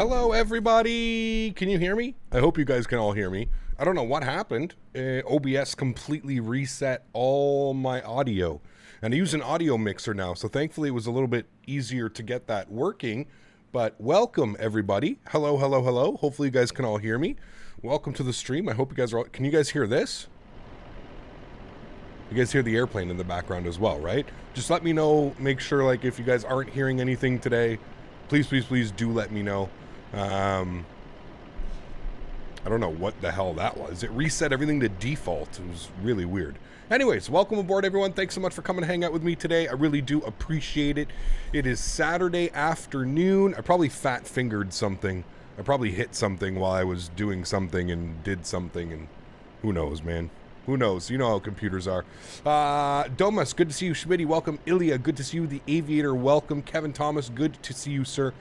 Hello, everybody. Can you hear me? I hope you guys can all hear me. I don't know what happened. OBS completely reset all my audio. And I use an audio mixer now, so thankfully it was a little bit easier to get that working. But welcome, everybody. Hello, hello, hello. Hopefully you guys can all hear me. Welcome to the stream. I hope you guys are all... Can you guys hear this? You guys hear the airplane in the background as well, right? Just let me know. Make sure, like, if you guys aren't hearing anything today, please, please, please do let me know. I don't know what the hell that was. It reset everything to default. It was really weird. Anyways, welcome aboard, everyone. Thanks so much for coming to hang out with me today. I really do appreciate it. It is Saturday afternoon. I probably fat-fingered something. I probably hit something while I was doing something and did something, and who knows, man. Who knows? You know how computers are. Domas, good to see you. Smitty, welcome. Ilya, good to see you. The Aviator, welcome. Kevin Thomas, good to see you, sir.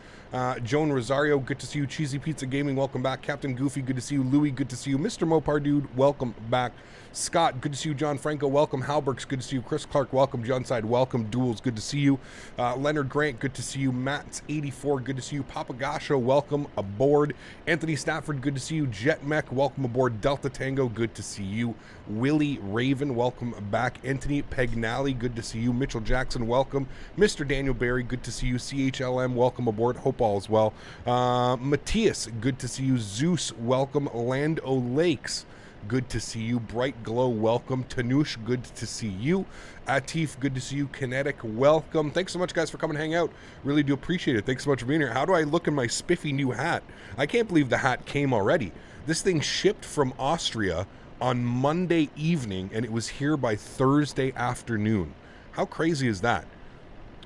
Joan Rosario, good to see you. Cheesy Pizza Gaming, welcome back. Captain Goofy, good to see you. Louis, good to see you. Mr. Mopar Dude, welcome back. Scott, good to see you. John Franco, welcome. Halbergs, good to see you. Chris Clark, welcome. John Side, welcome. Duels, good to see you. Leonard Grant, good to see you. Matt's84, good to see you. Papagasho, welcome aboard. Anthony Stafford, good to see you. Jet Mech, welcome aboard. Delta Tango, good to see you. Willie Raven, welcome back. Anthony Pegnali, good to see you. Mitchell Jackson, welcome. Mr. Daniel Barry, good to see you. CHLM, welcome aboard. Hope all is well. Matthias, good to see you. Zeus, welcome. Land O'Lakes, good to see you. Bright Glow, welcome. Tanush, good to see you. Atif, good to see you. Kinetic, welcome. Thanks so much, guys, for coming to hang out. Really do appreciate it. Thanks so much for being here. How do I look in my spiffy new hat? I can't believe the hat came already. This thing shipped from Austria on Monday evening, and it was here by Thursday afternoon. How crazy is that?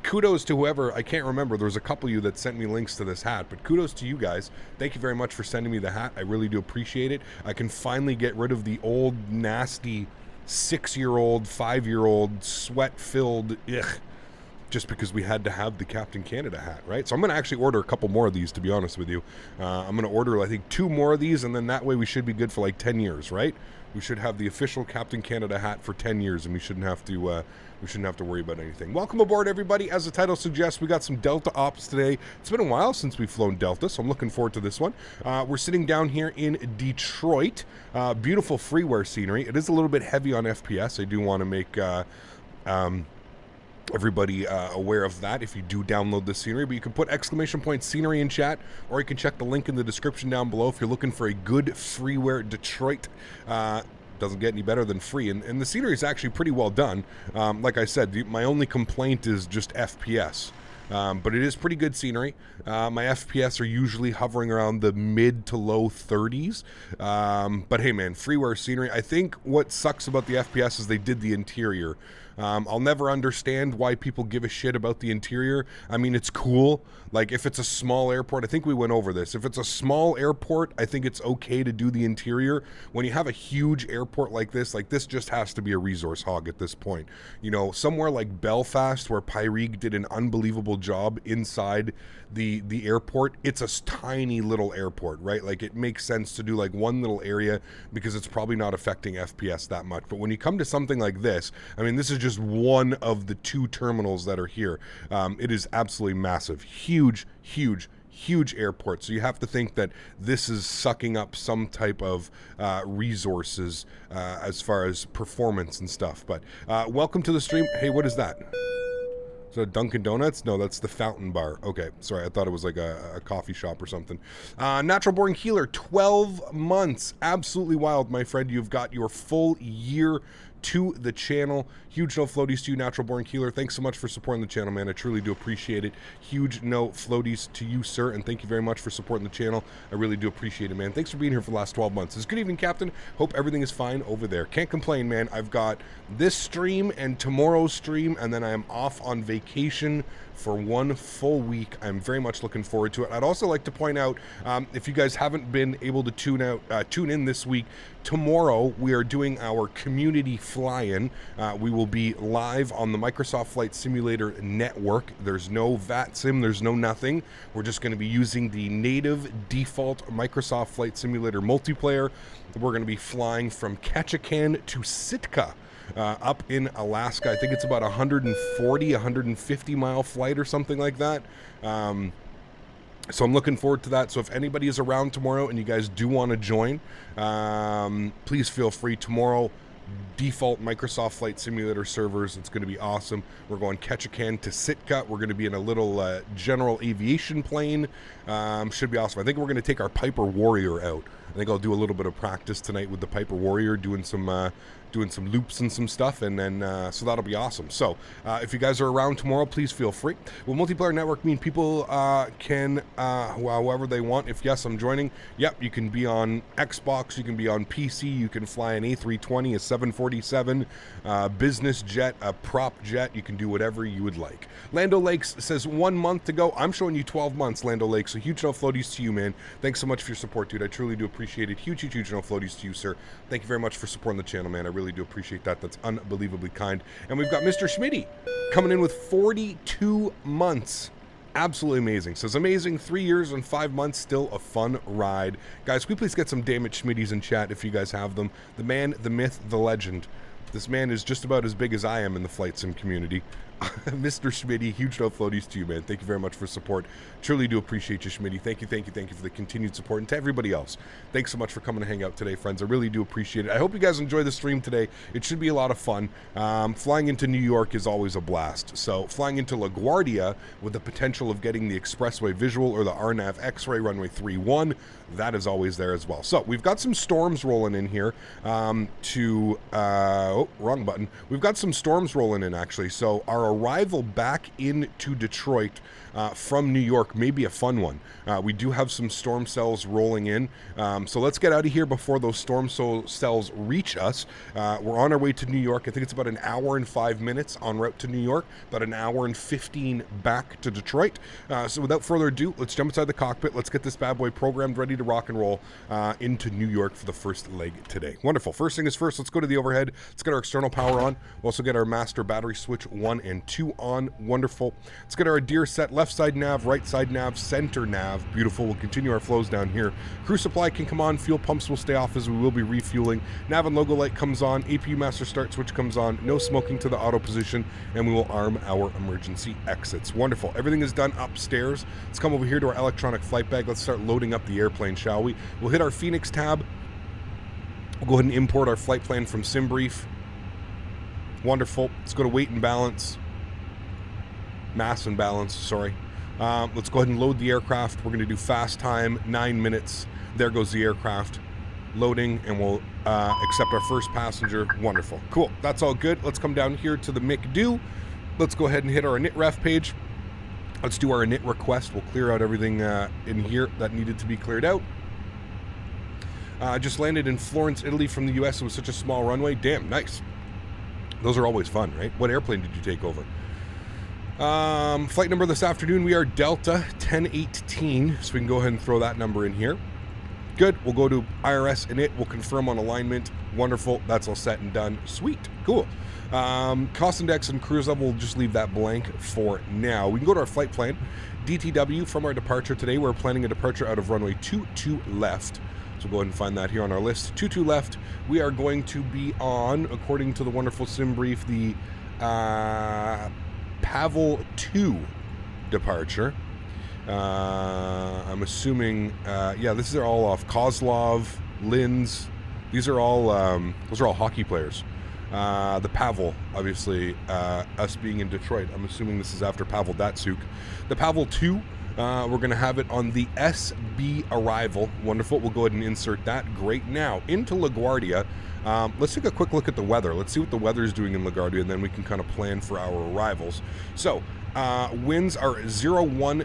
Kudos to whoever, I can't remember, there was a couple of you that sent me links to this hat, but kudos to you guys. Thank you very much for sending me the hat. I really do appreciate it. I can finally get rid of the old, nasty 6-year-old, 5-year-old, sweat-filled, just because we had to have the Captain Canada hat, right? So I'm going to actually order a couple more of these, to be honest with you. I'm going to order, I think, 2 more of these, and then that way we should be good for like 10 years, right? We should have the official Captain Canada hat for 10 years, and we shouldn't have to worry about anything. Welcome aboard, everybody. As the title suggests, we got some Delta ops today. It's been a while since we've flown Delta, so I'm looking forward to this one. We're sitting down here in Detroit. Beautiful freeware scenery. It is a little bit heavy on FPS. I do want to make everybody aware of that if you do download the scenery, but you can put ! scenery in chat, or you can check the link in the description down below if you're looking for a good freeware Detroit. Doesn't get any better than free, and the scenery is actually pretty well done. Like I said, my only complaint is just FPS. But it is pretty good scenery. My FPS are usually hovering around the mid to low 30s. But hey, man, freeware scenery. I think what sucks about the FPS is they did the interior. I'll never understand why people give a shit about the interior. I mean, it's cool. Like, if it's a small airport, I think we went over this. If it's a small airport, I think it's okay to do the interior. When you have a huge airport like this just has to be a resource hog at this point. You know, somewhere like Belfast, where Pyrig did an unbelievable job inside the airport, it's a tiny little airport, right? Like, it makes sense to do like one little area because it's probably not affecting FPS that much. But when you come to something like this, I mean, this is just one of the 2 terminals that are here. It is absolutely massive. Huge, huge, huge airport. So you have to think that this is sucking up some type of resources as far as performance and stuff. But welcome to the stream. Hey, what is that? Is that Dunkin' Donuts? No, that's the Fountain Bar. Okay, sorry, I thought it was like a coffee shop or something. Natural Born Healer, 12 months. Absolutely wild, my friend. You've got your full year to the channel. Huge no floaties to you, Natural Born Keeler. Thanks so much for supporting the channel, man. I truly do appreciate it. Huge no floaties to you, sir, and thank you very much for supporting the channel. I really do appreciate it, man. Thanks for being here for the last 12 months. It's good evening, Captain. Hope everything is fine over there. Can't complain, man. I've got this stream and tomorrow's stream, and then I am off on vacation for 1 full week. I'm very much looking forward to it. I'd also like to point out, if you guys haven't been able to tune in this week, tomorrow we are doing our community fly-in. We will be live on the Microsoft Flight Simulator network. There's no Vatsim, there's no nothing. We're just going to be using the native default Microsoft Flight Simulator multiplayer. We're going to be flying from Ketchikan to Sitka. Up in Alaska. I think it's about 140, 150 mile flight or something like that. So I'm looking forward to that. So if anybody is around tomorrow and you guys do want to join, please feel free. Tomorrow, default Microsoft Flight Simulator servers. It's going to be awesome. We're going Ketchikan to Sitka. We're going to be in a little general aviation plane. Should be awesome. I think we're going to take our Piper Warrior out. I think I'll do a little bit of practice tonight with the Piper Warrior, doing some loops and some stuff, and then so that'll be awesome. So if you guys are around tomorrow, please feel free. Will multiplayer network mean people can however they want? If yes, I'm joining. Yep, you can be on Xbox, you can be on PC, you can fly an A320, a 747, business jet, a prop jet. You can do whatever you would like. Lando Lakes says 1 month to go. I'm showing you 12 months, Lando Lakes. So huge no floaties to you, man. Thanks so much for your support, dude. I truly do appreciate it. Huge no floaties to you, sir. Thank you very much for supporting the channel, man. I really do appreciate that. That's unbelievably kind. And we've got Mr. Smitty coming in with 42 months. Absolutely amazing. Says amazing. 3 years and 5 months. Still a fun ride. Guys, can we please get some damn it Schmitties in chat if you guys have them? The man, the myth, the legend. This man is just about as big as I am in the flight sim community. Mr. Smitty, huge no floaties to you, man. Thank you very much for support. Truly do appreciate you, Smitty. Thank you for the continued support. And to everybody else, thanks so much for coming to hang out today, friends. I really do appreciate it. I hope you guys enjoy the stream today. It should be a lot of fun. Flying into New York is always a blast. So flying into LaGuardia with the potential of getting the expressway visual or the RNAV X-ray runway 31, that is always there as well. So we've got some storms rolling in here oh, wrong button. We've got some storms rolling in, actually. So our arrival back into Detroit from New York may be a fun one. We do have some storm cells rolling in. So let's get out of here before those storm cells reach us. We're on our way to New York. I think it's about an hour and 5 minutes en route to New York, about an hour and 15 back to Detroit. So without further ado, let's jump inside the cockpit. Let's get this bad boy programmed, ready to rock and roll into New York for the first leg today. Wonderful. First thing is first, let's go to the overhead. Let's get our external power on. We'll also get our master battery switch 1 and 2 on. Wonderful. Let's get our deer set, left side nav, right side nav, center nav. Beautiful. We'll continue our flows down here. Crew supply can come on. Fuel pumps will stay off as we will be refueling. Nav and logo light comes on. APU master start switch comes on. No smoking to the auto position, and we will arm our emergency exits. Wonderful. Everything is done upstairs. Let's come over here to our electronic flight bag. Let's start loading up the airplane, shall we? We'll hit our Phoenix tab. We'll go ahead and import our flight plan from SimBrief. Wonderful. Let's go to weight and balance. Mass and balance, sorry. Let's go ahead and load the aircraft. We're going to do fast time, 9 minutes. There goes the aircraft. Loading, and we'll accept our first passenger. Wonderful. Cool. That's all good. Let's come down here to the McDo. Let's go ahead and hit our init ref page. Let's do our init request. We'll clear out everything in here that needed to be cleared out. I just landed in Florence, Italy from the US. It was such a small runway. Damn, nice. Those are always fun, right? What airplane did you take over? Flight number this afternoon, we are Delta 1018, so we can go ahead and throw that number in here. Good. We'll go to IRS init. We'll confirm on alignment. Wonderful. That's all set and done. Sweet. Cool. Cost index and cruise level, we'll just leave that blank for now. We can go to our flight plan. DTW from our departure today. We're planning a departure out of runway 22 left. So go ahead and find that here on our list. 22 left. We are going to be on, according to the wonderful SimBrief, the Pavel 2 departure. I'm assuming, yeah, this is all off Kozlov, Linz. These are all, those are all hockey players. The Pavel, obviously, us being in Detroit, I'm assuming this is after Pavel Datsuk. The Pavel 2, we're going to have it on the SB arrival. Wonderful. We'll go ahead and insert that. Great. Now, into LaGuardia. Let's take a quick look at the weather. Let's see what the weather is doing in LaGuardia, and then we can kind of plan for our arrivals. So, winds are 010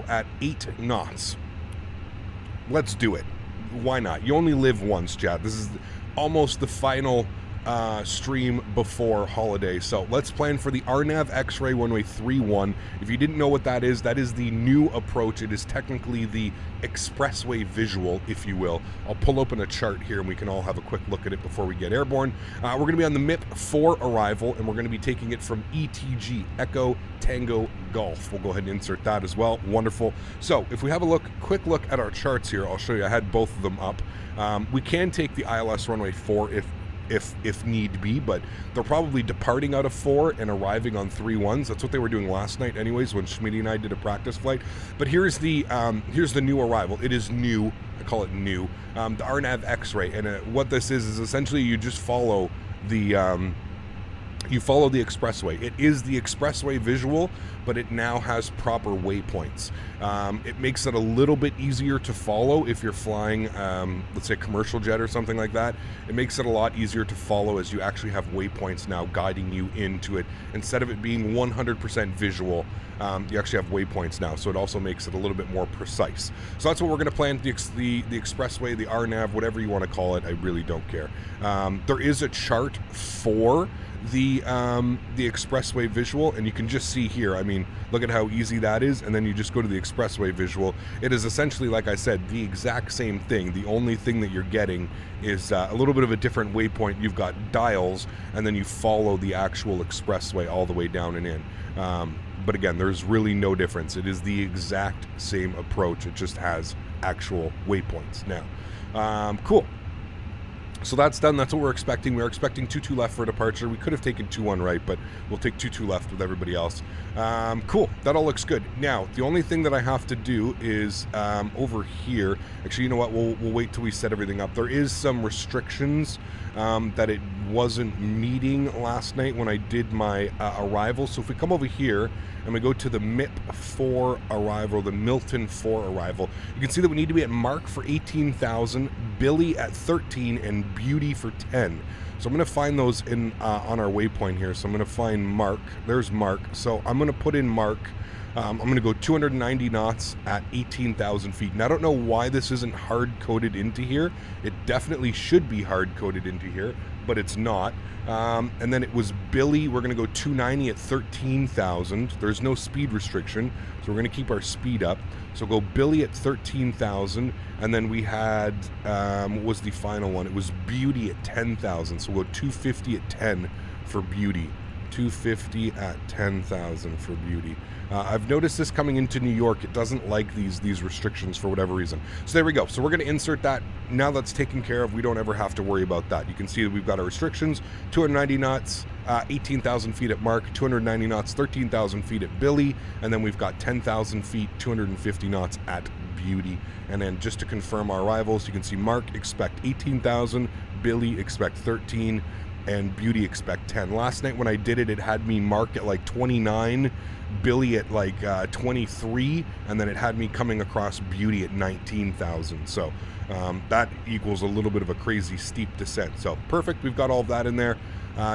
at 8 knots. Let's do it. Why not? You only live once, chat. This is almost the final stream before holiday. So let's plan for the RNAV X-ray runway 31. If you didn't know what that is the new approach. It is technically the expressway visual, if you will. I'll pull open a chart here and we can all have a quick look at it before we get airborne. We're going to be on the MIP 4 arrival, and we're going to be taking it from ETG, Echo Tango Golf. We'll go ahead and insert that as well. Wonderful. So if we have a quick look at our charts here, I'll show you. I had both of them up. We can take the ILS runway 4 if if need be, but they're probably departing out of 4 and arriving on 3-1s. That's what they were doing last night anyways when Smitty and I did a practice flight. But here's the new arrival. It is new. I call it new. The RNAV X-ray, and what this is essentially you just follow the expressway. It is the expressway visual, but it now has proper waypoints. It makes it a little bit easier to follow if you're flying, let's say, commercial jet or something like that. It makes it a lot easier to follow as you actually have waypoints now guiding you into it. Instead of it being 100% visual, you actually have waypoints now, so it also makes it a little bit more precise. So that's what we're going to plan, the expressway, the RNAV, whatever you want to call it. I really don't care. There is a chart for the expressway visual, and you can just see here, I mean, look at how easy that is, and then you just go to the expressway visual. It is essentially, like I said, the exact same thing. The only thing that you're getting is a little bit of a different waypoint. You've got dials, and then you follow the actual expressway all the way down and in. But again, there's really no difference. It is the exact same approach. It just has actual waypoints now. Cool. So that's done. That's what we're expecting. We're expecting 2-2 left for departure. We could have taken 2-1 right, but we'll take 2-2 left with everybody else. Cool. That all looks good. Now, the only thing that I have to do is over here. Actually, you know what? We'll wait till we set everything up. There is some restrictions that it wasn't meeting last night when I did my arrival. So if we come over here and we go to the MIP 4 arrival, the Milton 4 arrival, you can see that we need to be at Mark for 18,000, Billy at 13, and Beauty for 10. So I'm going to find those in on our waypoint here. So I'm going to find Mark. There's Mark. So I'm going to put in Mark. I'm going to go 290 knots at 18,000 feet. And I don't know why this isn't hard-coded into here. It definitely should be hard-coded into here, but it's not. And then it was Billy. We're going to go 290 at 13,000. There's no speed restriction, so we're going to keep our speed up. So go Billy at 13,000, and then we had, what was the final one? It was Beauty at 10,000. So we'll go 250 at 10 for Beauty. 250 at 10,000 for Beauty. I've noticed this coming into New York. It doesn't like these restrictions for whatever reason. So there we go. So we're going to insert that. Now that's taken care of, we don't ever have to worry about that. You can see that we've got our restrictions, 290 knots, 18,000 feet at Mark, 290 knots, 13,000 feet at Billy, and then we've got 10,000 feet, 250 knots at Beauty. And then just to confirm our arrivals, you can see Mark expect 18,000, Billy expect 13, and Beauty expect 10. Last night when I did it, it had me Mark at like 29, Billy at like 23, and then it had me coming across Beauty at 19,000. So that equals a little bit of a crazy steep descent. So perfect. We've got all of that in there.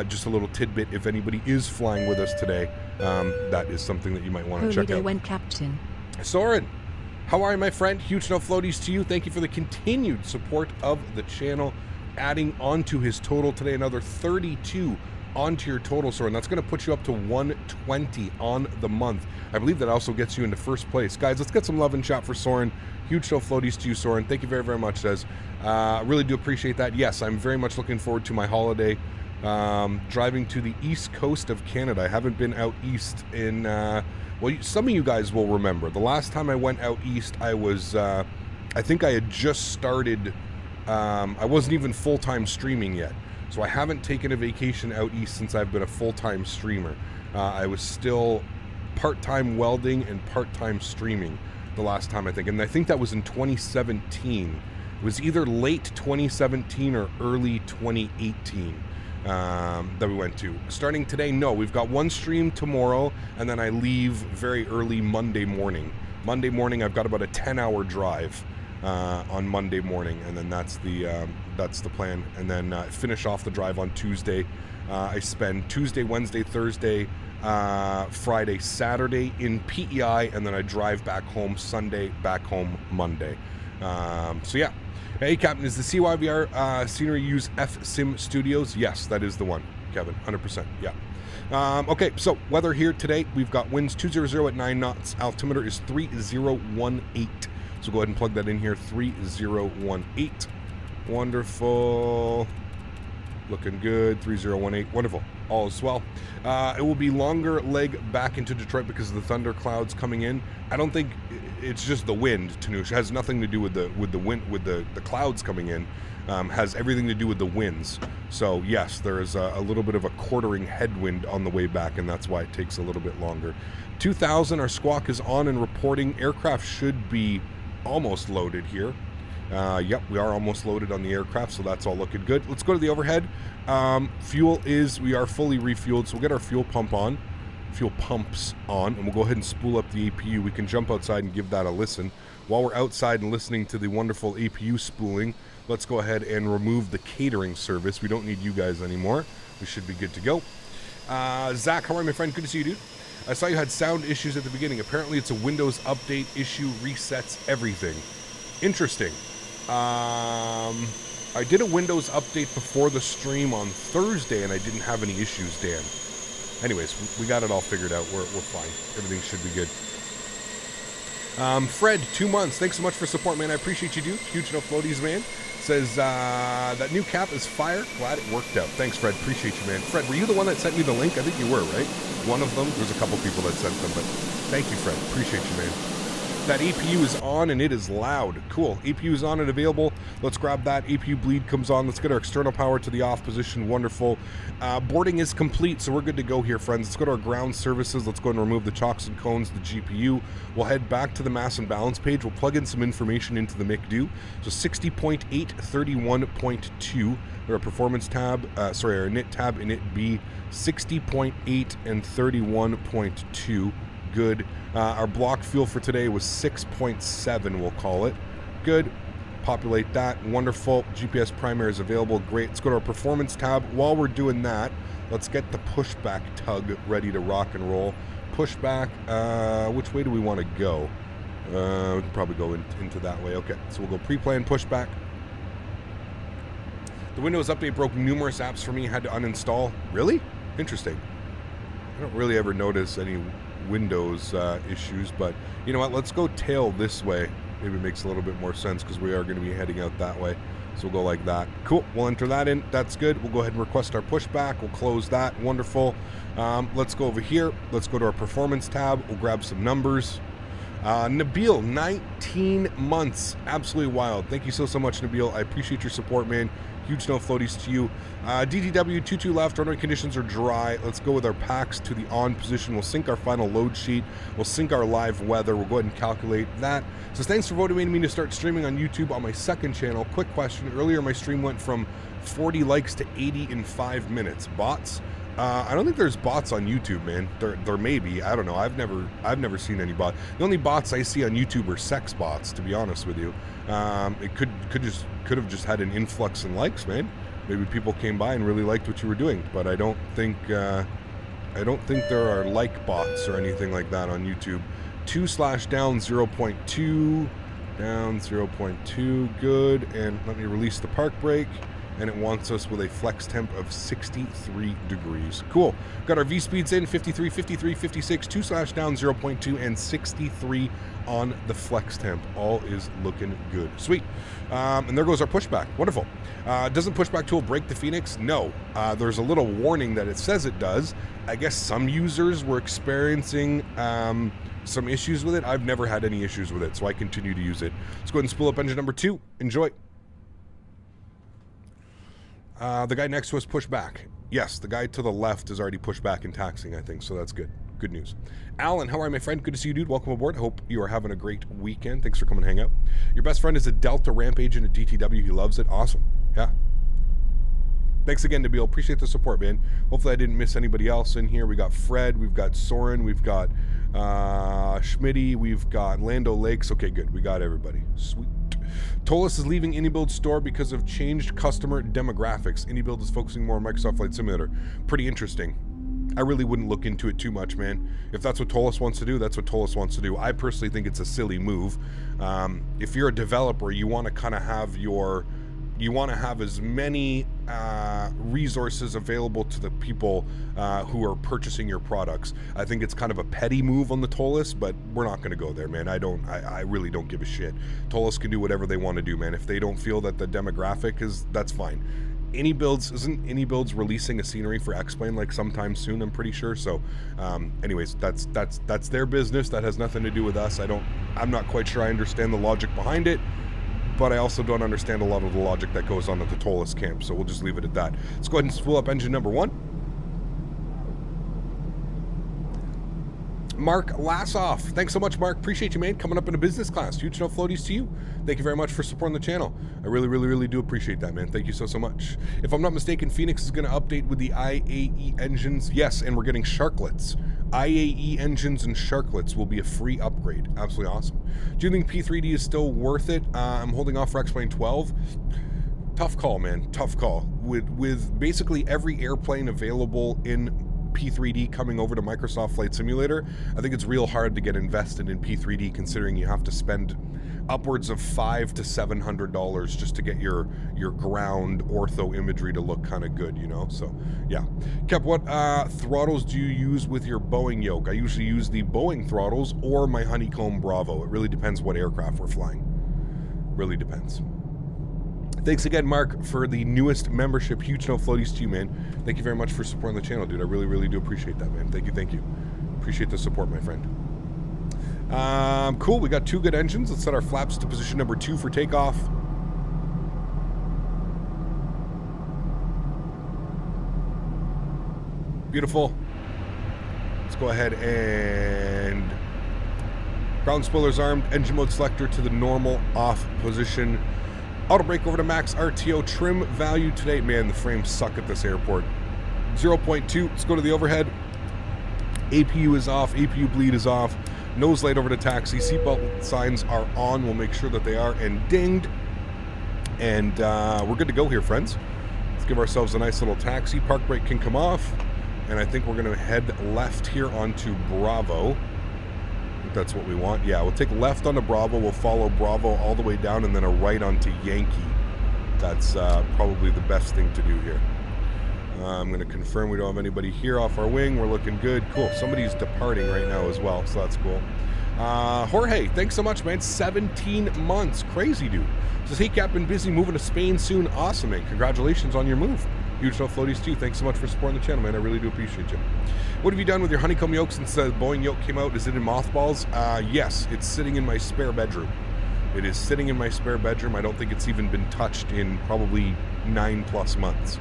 Just a little tidbit. If anybody is flying with us today, that is something that you might want to check out. Went Captain. Soren, how are you, my friend? Huge no floaties to you. Thank you for the continued support of the channel. Adding onto his total today, another 32 onto your total, Soren. That's going to put you up to 120 on the month. I believe that also gets you into first place. Guys, let's get some love in chat for Soren. Huge no floaties to you, Soren. Thank you very, very much, Des. I really do appreciate that. Yes, I'm very much looking forward to my holiday. Driving to the east coast of Canada. I haven't been out east in, well, some of you guys will remember. The last time I went out east, I was, I think I had just started, I wasn't even full-time streaming yet. So I haven't taken a vacation out east since I've been a full-time streamer. I was still part-time welding and part-time streaming the last time, I think. And I think that was in 2017. It was either late 2017 or early 2018 that we went to. Starting today, no. We've got one stream tomorrow, and then I leave very early Monday morning. Monday morning, I've got about a 10-hour drive on Monday morning, and then that's the plan. And then finish off the drive on Tuesday. I spend Tuesday, Wednesday, Thursday, Friday, Saturday in PEI, and then I drive back home Sunday, back home Monday. So yeah. Hey, Captain, is the CYVR scenery use F-Sim Studios? Yes, that is the one, Kevin, 100%, yeah. Okay, so weather here today, we've got winds 200 at 9 knots, altimeter is 3018. So go ahead and plug that in here, 3018. Wonderful. Looking good. 3018. Wonderful. All is well. It will be longer leg back into Detroit because of the thunder clouds coming in. I don't think it's just the wind, Tanush. It has nothing to do with the wind, with the clouds coming in. Has everything to do with the winds. So yes, there is a little bit of a quartering headwind on the way back, and that's why it takes a little bit longer. 2000, our squawk is on and reporting. Aircraft should be almost loaded here. Yep, we are almost loaded on the aircraft, so that's all looking good. Let's go to the overhead. Fuel is, we are fully refueled, so we'll get our fuel pumps on, and we'll go ahead and spool up the APU. We can jump outside and give that a listen. While we're outside and listening to the wonderful APU spooling, let's go ahead and remove the catering service. We don't need you guys anymore. We should be good to go. Zach, how are you, my friend? Good to see you, dude. I saw you had sound issues at the beginning. Apparently it's a Windows update issue, resets everything. Interesting. I did a Windows update before the stream on Thursday and I didn't have any issues, Dan. Anyways, we got it all figured out. We're fine. Everything should be good. Fred, 2 months. Thanks so much for support, man. I appreciate you, dude. Huge no floaties, man. Says, that new cap is fire. Glad it worked out. Thanks, Fred. Appreciate you, man. Fred, were you the one that sent me the link? I think you were, right? One of them. There's a couple people that sent them, but thank you, Fred. Appreciate you, man. That APU is on and it is loud. Cool. APU is on and available. Let's grab that. APU bleed comes on. Let's get our external power to the off position. Wonderful. Boarding is complete, so we're good to go here, friends. Let's go to our ground services. Let's go and remove the chocks and cones, the GPU. We'll head back to the mass and balance page. We'll plug in some information into the MICDO. So 60.8, 31.2. Our performance tab, our init tab, init B, 60.8 and 31.2. Good. Our block fuel for today was 6.7, we'll call it. Good. Populate that. Wonderful. GPS primary is available. Great. Let's go to our performance tab. While we're doing that, let's get the pushback tug ready to rock and roll. Pushback. Which way do we want to go? We can probably go into that way. Okay. So we'll go pre-plan pushback. The Windows update broke numerous apps for me. Had to uninstall. Really? Interesting. I don't really ever notice any Windows issues, but you know what, let's go tail this way. Maybe it makes a little bit more sense because we are going to be heading out that way, so we'll go like that. Cool. We'll enter that in. That's good. We'll go ahead and request our pushback. We'll close that. Wonderful. Let's go over here. Let's go to our performance tab. We'll grab some numbers. Nabil, 19 months. Absolutely wild. Thank you so much, Nabil. I appreciate your support, man. Huge no floaties to you. DTW 22 left. Runway conditions are dry. Let's go with our packs to the on position. We'll sync our final load sheet. We'll sync our live weather. We'll go ahead and calculate that. So thanks for voting me to start streaming on YouTube on my second channel. Quick question. Earlier my stream went from 40 likes to 80 in 5 minutes. Bots? I don't think there's bots on YouTube, man. There may be. I don't know. I've never seen any bots. The only bots I see on YouTube are sex bots, to be honest with you. It could have just had an influx in likes, man. Maybe people came by and really liked what you were doing, but I don't think there are like bots or anything like that on YouTube. 2/down 0.2, down 0.2, good. And let me release the park brake. And it wants us with a flex temp of 63 degrees. Cool. Got our V-speeds in, 53, 53, 56, 2/down 0.2, and 63 on the flex temp. All is looking good. Sweet. And there goes our pushback. Wonderful. Doesn't pushback tool break the Phoenix? No. There's a little warning that it says it does. I guess some users were experiencing some issues with it. I've never had any issues with it, so I continue to use it. Let's go ahead and spool up engine number 2. Enjoy. The guy next to us pushed back. Yes, the guy to the left is already pushed back and taxing, I think, so that's good. Good news. Alan, how are you, my friend? Good to see you, dude. Welcome aboard. I hope you are having a great weekend. Thanks for coming to hang out. Your best friend is a Delta ramp agent at DTW. He loves it. Awesome. Yeah. Thanks again, Nabil. Appreciate the support, man. Hopefully I didn't miss anybody else in here. We got Fred, we've got Soren, we've got Smitty, we've got Lando Lakes. Okay, good. We got everybody. Sweet. Tolis is leaving AnyBuild store because of changed customer demographics. AnyBuild is focusing more on Microsoft Flight Simulator. Pretty interesting. I really wouldn't look into it too much, man. If that's what Tolis wants to do, that's what Tolis wants to do. I personally think it's a silly move. If you're a developer, you want to kind of have as many resources available to the people who are purchasing your products. I think it's kind of a petty move on the Tolis, but we're not going to go there, man. I really don't give a shit. Tolis can do whatever they want to do, man. If they don't feel that the demographic is, that's fine. Isn't Any Builds releasing a scenery for X-Plane like sometime soon? I'm pretty sure. So, anyways, that's their business. That has nothing to do with us. I'm not quite sure I understand the logic behind it, but I also don't understand a lot of the logic that goes on at the Tollis camp. So we'll just leave it at that. Let's go ahead and spool up engine number 1. Mark Lassoff. Thanks so much, Mark. Appreciate you, man. Coming up in a business class. Huge no floaties to you. Thank you very much for supporting the channel. I really, really, really do appreciate that, man. Thank you so much. If I'm not mistaken, Phoenix is going to update with the IAE engines. Yes, and we're getting sharklets. IAE engines and sharklets will be a free upgrade. Absolutely awesome. Do you think P3D is still worth it? I'm holding off for X-Plane 12. Tough call, man. Tough call. With basically every airplane available in P3D coming over to Microsoft Flight Simulator, I think it's real hard to get invested in P3D, considering you have to spend upwards of $500 to $700 just to get your ground ortho imagery to look kind of good, you know? So yeah. Kev, what throttles do you use with your Boeing yoke? I usually use the Boeing throttles or my Honeycomb Bravo. It really depends what aircraft we're flying. Really depends. Thanks again, Mark, for the newest membership. Huge no floaties to you, man. Thank you very much for supporting the channel, dude. I really, really do appreciate that, man. Thank you, thank you. Appreciate the support, my friend. Cool, we got 2 good engines. Let's set our flaps to position number 2 for takeoff. Beautiful. Let's go ahead and ground spoilers armed, engine mode selector to the normal off position. Auto brake over to max RTO trim value today. Man, the frames suck at this airport. 0.2. Let's go to the overhead. APU is off. APU bleed is off. Nose light over to taxi. Seatbelt signs are on. We'll make sure that they are, and dinged. And we're good to go here, friends. Let's give ourselves a nice little taxi. Park brake can come off. And I think we're going to head left here onto Bravo. That's what we want. Yeah, we'll take left onto Bravo. We'll follow Bravo all the way down, and then a right onto Yankee. That's probably the best thing to do here. I'm going to confirm we don't have anybody here off our wing. We're looking good. Cool. Somebody's departing right now as well, so that's cool. Jorge, thanks so much, man. 17 months. Crazy, dude. Says, hey, Cap, been busy moving to Spain soon. Awesome, man. Congratulations on your move. Huge no floaties too. Thanks so much for supporting the channel, man. I really do appreciate you. What have you done with your honeycomb yoke since the Boeing yoke came out? Is it in mothballs? Yes, it's sitting in my spare bedroom. It is sitting in my spare bedroom. I don't think it's even been touched in probably 9+ months.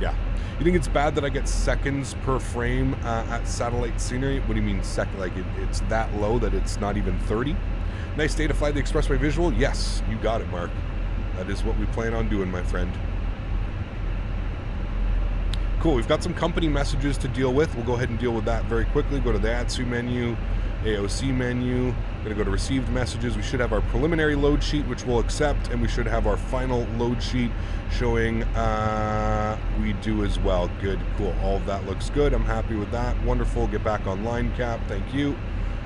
Yeah. You think it's bad that I get seconds per frame at satellite scenery? What do you mean second? Like it's that low that it's not even 30? Nice day to fly the expressway visual? Yes, you got it, Mark. That is what we plan on doing, my friend. Cool, we've got some company messages to deal with. We'll go ahead and deal with that very quickly. Go to the ATSU menu, AOC menu. We're gonna go to received messages. We should have our preliminary load sheet, which we'll accept, and we should have our final load sheet showing we do as well. Good, cool, all of that looks good. I'm happy with that. Wonderful, get back online, Cap, thank you.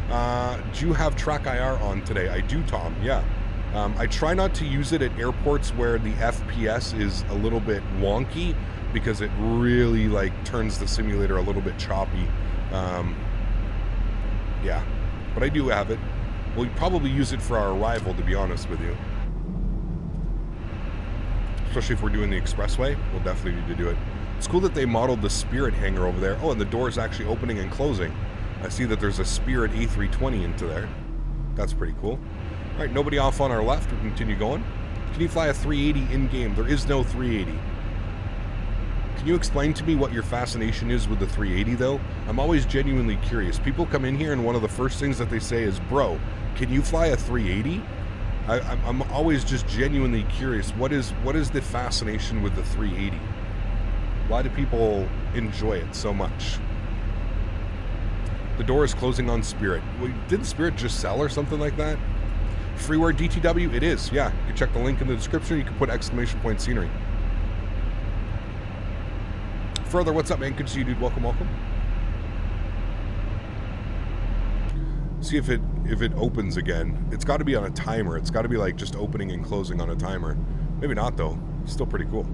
Do you have Track IR on today? I do, Tom, yeah. I try not to use it at airports where the FPS is a little bit wonky, because it really like turns the simulator a little bit choppy. Yeah, but I do have it. We'll probably use it for our arrival, to be honest with you. Especially if we're doing the expressway, we'll definitely need to do it. It's cool that they modeled the Spirit hangar over there. Oh, and the door is actually opening and closing. I see that there's a Spirit A320 into there. That's pretty cool. All right, nobody off on our left. We'll continue going. Can you fly a 380 in-game? There is no 380. Can you explain to me what your fascination is with the 380, though? I'm always genuinely curious. People come in here, and one of the first things that they say is, bro, can you fly a 380? I'm always just genuinely curious. What is the fascination with the 380? Why do people enjoy it so much? The door is closing on Spirit. Didn't Spirit just sell or something like that? Freeware DTW? It is, yeah. You can check the link in the description. You can put > scenery. Further, what's up, man? Good to see you, dude. Welcome, welcome. See if it opens again. It's got to be on a timer. It's got to be like just opening and closing on a timer. Maybe not, though. Still pretty cool.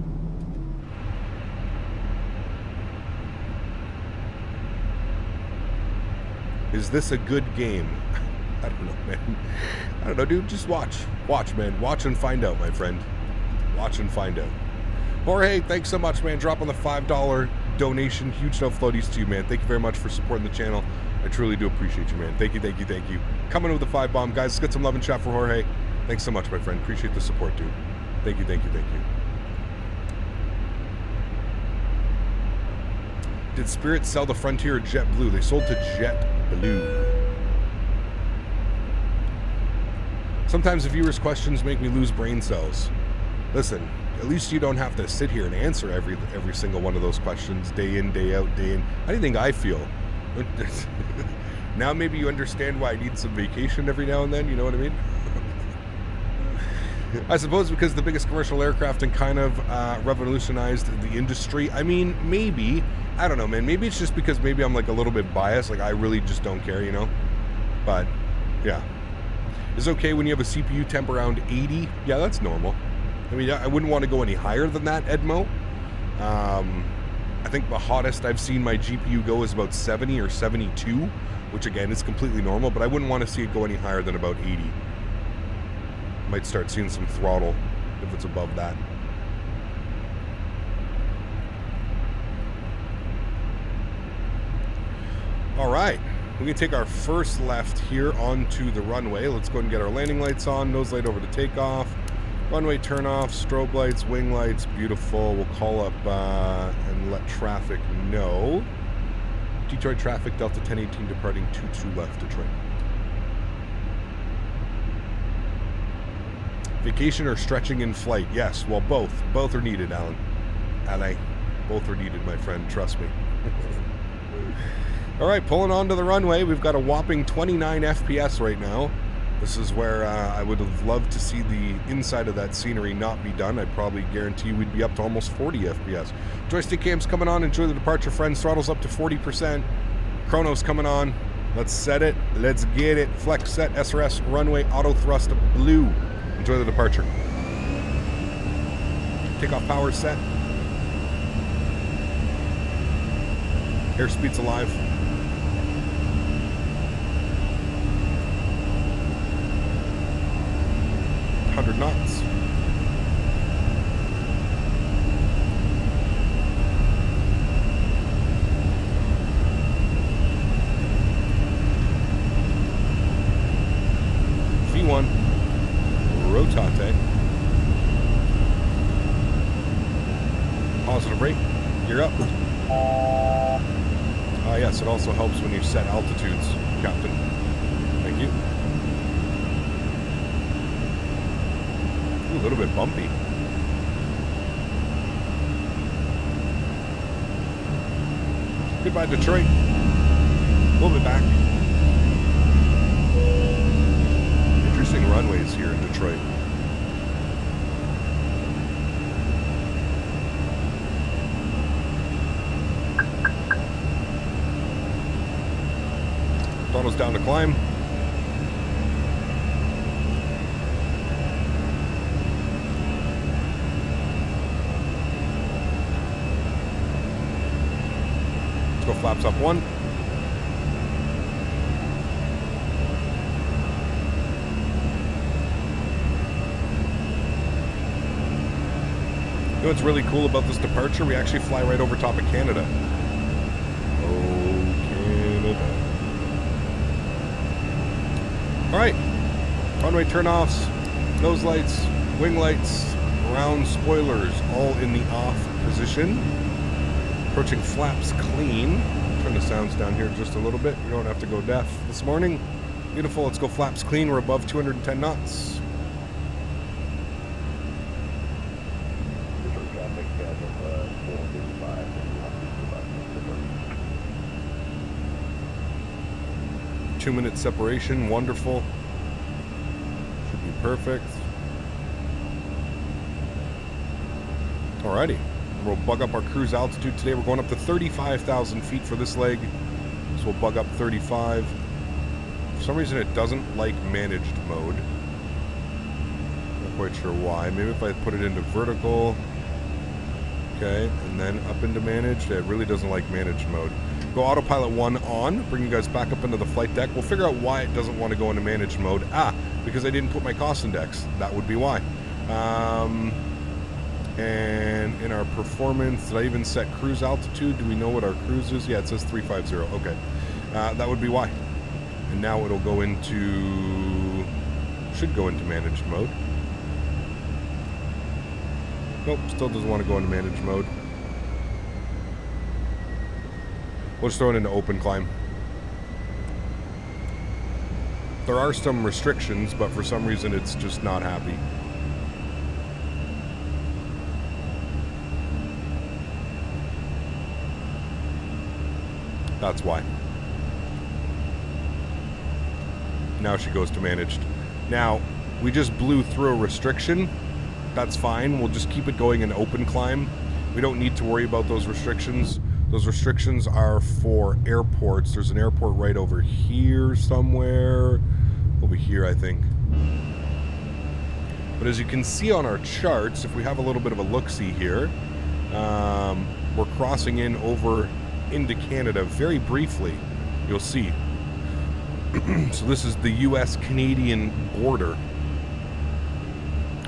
Is this a good game? I don't know, man. I don't know, dude. Just watch. Watch, man. Watch and find out, my friend. Watch and find out. Jorge, thanks so much, man. Dropping the $5 donation. Huge no floaties to you, man. Thank you very much for supporting the channel. I truly do appreciate you, man. Thank you, thank you, thank you. Coming with the 5 bomb. Guys, let's get some love and chat for Jorge. Thanks so much, my friend. Appreciate the support, dude. Thank you, thank you, thank you. Did Spirit sell the Frontier or JetBlue? They sold to JetBlue. Sometimes the viewers' questions make me lose brain cells. Listen, at least you don't have to sit here and answer every single one of those questions day in, day out, day in. How do you think I feel? Now maybe you understand why I need some vacation every now and then, you know what I mean? I suppose because the biggest commercial aircraft and kind of revolutionized the industry. I mean, maybe. I don't know, man. Maybe it's just because maybe I'm like a little bit biased. Like I really just don't care, you know? But, yeah. It's okay when you have a CPU temp around 80. Yeah, that's normal. I mean, I wouldn't want to go any higher than that, Edmo. I think the hottest I've seen my GPU go is about 70 or 72, which again is completely normal, but I wouldn't want to see it go any higher than about 80. Might start seeing some throttle if it's above that. All right, we're gonna take our first left here onto the runway. Let's go and get our landing lights on, nose light over to takeoff. Runway turn off, strobe lights, wing lights, beautiful. We'll call up and let traffic know. Detroit traffic, Delta 1018 departing 22 left, Detroit. Vacation or stretching in flight? Yes, well both. Both are needed, Alan. LA. Both are needed, my friend, trust me. All right, pulling onto the runway. We've got a whopping 29 FPS right now. This is where I would have loved to see the inside of that scenery not be done. I'd probably guarantee we'd be up to almost 40 FPS. Joystick cam's coming on. Enjoy the departure, friends. Throttle's up to 40%. Chrono's coming on. Let's set it. Let's get it. Flex set, SRS, runway, auto thrust, blue. Enjoy the departure. Takeoff power set. Airspeed's alive. 100 knots. V1. Rotate. Positive rate. Gear up. Yes, it also helps when you set altitudes, Captain. Thank you. Ooh, a little bit bumpy. Goodbye, Detroit. We'll be back. Interesting runways here in Detroit. Throttle's down to climb. Let's go flaps up 1. You know what's really cool about this departure? We actually fly right over top of Canada. Oh, Canada. Alright, runway turn-offs, nose lights, wing lights, ground spoilers, all in the off position. Approaching flaps clean. Turn the sounds down here just a little bit. You don't have to go deaf this morning. Beautiful, let's go flaps clean. We're above 210 knots. Two-minute separation, wonderful. Should be perfect. Alrighty, we'll bug up our cruise altitude today. We're going up to 35,000 feet for this leg, so we'll bug up 35. For some reason it doesn't like managed mode. Not quite sure why. Maybe if I put it into vertical. Okay, and then up into managed. It really doesn't like managed mode. Go autopilot 1 on, bring you guys back up into the flight deck. We'll figure out why it doesn't want to go into managed mode. Because I didn't put my cost index. That would be why. And in our performance, did I even set cruise altitude? Do we know what our cruise is? Yeah, it says 350. Okay. That would be why. And now it'll go into... should go into managed mode. Nope, still doesn't want to go into managed mode. We'll just throw it into open climb. There are some restrictions, but for some reason it's just not happy. That's why. Now she goes to managed. Now, we just blew through a restriction. That's fine. We'll just keep it going in open climb. We don't need to worry about those restrictions. Those restrictions are for airports. There's an airport right over here somewhere. Over here, I think. But as you can see on our charts, if we have a little bit of a look-see here, we're crossing in over into Canada very briefly. You'll see. So this is the US-Canadian border.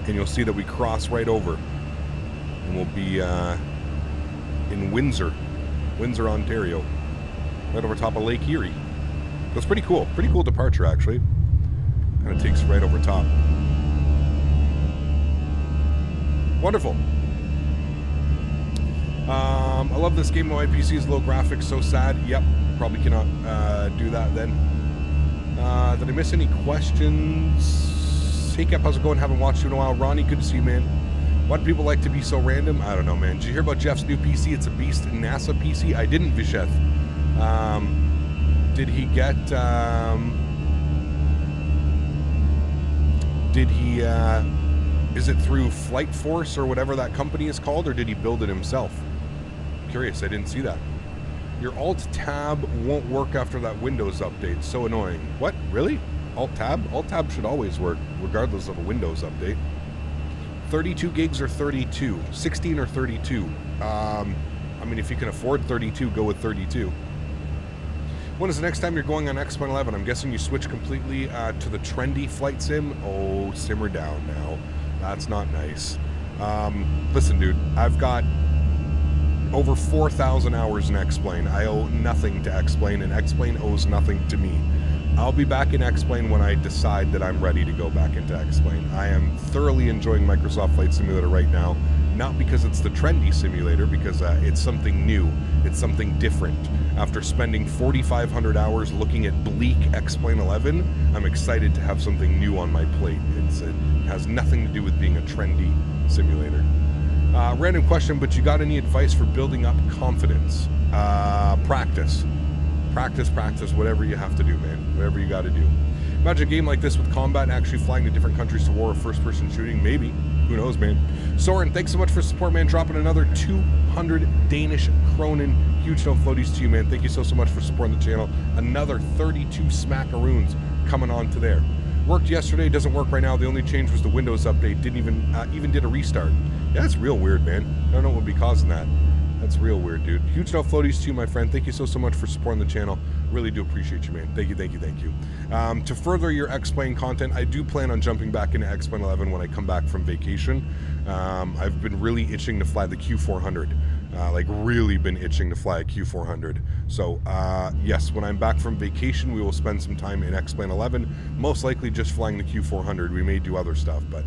And you'll see that we cross right over. And we'll be in Windsor, Ontario. Right over top of Lake Erie. That's pretty cool. Pretty cool departure, actually. Kind of takes you right over top. Wonderful. I love this game. My PC's low graphics, so sad. Yep, probably cannot do that then. Did I miss any questions? Hey Cap, how's it going? Haven't watched you in a while. Ronnie, good to see you, man. Why do people like to be so random? I don't know, man. Did you hear about Jeff's new PC? It's a beast NASA PC. I didn't, Visheth. Did he get... is it through Flight Force or whatever that company is called, or did he build it himself? Curious, I didn't see that. Your Alt-Tab won't work after that Windows update. So annoying. What? Really? Alt-Tab? Alt-Tab should always work, regardless of a Windows update. 32 gigs or 32? 16 or 32? I mean, if you can afford 32, go with 32. When is the next time you're going on X-Plane 11? I'm guessing you switch completely to the trendy flight sim. Oh, simmer down now. That's not nice. Listen, dude, I've got over 4,000 hours in X-Plane. I owe nothing to X-Plane, and X-Plane owes nothing to me. I'll be back in X-Plane when I decide that I'm ready to go back into X-Plane. I am thoroughly enjoying Microsoft Flight Simulator right now, not because it's the trendy simulator, because it's something new, it's something different. After spending 4,500 hours looking at bleak X-Plane 11, I'm excited to have something new on my plate. It has nothing to do with being a trendy simulator. Random question, but you got any advice for building up confidence? Practice. Practice, whatever you have to do, man. Whatever you got to do. Imagine a game like this with combat actually flying to different countries to war or first-person shooting. Maybe. Who knows, man. Soren, thanks so much for support, man. Dropping another 200 Danish kronen. Huge no floaties to you, man. Thank you so much for supporting the channel. Another 32 smackaroons coming on to there. Worked yesterday, doesn't work right now. The only change was the Windows update. Didn't even did a restart. Yeah, that's real weird, man. I don't know what would be causing that. That's real weird, dude. Huge no floaties to you, my friend. Thank you so much for supporting the channel. Really do appreciate you, man. Thank you. To further your X-Plane content, I do plan on jumping back into X-Plane 11 when I come back from vacation. I've been really itching to fly the Q400. Like really been itching to fly a Q400. So yes, when I'm back from vacation, we will spend some time in X-Plane 11. Most likely just flying the Q400. We may do other stuff, but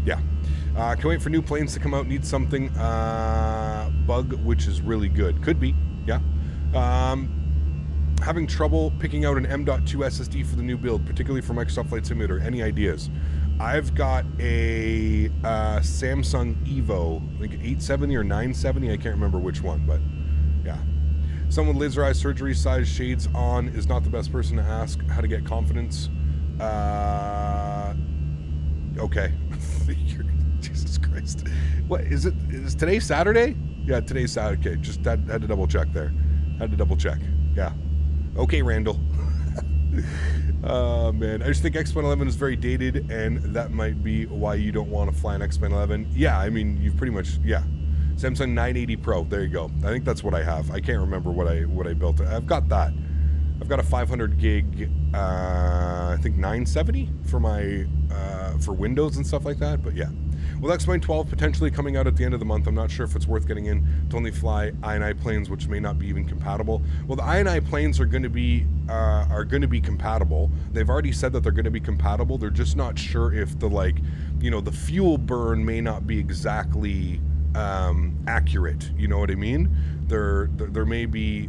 yeah. Can wait for new planes to come out. Need something bug, which is really good. Could be, yeah. Having trouble picking out an M.2 SSD for the new build, particularly for Microsoft Flight Simulator. Any ideas? I've got a Samsung Evo, like 870 or 970. I can't remember which one, but yeah. Someone with laser eye surgery size shades on is not the best person to ask how to get confidence. Okay. Jesus Christ. What is it? Is today Saturday? Yeah, today's Saturday. Okay, just had to double check there. Yeah. Okay, Randall. Man, I just think X-Plane 11 is very dated, and that might be why you don't want to fly an X-Plane 11. Yeah, I mean, you've pretty much, yeah. Samsung 980 Pro, there you go. I think that's what I have. I can't remember what I built. I've got that. I've got a 500 gig, I think 970 for my, for Windows and stuff like that, but yeah. With X-Plane 12 potentially coming out at the end of the month, I'm not sure if it's worth getting in to only fly I&I planes, which may not be even compatible. Well, the I&I planes are going to be compatible. They've already said that they're going to be compatible. They're just not sure if the, like, you know, the fuel burn may not be exactly accurate. You know what I mean? There may be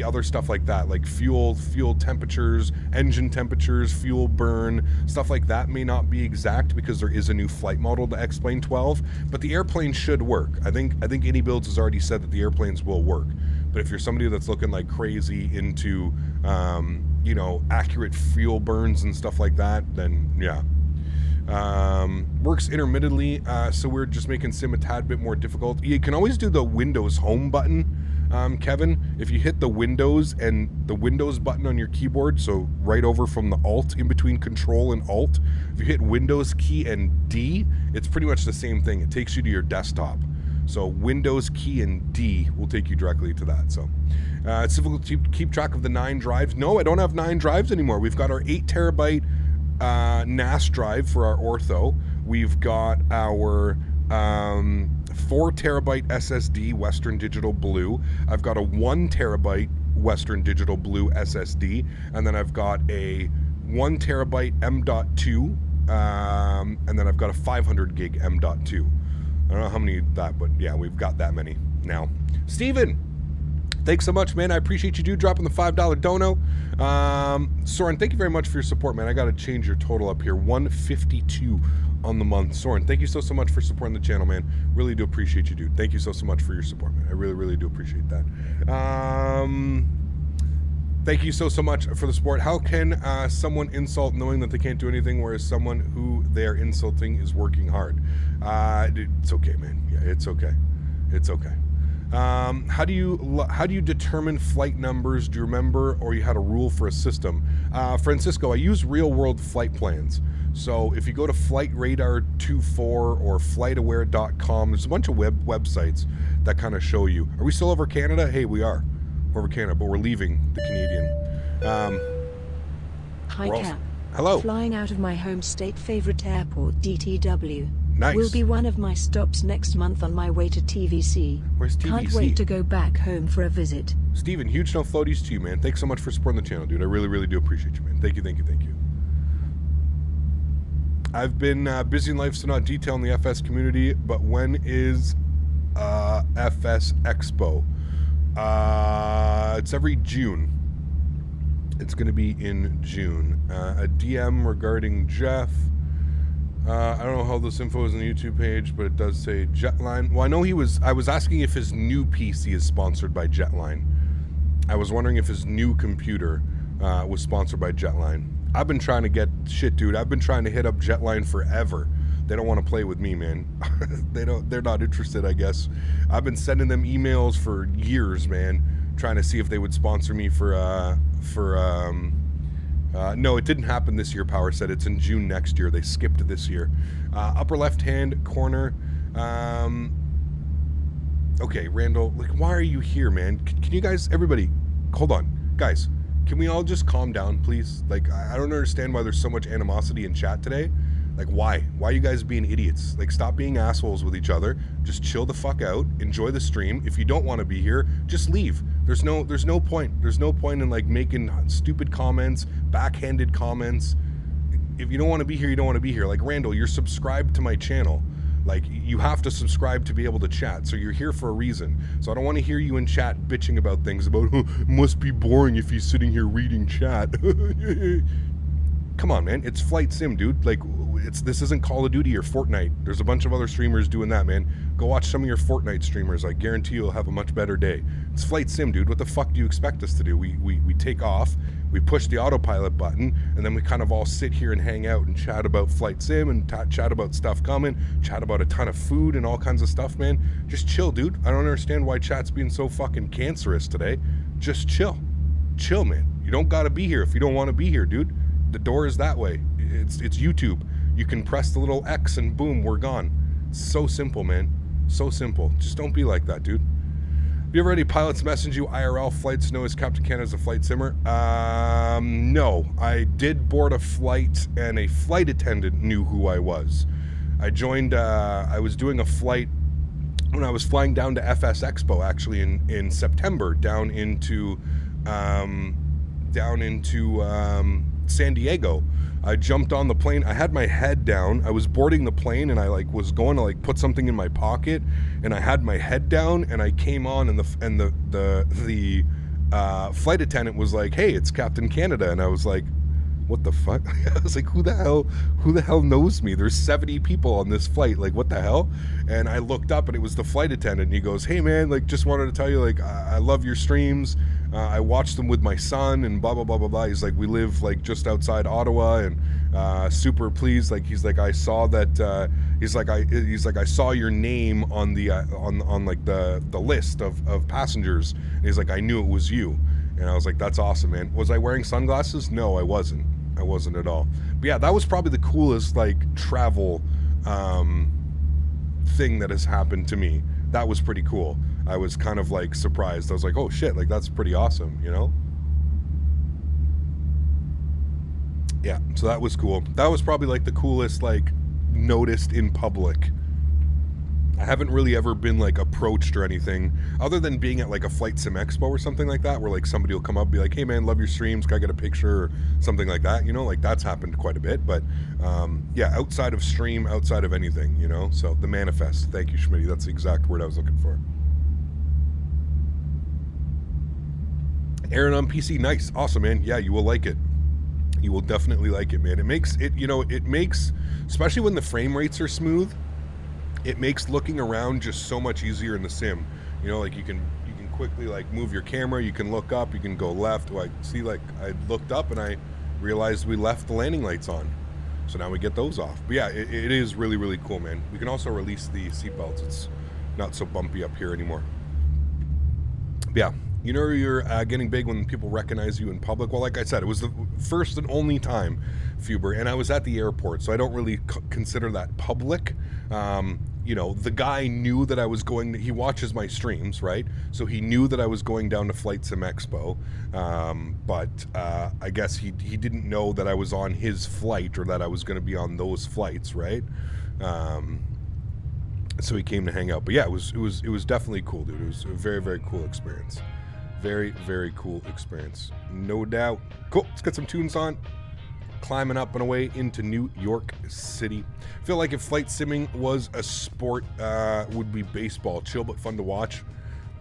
other stuff like that, like fuel temperatures, engine temperatures, fuel burn, stuff like that may not be exact because there is a new flight model, the X-Plane 12, but the airplane should work. I think Any Builds has already said that the airplanes will work. But if you're somebody that's looking like crazy into you know, accurate fuel burns and stuff like that, then yeah. Works intermittently, so we're just making sim a tad bit more difficult. You can always do the Windows home button, Kevin. If you hit the Windows and the Windows button on your keyboard, so right over from the Alt, in between Control and Alt, if you hit Windows key and D, it's pretty much the same thing. It takes you to your desktop. So Windows key and D will take you directly to that. So it's difficult to keep track of the 9 drives. No, I don't have 9 drives anymore. We've got our 8 terabyte NAS drive for our ortho. We've got our 4 terabyte SSD Western Digital Blue. I've got a 1 terabyte Western Digital Blue SSD, and then I've got a 1 terabyte M.2, and then I've got a 500 gig M.2. I don't know how many that, but yeah, we've got that many now. Steven, thanks so much, man. I appreciate you, dude, dropping the $5 dono. Soren, thank you very much for your support, man. I got to change your total up here. 152 on the month. Soren, thank you so much for supporting the channel, man. Really do appreciate you, dude. Thank you so much for your support, man. I really do appreciate that. Thank you so much for the support. How can someone insult knowing that they can't do anything, whereas someone who they're insulting is working hard? It's okay, man. Yeah, it's okay. It's okay. How do you determine flight numbers? Do you remember, or you had a rule for a system? Francisco, I use real world flight plans. So if you go to Flight Radar 24 or FlightAware.com, there's a bunch of websites that kind of show you. Are we still over Canada? Hey, we are. We're over Canada, but we're leaving the Canadian. Hi, Cap. Hello. Flying out of my home state favorite airport, DTW. Nice. Will be one of my stops next month on my way to TVC. Where's TVC? Can't wait to go back home for a visit. Steven, huge no floaties to you, man. Thanks so much for supporting the channel, dude. I really do appreciate you, man. Thank you. I've been busy in life, so not detailing the FS community, but when is FS Expo? It's every June. It's going to be in June. A DM regarding Jeff. I don't know how this info is on the YouTube page, but it does say Jetline. Well, I know I was asking if his new PC is sponsored by Jetline. I was wondering if his new computer was sponsored by Jetline. I've been trying to get shit, dude. I've been trying to hit up Jetline forever. They don't want to play with me, man. They're not interested, I guess. I've been sending them emails for years, man, trying to see if they would sponsor me for no, it didn't happen this year, Power said. It's in June next year. They skipped it this year. Upper left-hand corner. Okay, Randall, like, why are you here, man? Can you guys, everybody, hold on. Guys, can we all just calm down, please? Like, I don't understand why there's so much animosity in chat today. Like, why? Why are you guys being idiots? Like, stop being assholes with each other. Just chill the fuck out. Enjoy the stream. If you don't want to be here, just leave. There's no point. There's no point in, like, making stupid comments, backhanded comments. If you don't want to be here, you don't want to be here. Like, Randall, you're subscribed to my channel. Like, you have to subscribe to be able to chat. So you're here for a reason. So I don't want to hear you in chat bitching about things about, oh, it must be boring if he's sitting here reading chat. Come on, man. It's Flight Sim, dude. Like, this isn't Call of Duty or Fortnite. There's a bunch of other streamers doing that, man. Go watch some of your Fortnite streamers. I guarantee you'll have a much better day. It's Flight Sim, dude. What the fuck do you expect us to do? We take off, we push the autopilot button, and then we kind of all sit here and hang out and chat about Flight Sim and chat about stuff coming, chat about a ton of food and all kinds of stuff, man. Just chill, dude. I don't understand why chat's being so fucking cancerous today. Just chill. Chill, man. You don't gotta be here if you don't want to be here, dude. The door is that way. It's YouTube. You can press the little X and boom, we're gone. It's so simple, man. So simple. Just don't be like that, dude. Have you ever had any pilots message you IRL flights know as Captain Canada's a flight simmer? No. I did board a flight and a flight attendant knew who I was. I was doing a flight when I was flying down to FS Expo, actually in September, down into San Diego. I jumped on the plane. I had my head down. I was boarding the plane, and I like was going to like put something in my pocket, and I had my head down, and I came on, and the flight attendant was like, "Hey, it's Captain Canada," and I was like, "What the fuck?" I was like, who the hell knows me? There's 70 people on this flight. Like, what the hell? And I looked up, and it was the flight attendant, and he goes, "Hey man, like, just wanted to tell you, like, I love your streams. I watched them with my son, and blah blah blah blah blah." He's like, "We live like just outside Ottawa, and super pleased." Like, he's like, "I saw that." He's like, "I saw your name on the on like the list of passengers." And he's like, "I knew it was you." And I was like, "That's awesome, man." Was I wearing sunglasses? No, I wasn't. I wasn't at all. But yeah, that was probably the coolest like travel thing that has happened to me. That was pretty cool. I was kind of like surprised. I was like, "Oh shit, like that's pretty awesome," you know? Yeah, so that was cool. That was probably like the coolest like noticed in public. I haven't really ever been like approached or anything other than being at like a Flight Sim Expo or something like that, where like somebody will come up and be like, "Hey man, love your streams, can I get a picture?" or something like that, you know, like that's happened quite a bit. But yeah, outside of stream, outside of anything, you know. So the manifest. Thank you, Smitty. That's the exact word I was looking for. Erin on PC, nice, awesome, man. Yeah, you will like it. You will definitely like it, man. It makes it, you know, it makes, especially when the frame rates are smooth, it makes looking around just so much easier in the sim. You know, like you can quickly like move your camera, you can look up, you can go left. Like, see, like I looked up and I realized we left the landing lights on, so now we get those off. But yeah, it is really, really cool, man. We can also release the seatbelts. It's not so bumpy up here anymore. But yeah, you know, you're getting big when people recognize you in public. Well, like I said, it was the first and only time, Fuber, and I was at the airport, so I don't really consider that public. You know, the guy knew that I was going to, he watches my streams, right? So he knew that I was going down to Flight Sim Expo, but I guess he didn't know that I was on his flight or that I was going to be on those flights, right? So he came to hang out. But yeah, it was definitely cool, dude. It was a very, very cool experience. Very, very cool experience. No doubt. Cool. Let's get some tunes on. Climbing up and away into New York City. I feel like if flight simming was a sport, would be baseball. Chill but fun to watch.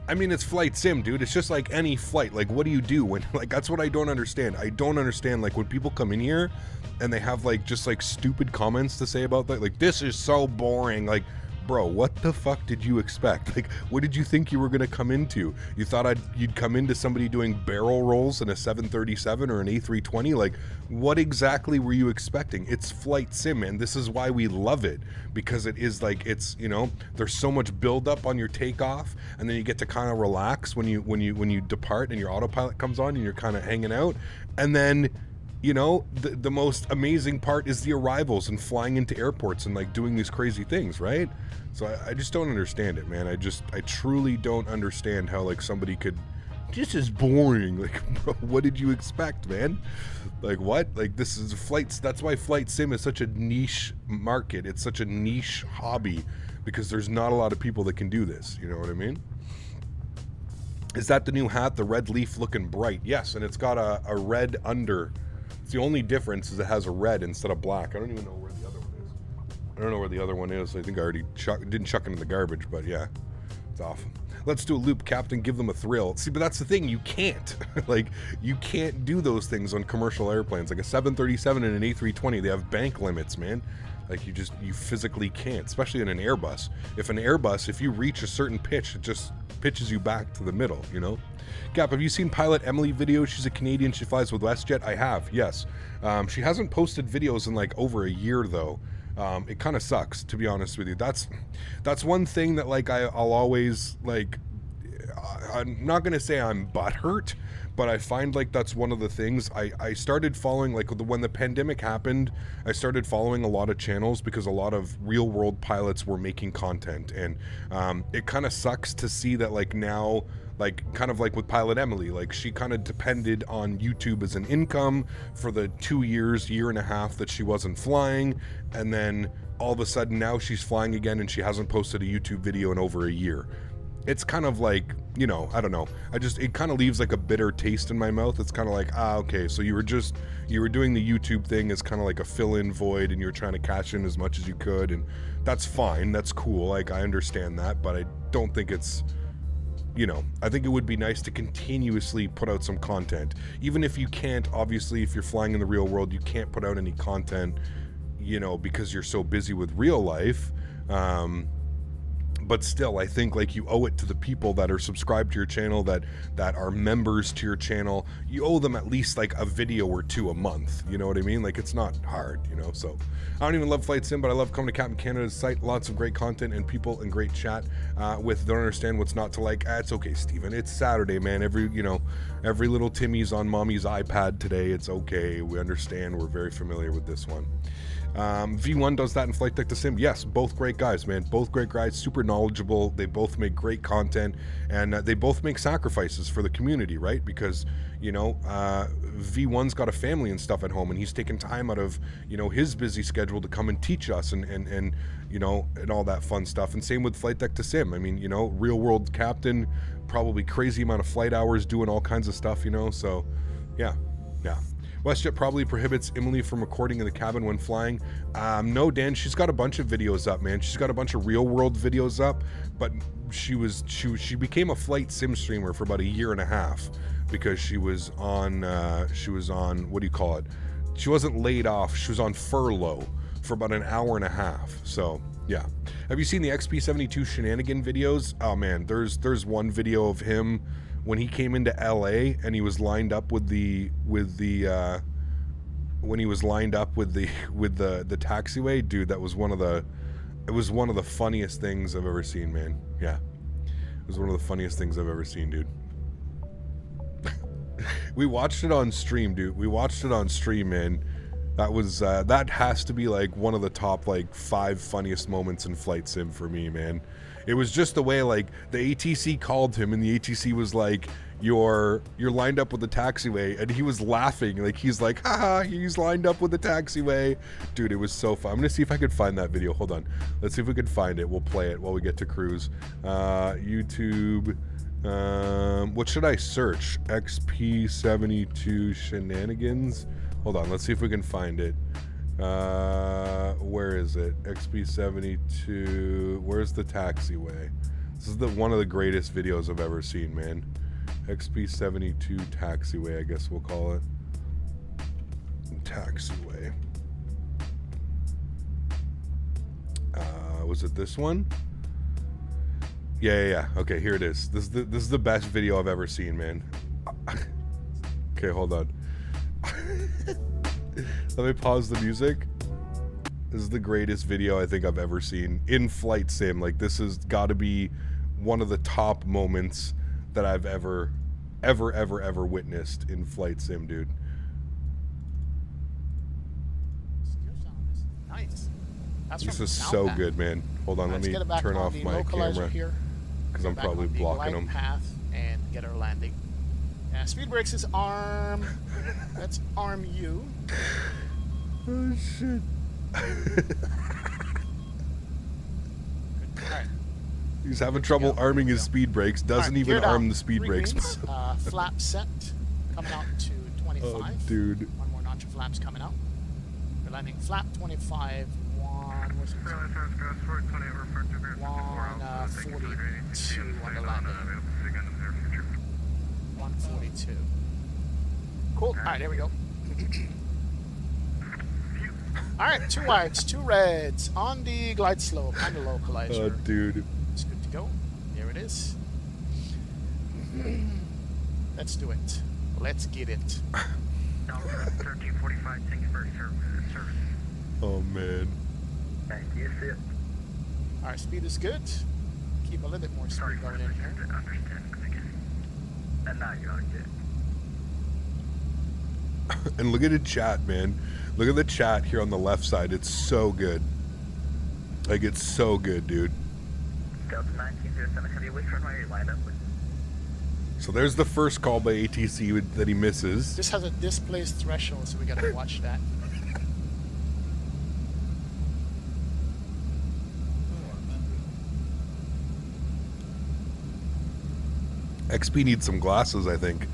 I mean, it's flight sim, dude. It's just like any flight. Like, what do you do when, like, that's what I don't understand. I don't understand, like, when people come in here and they have, like, just, like, stupid comments to say about that. Like, this is so boring. Like, bro, what the fuck did you expect? Like, what did you think you were going to come into? You thought you'd come into somebody doing barrel rolls in a 737 or an A320? Like, what exactly were you expecting? It's flight sim, and this is why we love it, because it is like, it's, you know, there's so much buildup on your takeoff, and then you get to kind of relax when you depart and your autopilot comes on and you're kind of hanging out, and then, you know, the most amazing part is the arrivals and flying into airports and like doing these crazy things, right? So I just don't understand it, man. I truly don't understand how like somebody could, this is boring. Like, bro, what did you expect, man? Like, what? Like, this is flights. That's why flight sim is such a niche market. It's such a niche hobby, because there's not a lot of people that can do this. You know what I mean? Is that the new hat? The red leaf looking bright. Yes, and it's got a red under. It's the only difference is it has a red instead of black. I don't even know where the other one is. I don't know where the other one is. I think I already didn't chuck it in the garbage, but yeah, it's off. Let's do a loop, Captain. Give them a thrill. See, but that's the thing. You can't. Like, you can't do those things on commercial airplanes. Like a 737 and an A320, they have bank limits, man. Like, you physically can't, especially in an Airbus. If you reach a certain pitch, it just pitches you back to the middle, you know? Gap, have you seen Pilot Emily videos? She's a Canadian. She flies with WestJet. I have, yes. She hasn't posted videos in like over a year though. It kind of sucks, to be honest with you. That's one thing that like I'll always like. I'm not gonna say I'm butthurt, but I find like that's one of the things I started following, like when the pandemic happened. I started following a lot of channels because a lot of real world pilots were making content, and it kind of sucks to see that like now, like kind of like with Pilot Emily, like she kind of depended on YouTube as an income for the 2 years, year and a half that she wasn't flying, and then all of a sudden now she's flying again and she hasn't posted a YouTube video in over a year. It's kind of like, you know, I don't know. It kind of leaves like a bitter taste in my mouth. It's kind of like, okay, so you were doing the YouTube thing as kind of like a fill-in void and you were trying to cash in as much as you could, and that's fine. That's cool. Like, I understand that, but I don't think it's, you know, I think it would be nice to continuously put out some content. Even if you can't, obviously, if you're flying in the real world, you can't put out any content, you know, because you're so busy with real life. But still, I think like you owe it to the people that are subscribed to your channel, that are members to your channel. You owe them at least like a video or two a month. You know what I mean? Like, it's not hard, you know? So I don't even love Flight Sim, but I love coming to Captain Canada's site. Lots of great content and people and great chat with don't understand what's not to like. It's okay, Steven. It's Saturday, man. Every little Timmy's on mommy's iPad today. It's okay. We understand. We're very familiar with this one. V1 does that in Flight Deck to Sim. Yes, both great guys, man. Both great guys, super knowledgeable. They both make great content, and they both make sacrifices for the community, right? Because, you know, V1's got a family and stuff at home, and he's taken time out of, you know, his busy schedule to come and teach us and you know, and all that fun stuff. And same with Flight Deck to Sim. I mean, you know, real world captain, probably crazy amount of flight hours doing all kinds of stuff, you know? So, yeah. WestJet probably prohibits Emily from recording in the cabin when flying. No, Dan, she's got a bunch of videos up, man. She's got a bunch of real world videos up, but she became a flight sim streamer for about a year and a half because she was on, what do you call it? She wasn't laid off. She was on furlough for about an hour and a half. So, yeah. Have you seen the XP72 shenanigan videos? Oh, man, there's one video of him when he came into LA and he was lined up with the taxiway, dude, that was one of the funniest things I've ever seen, man. Yeah. It was one of the funniest things I've ever seen, dude. We watched it on stream, dude. We watched it on stream, man. That was that has to be like one of the top like 5 funniest moments in Flight Sim for me, man. It was just the way like the ATC called him and the ATC was like, you're lined up with the taxiway, and he was laughing like he's like, haha, he's lined up with the taxiway. Dude, it was so fun. I'm gonna see if I could find that video. Hold on, let's see if we can find it. We'll play it while we get to cruise. YouTube, what should I search? XP72 shenanigans. Hold on, let's see if we can find it. Where is it? XP72. Where's the taxiway? This is one of the greatest videos I've ever seen, man. XP72 taxiway, I guess we'll call it. Taxiway. Was it this one? Yeah. Okay, here it is. This is the best video I've ever seen, man. Okay, hold on. Let me pause the music. This is the greatest video I think I've ever seen in Flight Sim. Like, this has got to be one of the top moments that I've ever witnessed in Flight Sim, dude. Nice. This is so good, man. Hold on, let me turn off my camera because I'm probably blocking them. Path and get our landing. Speed brakes is arm. Let's arm you. Oh shit. Alright. He's having trouble arming his speed brakes. Doesn't even arm the speed brakes. Flap set coming out to 25. Oh, dude. One more notch of flaps coming out. We're landing flap 25. 142 on the landing. 142. Cool. Alright, there we go. Alright, 2 whites, 2 reds on the glide slope and the localizer. Oh, dude. It's good to go. There it is. Let's do it. Let's get it. 1345, thank you for your service. Oh, man. Thank you, sir. Our speed is good. Keep a little bit more speed going in here. And now you're on good. And look at the chat, man. Look at the chat here on the left side. It's so good. Like, it's so good, dude. Delta 1907, have you wait for runway lined up with? So there's the first call by ATC that he misses. This has a displaced threshold, so we gotta watch that. XP needs some glasses, I think.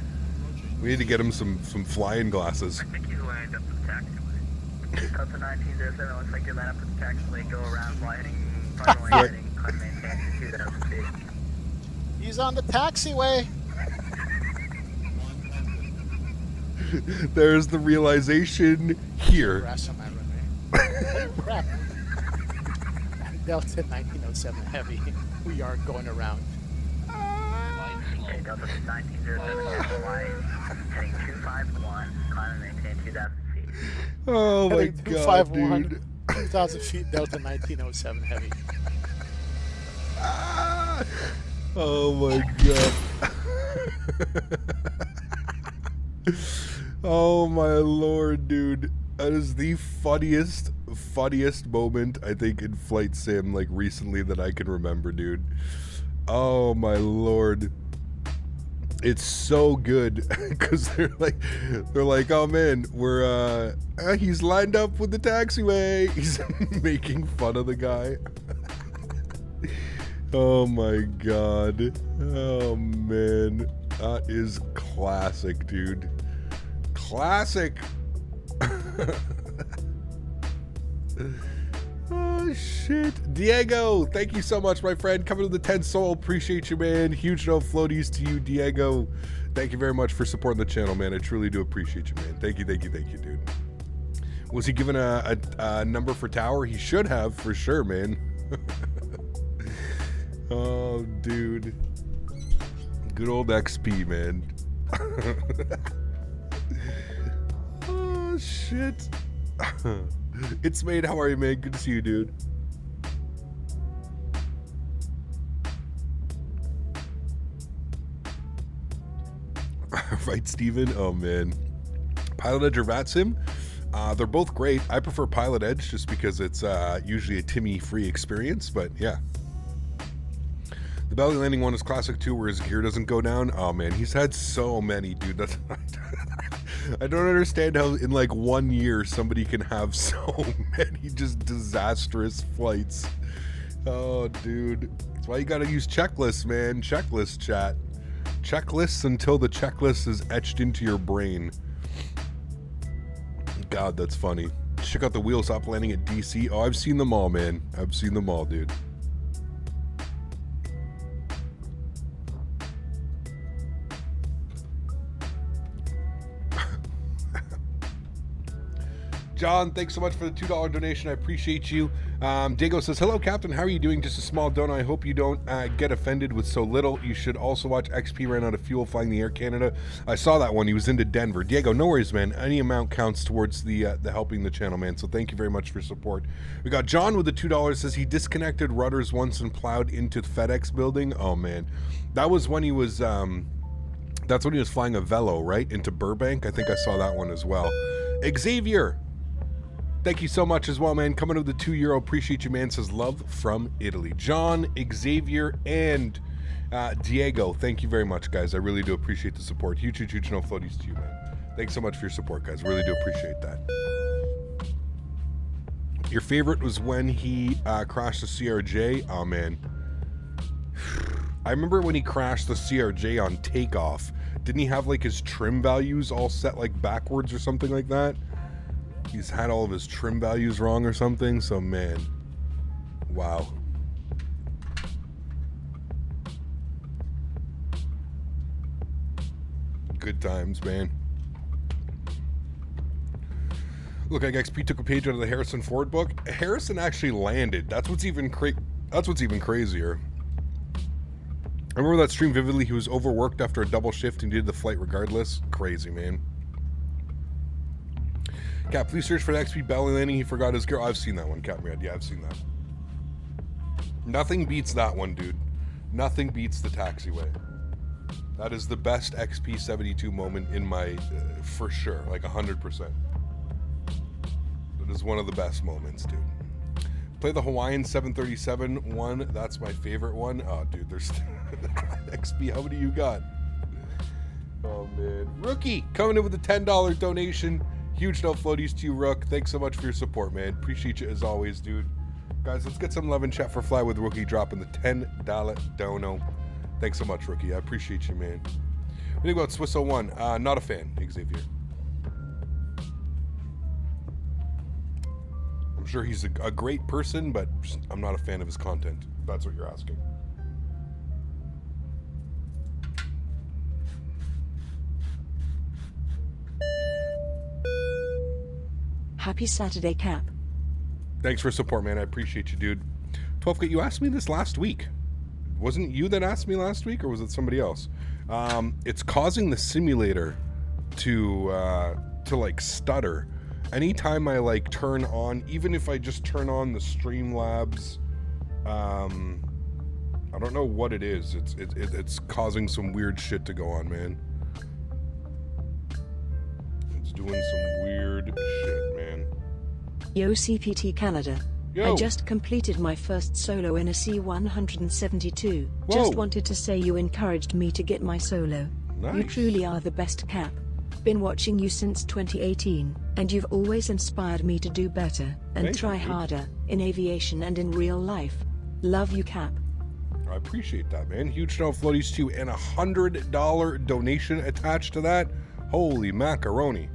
We need to get him some flying glasses. I think he's lined up with the taxiway. Delta 1907, looks like you're lined up with the taxiway. Go around gliding, final landing, climb maintain 2,000 feet. He's on the taxiway. There's the realization here. Crash on that runway. Holy crap. Delta 1907 heavy. We are going around. Okay, Delta 1907, Hawaii, heading 251, climb and maintain 2,000 feet. Oh my Heading god, 251, dude. 2,000 feet, Delta 1907 heavy. Ah! Oh my god. Oh my lord, dude. That is the funniest moment I think in flight sim like recently that I can remember, dude. Oh my lord. It's so good because they're like, oh man, we're he's lined up with the taxiway. He's making fun of the guy. Oh my god. Oh man. That is classic, dude. Classic. Oh shit. Diego, thank you so much, my friend. Coming to the 10 soul. Appreciate you, man. Huge no floaties to you, Diego. Thank you very much for supporting the channel, man. I truly do appreciate you, man. Thank you, dude. Was he given a number for tower? He should have, for sure, man. Oh, dude. Good old XP, man. Oh, shit. It's made. How are you, man? Good to see you, dude. Right, Steven? Oh, man. Pilot Edge or Vatsim? They're both great. I prefer Pilot Edge just because it's usually a Timmy-free experience, but yeah. The belly landing one is classic too, where his gear doesn't go down. Oh man, he's had so many, dude. That's I don't understand how in like 1 year somebody can have so many just disastrous flights. Oh, dude. That's why you gotta use checklists, man. Checklist chat. Checklists until the checklist is etched into your brain. God, that's funny. Check out the wheels up landing at DC. Oh, I've seen them all, man. I've seen them all, dude. John, thanks so much for the $2 donation. I appreciate you. Diego says, hello, Captain. How are you doing? Just a small donut. I hope you don't get offended with so little. You should also watch XP ran out of fuel flying the Air Canada. I saw that one. He was into Denver. Diego, no worries, man. Any amount counts towards the helping the channel, man. So thank you very much for your support. We got John with the $2. Says he disconnected rudders once and plowed into the FedEx building. Oh, man. That was when he was... that's when he was flying a Velo, right? Into Burbank. I think I saw that one as well. Xavier! Thank you so much as well, man. Coming with the €2. Appreciate you, man. Says love from Italy. John, Xavier, and Diego. Thank you very much, guys. I really do appreciate the support. Huge no floaties to you, man. Thanks so much for your support, guys. Really do appreciate that. Your favorite was when he crashed the CRJ. Oh, man. I remember when he crashed the CRJ on takeoff. Didn't he have like his trim values all set like backwards or something like that? He's had all of his trim values wrong or something, so man, wow. Good times, man. Look, like XP took a page out of the Harrison Ford book. Harrison actually landed. That's what's even crazier. I remember that stream vividly. He was overworked after a double shift and did the flight regardless. Crazy, man. Cap, please search for the XP belly landing. He forgot his gear. Oh, I've seen that one, Cap. Yeah, I've seen that. Nothing beats that one, dude. Nothing beats the taxiway. That is the best XP 72 moment in my, for sure, like 100%. That is one of the best moments, dude. Play the Hawaiian 737 one. That's my favorite one. Oh, dude, there's XP. How many you got? Oh, man. Rookie coming in with a $10 donation. Huge no floaties to you, Rook. Thanks so much for your support, man. Appreciate you as always, dude. Guys, let's get some love and chat for Fly with Rookie dropping the $10 dono. Thanks so much, Rookie. I appreciate you, man. What do you think about Swiss 01? Not a fan, Xavier. I'm sure he's a great person, but I'm not a fan of his content. If that's what you're asking. Happy Saturday, Cap. Thanks for support, man. I appreciate you, dude. 12K, you asked me this last week. Wasn't you that asked me last week, or was it somebody else? It's causing the simulator to like stutter. Anytime I like turn on, even if I just turn on the Streamlabs, I don't know what it is. It's causing some weird shit to go on, man. It's doing some weird shit, man. Yo, CPT Canada. Yo. I just completed my first solo in a C-172. Whoa. Just wanted to say you encouraged me to get my solo. Nice. You truly are the best, Cap. Been watching you since 2018, and you've always inspired me to do better and Thank try you, dude. harder in aviation and in real life. Love you, Cap. I appreciate that, man. Huge shout out Floaties too, and $100 donation attached to that. Holy macaroni.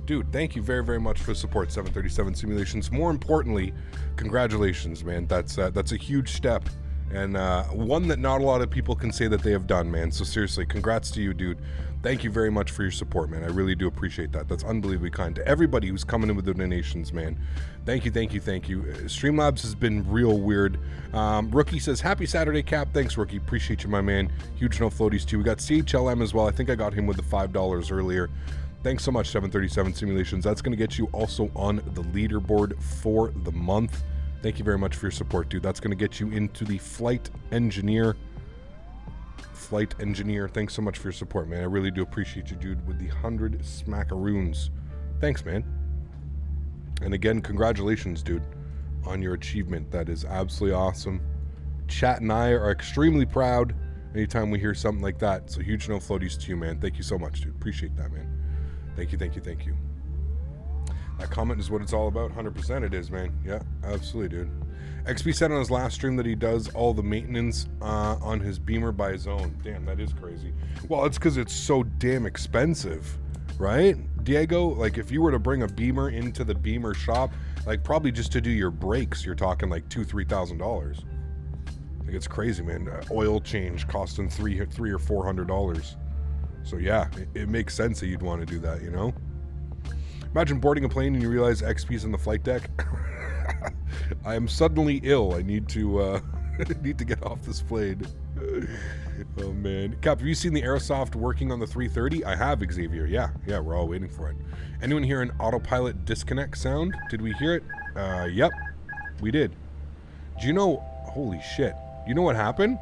Dude, thank you very, very much for the support, 737 Simulations. More importantly, congratulations, man. That's a huge step, and one that not a lot of people can say that they have done, man. So seriously, congrats to you, dude. Thank you very much for your support, man. I really do appreciate that. That's unbelievably kind. To everybody who's coming in with the donations, man. Thank you, thank you, thank you. Streamlabs has been real weird. Rookie says, happy Saturday, Cap. Thanks, Rookie. Appreciate you, my man. Huge no floaties, too. We got CHLM as well. I think I got him with the $5 earlier. Thanks so much, 737 Simulations. That's going to get you also on the leaderboard for the month. Thank you very much for your support, dude. That's going to get you into the Flight Engineer. Thanks so much for your support, man. I really do appreciate you, dude, with the 100 smackaroons. Thanks, man. And again, congratulations, dude, on your achievement. That is absolutely awesome. Chat and I are extremely proud anytime we hear something like that. So huge no floaties to you, man. Thank you so much, dude. Appreciate that, man. Thank you, thank you, thank you. That comment is what it's all about. 100% it is, man. Yeah, absolutely, dude. XP said on his last stream that he does all the maintenance on his Beamer by his own. Damn, that is crazy. Well, it's because it's so damn expensive, right? Diego, like if you were to bring a Beamer into the Beamer shop, like probably just to do your brakes, you're talking like $2,000-$3,000. Like it's crazy, man. Oil change costing $300 or $400. So yeah, it makes sense that you'd want to do that, you know? Imagine boarding a plane and you realize XP's in the flight deck. I am suddenly ill. I need to get off this plane. Oh man. Cap, have you seen the Aerosoft working on the 330? I have, Xavier. Yeah, we're all waiting for it. Anyone hear an autopilot disconnect sound? Did we hear it? Yep, we did. Do you know, holy shit. You know what happened?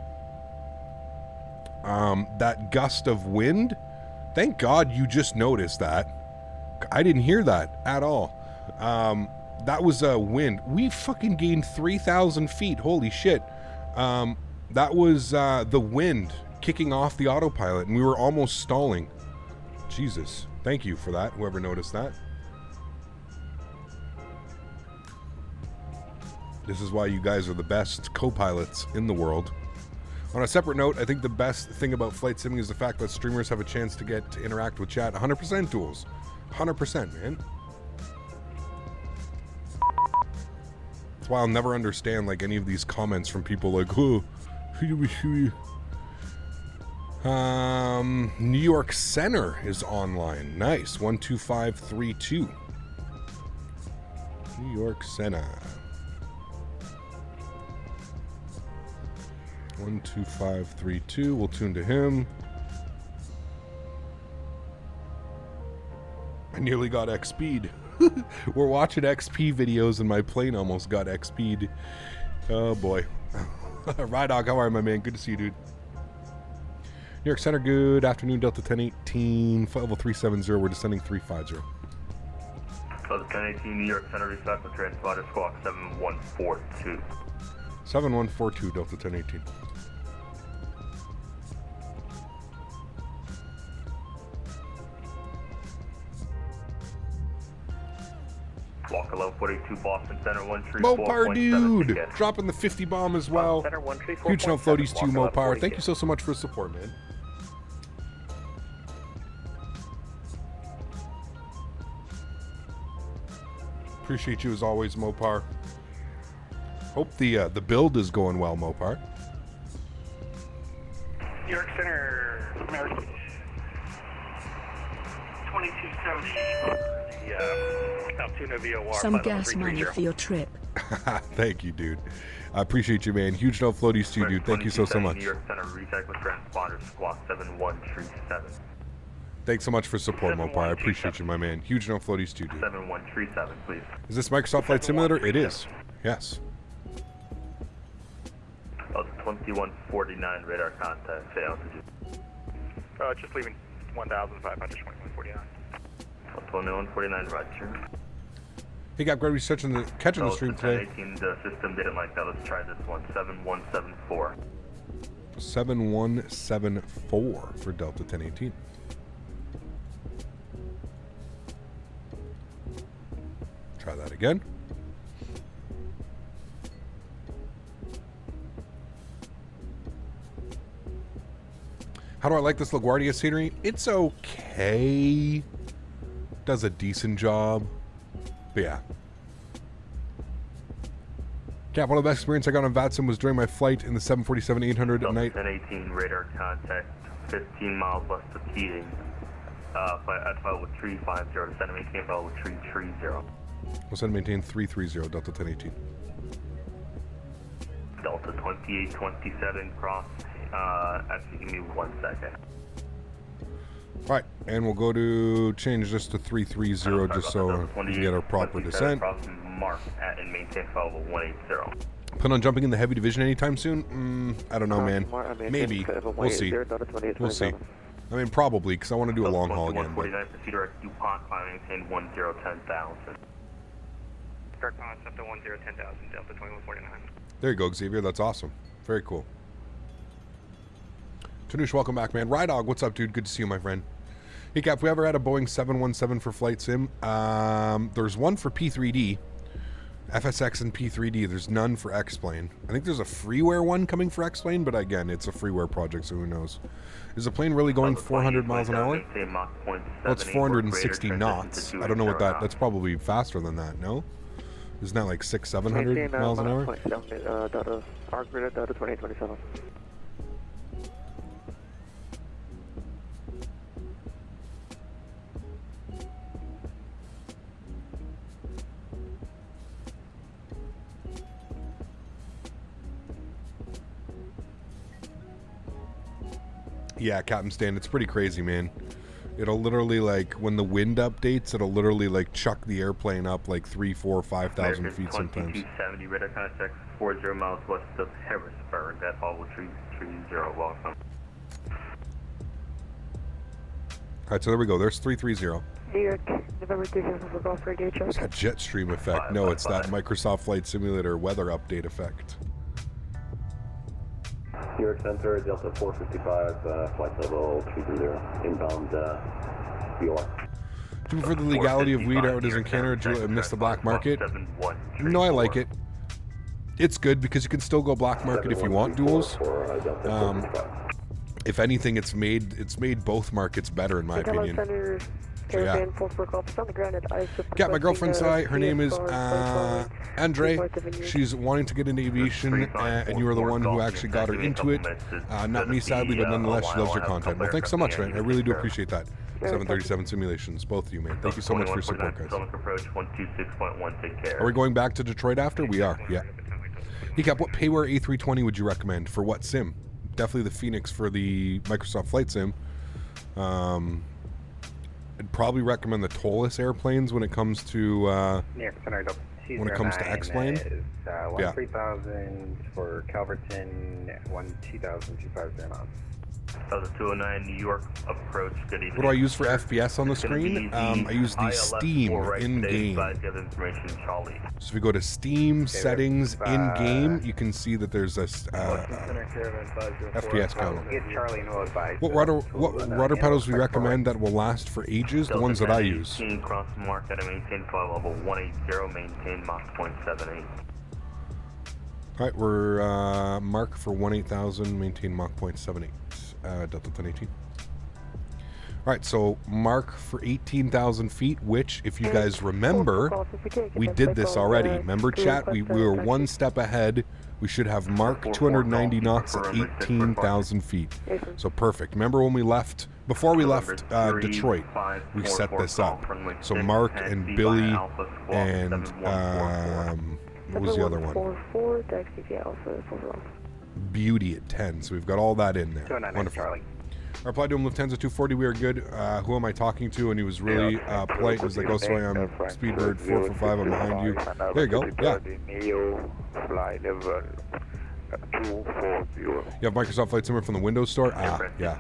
That gust of wind, thank God you just noticed that. I didn't hear that at all. That was a wind. We fucking gained 3,000 feet. Holy shit. That was the wind kicking off the autopilot, and we were almost stalling. Jesus. Thank you for that, whoever noticed that. This is why you guys are the best co-pilots in the world. On a separate note, I think the best thing about flight simming is the fact that streamers have a chance to get to interact with chat. 100% tools. 100%, man. That's why I'll never understand like any of these comments from people like, oh, New York Center is online. Nice. 12532. New York Center. 12532. We'll tune to him. I nearly got XP'd. We're watching XP videos and my plane almost got XP'd. Oh boy. Rydog, how are you, my man? Good to see you, dude. New York Center, good afternoon. Delta 1018, flight level 370. We're descending 350. Delta 1018, New York Center, reset the transponder squawk 7142. 7142, Delta 1018. Squawk 1142, to Boston Center 134.7. Mopar dude, ticket. dropping the 50 bomb as well. Center 134.7. Huge no floaties to you, walk about Mopar. 40 Thank you so much for the support, man. Appreciate you as always, Mopar. Hope the build is going well, Mopar. New York Center, American 2270. The Altoona VOR. Some gas money for your trip. Thank you, dude. I appreciate you, man. Huge no floaties to you, dude. Thank you so much. New York Center, recheck with transponder squawk 7137. Thanks so much for support, Mopar. I appreciate you, my man. Huge no floaties to you, dude. 7137, please. Is this Microsoft Flight Simulator? It is. Yes. 2149 radar contact. Say altitude. Just leaving 1,521.49. 2149, roger. Hey, got great research on the catching the stream today. 1018, the system didn't like that. Let's try this one. 7174. 7174 for Delta 1018. Try that again. How do I like this LaGuardia scenery? It's okay. Does a decent job. But yeah. Cap, one of the best experience I got on Vatsim was during my flight in the 747-800 at night. 1018 radar contact, 15 miles west of Keating. At flight with 350, descend and maintain flight with 330. We'll send maintain 330, Delta 1018. Delta 2827 cross. Actually, give me 1 second. Right, and we'll go to change this to 330 just so we can get our proper descent. Mark at and maintain flight with 180. Plan on jumping in the heavy division anytime soon? I don't know, man. Maybe. We'll see. We'll see. I mean, probably, because I want to do a long haul again. 149, proceed direct DuPont, climb, maintain 1010,000. Start concept to 1010,000, Delta 2149. There you go, Xavier. That's awesome. Very cool. Tanush, welcome back, man. Rydog, what's up, dude? Good to see you, my friend. Hey, Cap, we ever had a Boeing 717 for Flight Sim? There's one for P3D. FSX and P3D. There's none for X-Plane. I think there's a freeware one coming for X-Plane, but again, it's a freeware project, so who knows. Is the plane really going 400 miles an hour? Well, it's 460 knots. I don't know what that... That's probably faster than that, no? Isn't that like 600-700 miles an hour? Our grid at Delta 2027. Yeah, Captain Stan, it's pretty crazy, man. It'll literally, like, when the wind updates, it'll literally, like, chuck the airplane up, like, 3,000, 4,000, 5,000 feet sometimes. 2270, radar contact 40 miles west of Harrisburg. That fall with 330, welcome. Alright, so there we go. There's 330. New York, November 3th for Golf Radio Truck. What's that jet stream effect? No, it's that Microsoft Flight Simulator weather update effect. New York Center, Delta 455, flight level 330, inbound VOR. Do you prefer the legality of weed out in Canada? Do you miss the black market? No, I like it. It's good because you can still go black market if you want duels. If anything, it's made both markets better in my opinion. So, yeah. Got my girlfriend's side. Her name is Andre. She's wanting to get into aviation, and you are the one who actually got her into it. Not me, sadly, but nonetheless, she loves your content. Well, thanks so much, man. I really do appreciate that. 737 Simulations, both of you, man. Thank you so much for your support, guys. Are we going back to Detroit after? We are, yeah. Hey, Cap, what payware A320 would you recommend for what sim? Definitely the Phoenix for the Microsoft Flight Sim. I'd probably recommend the tolless airplanes when it comes to X-Plane. Yeah. 3000 for Calverton, 12050 knots. Souza 209 New York approach. Good evening. What do I use for FPS on the It's gonna be screen? I use the ILS Steam 4 right in today, game. but you have information, Charlie. So if we go to Steam settings in game, you can see that there's a FPS counter. Get Charlie notified. What rudder pedals do we recommend that will last for ages? The ones that I use. Cross mark at a maintain flight level 180, maintain Mach 0.78. All right, we're mark for 18,000, maintain Mach 0.78, Delta 1018. All right, so mark for 18,000 feet, which, if you guys remember, we did this already. Remember, chat? We were one step ahead. We should have mark 290 knots at 18,000 feet. So perfect. Remember when we left, before we left Detroit, we set this up. So Mark and Billy and what was the other one? Beauty at 10. So we've got all that in there. Wonderful. I replied to him, Lufthansa 240, we are good. Who am I talking to? And he was really polite. He was like, oh, sorry, I'm Speedbird 445, I'm behind you. There you go. Yeah. You have Microsoft Flight Simulator from the Windows Store? Ah, yeah.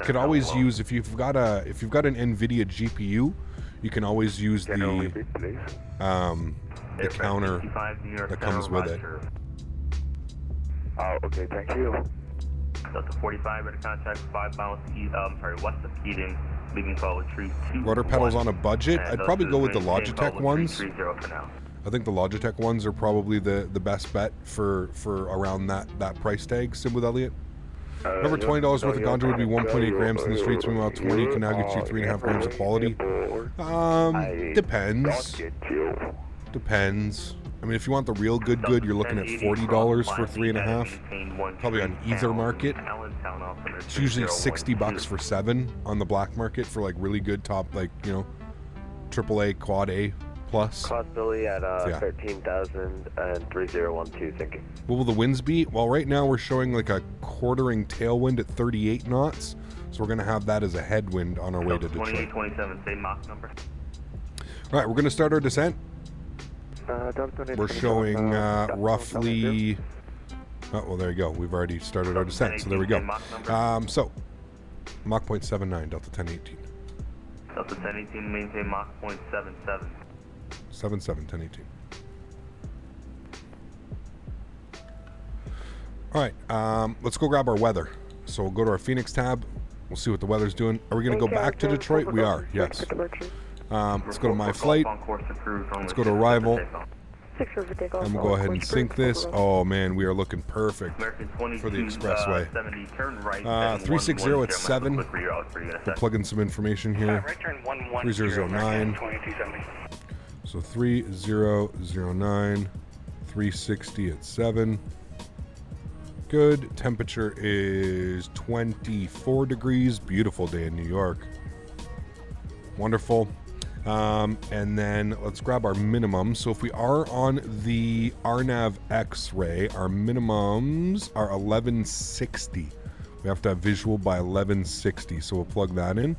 Could always use, if you've got an NVIDIA GPU, you can always use the counter that comes with it. Oh, okay, thank you. Delta 45, ready to contact 5 miles west of Keating, leaving forward tree 2. Rudder pedals on a budget? I'd probably go with the Logitech ones. I think the Logitech ones are probably the best bet for around that price tag. Sim with Elliot. Remember, $20 worth of ganja would be 1.8 grams in the streets. Meanwhile, 20 can now get you 3.5 grams of quality. Depends. Depends. I mean, if you want the real good, you're looking at $40 for 3.5. Probably on either market. It's usually $60 for 7 on the black market for like really good top, like, you know, AAA, quad A plus. Possibility at 13,000 and 3012, thank you. What will the winds be? Well, right now we're showing like a quartering tailwind at 38 knots. So we're going to have that as a headwind on our way to Detroit. 2827, same Mach number. All right, we're going to start our descent. We're showing roughly... Oh, well, there you go. We've already started our descent, so there we go. So, Mach 0.79, Delta 1018. Delta 1018, maintain Mach 0.77. 77, 1018. All right, let's go grab our weather. So we'll go to our Phoenix tab. We'll see what the weather's doing. Are we going to go back to Detroit? We are, yes. Let's go to my flight. Let's go to arrival. And we'll go ahead and sync this. Oh man, we are looking perfect for the expressway. 360 at 7. We'll plug in some information here. 3009. So 3009. 360 at 7. Good. Temperature is 24 degrees. Beautiful day in New York. Wonderful. And then let's grab our minimum. So if we are on the RNAV X-ray, our minimums are 1160. We have to have visual by 1160. So we'll plug that in.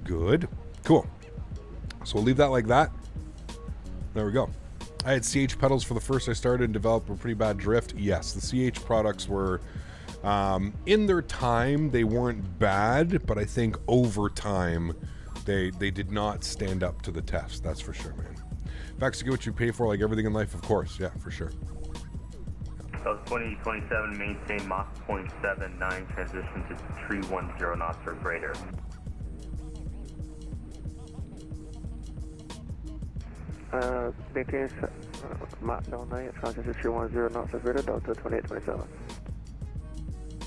Good. Cool. So we'll leave that like that. There we go. I had CH pedals for the first I started and developed a pretty bad drift. Yes, the CH products were, in their time, they weren't bad, but I think over time, they did not stand up to the test. That's for sure, man. Facts to get what you pay for, like everything in life, of course. Yeah, for sure. So 2027, maintain Mach 0.79, transition to 310 knots or greater. Maintain Mach 79, transition to 310 knots or greater, Delta 2827.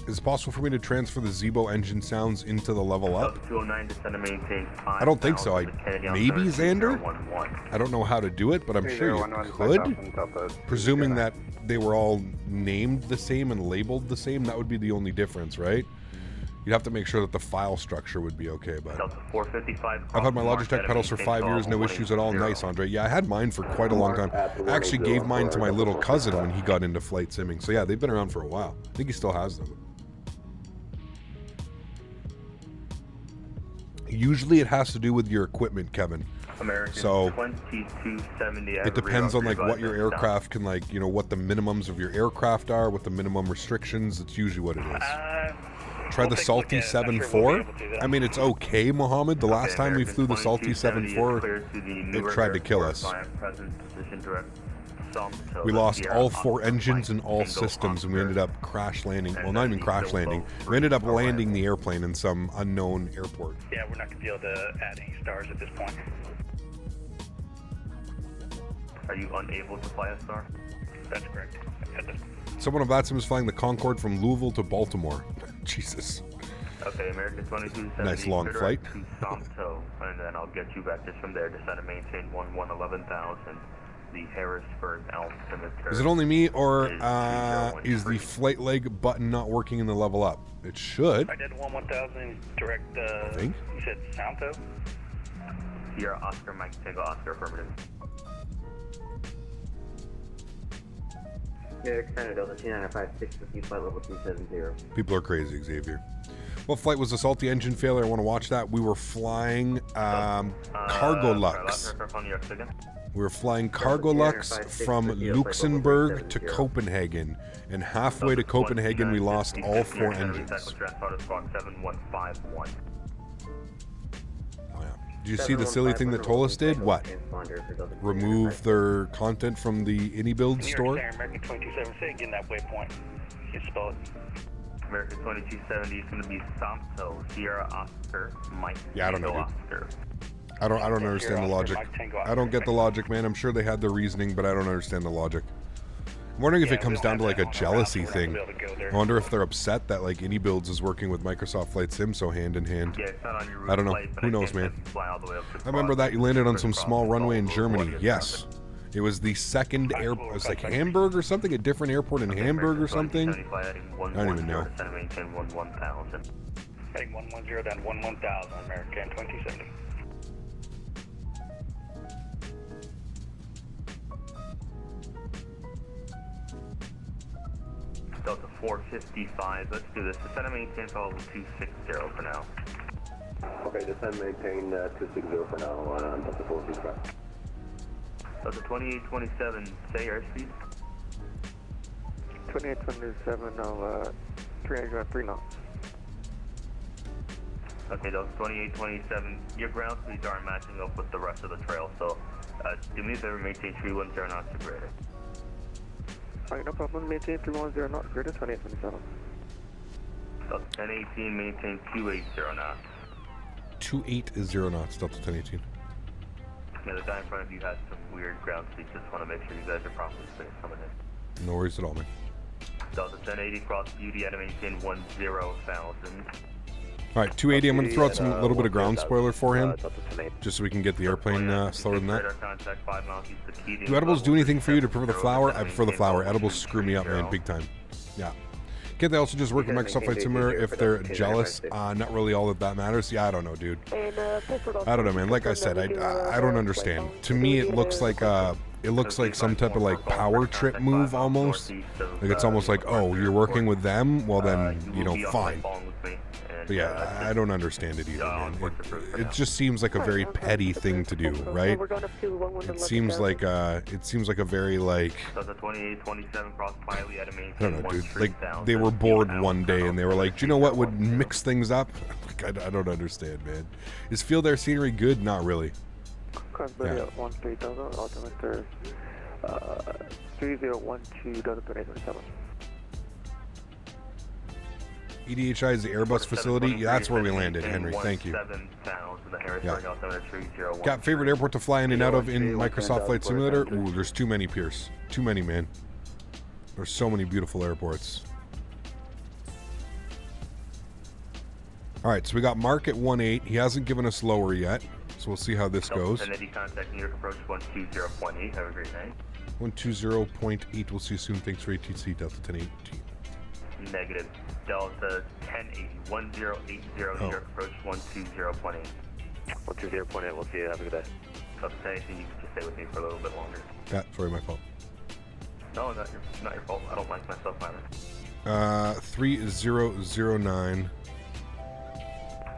Is it possible for me to transfer the Zebo engine sounds into the level up? 209, descend and maintain 5. I don't think so. Maybe, Xander? I don't know how to do it, but I'm sure you could. Presuming that they were all named the same and labeled the same, that would be the only difference, right? You'd have to make sure that the file structure would be okay, but... I've had my Logitech pedals for 5 years, no issues at all. Nice, Andre. Yeah, I had mine for quite a long time. I actually gave mine to my little cousin when he got into flight simming. So yeah, they've been around for a while. I think he still has them. Usually it has to do with your equipment, Kevin. So it depends on like what your aircraft can, like, you know, what the minimums of your aircraft are, what the minimum restrictions. It's usually what it is. Try the Salty 7-4. I mean, it's okay, Mohammed. The last time we flew the Salty 7-4, it tried to kill us. We lost all 4 engines and all systems, and we ended up crash landing. Well, not even crash landing. We ended up landing the airplane in some unknown airport. Yeah, we're not going to be able to add any stars at this point. Are you unable to fly a star? That's correct. Someone of Vatsim is flying the Concorde from Louisville to Baltimore. Jesus. Okay, American 2270. Nice long flight. To Somto, and then I'll get you back just from there. Descend and maintain 11,000. The Harrisburg altimeter. Is it only me, or is the flight leg button not working in the level up? It should. I did 11,000 direct. I think. You said Santo? Sierra Oscar Mike Tango Oscar affirmative. Yeah, extended Delta 2956 with you, flight level 270. People are crazy, Xavier. What flight was the Salty engine failure? I want to watch that. We were flying Cargo Lux. We were flying Cargo Lux from Luxembourg to Copenhagen, and halfway to Copenhagen we lost all 4 engines. Did you see the silly thing that Tolis did? What? Remove their content from the AnyBuild store? American 2270, getting that waypoint. You can spell it. American 2270 is going to be Somto, Sierra Oscar, Mike Yeah, I don't know, dude. Oscar. I don't understand the logic. I don't get the logic, man. I'm sure they had their reasoning, but I don't understand the logic. I'm wondering if it comes down to like a jealousy thing. I wonder if they're upset that like AnyBuilds is working with Microsoft Flight Sim so hand in hand. Yeah, it's not on your route I don't know. flight, but Who I knows, can't man? let you fly all the way up to I remember that you landed on some small runway in Germany. LaGuardia Yes. It was the second air. It was like Hamburg or something, a different airport in Hamburg or something. I don't even know. Heading 110, then 11,000, American 2070. Delta 455. Let's do this. Descend and maintain level 260 for now. Okay, descend maintain 260 for now on Delta 455. Delta 2827, say airspeed. 2827, now 303 knots. Okay, Delta 2827, your ground speeds aren't matching up with the rest of the trail, so do me a favor, maintain 310 knots or greater. Alright, no problem. Maintain 310 knots, greater 2827. Delta 1018, maintain 280 knots. 280 knots, Delta 1018. Yeah, the guy in front of you has some weird ground speeds. Just want to make sure you guys are properly coming in. No worries at all, man. Delta 1080, cross beauty, at maintain 10,000. All right, 280. I'm going to throw out some little bit of ground spoiler for him, just so we can get the airplane slower than that. Do edibles do anything for you to prefer the flower? I prefer the flower. Edibles screw me up, man, big time. Yeah. Can't they also just work with Microsoft Flight Simulator if they're jealous? Not really all that matters. Yeah, I don't know, dude. I don't know, man. Like I said, I don't understand. To me, it looks like some type of like power trip move almost. Like it's almost like, oh, you're working with them? Well then, you know, fine. But yeah, I don't understand it either, man. It just seems like a very petty thing to do, right? It seems like a very like, I don't know, dude. Like they were bored one day and they were like, do you know what would mix things up? Like I don't understand, man. Is field air scenery good? Not really. Yeah. 13,000, altimeter 3012, Delta 2827. EDHI is the Airbus facility. Yeah, that's where we landed, Henry. Thank you. Yeah. Got favorite airport to fly in and out of in Microsoft Flight Simulator? Ooh, there's too many, Pierce. Too many, man. There's so many beautiful airports. All right, so we got Mark at 1.8. He hasn't given us lower yet, so we'll see how this goes. 120.8. Have a great night. 120.8. We'll see you soon. Thanks for ATC Delta 1018. Negative. Delta 1080, 1080, New York approach 120.8. 120.8, we'll see you. Have a good day. Delta 1080, you can just stay with me for a little bit longer. Yeah, sorry, my fault. No, not your fault. I don't like myself either. 3009.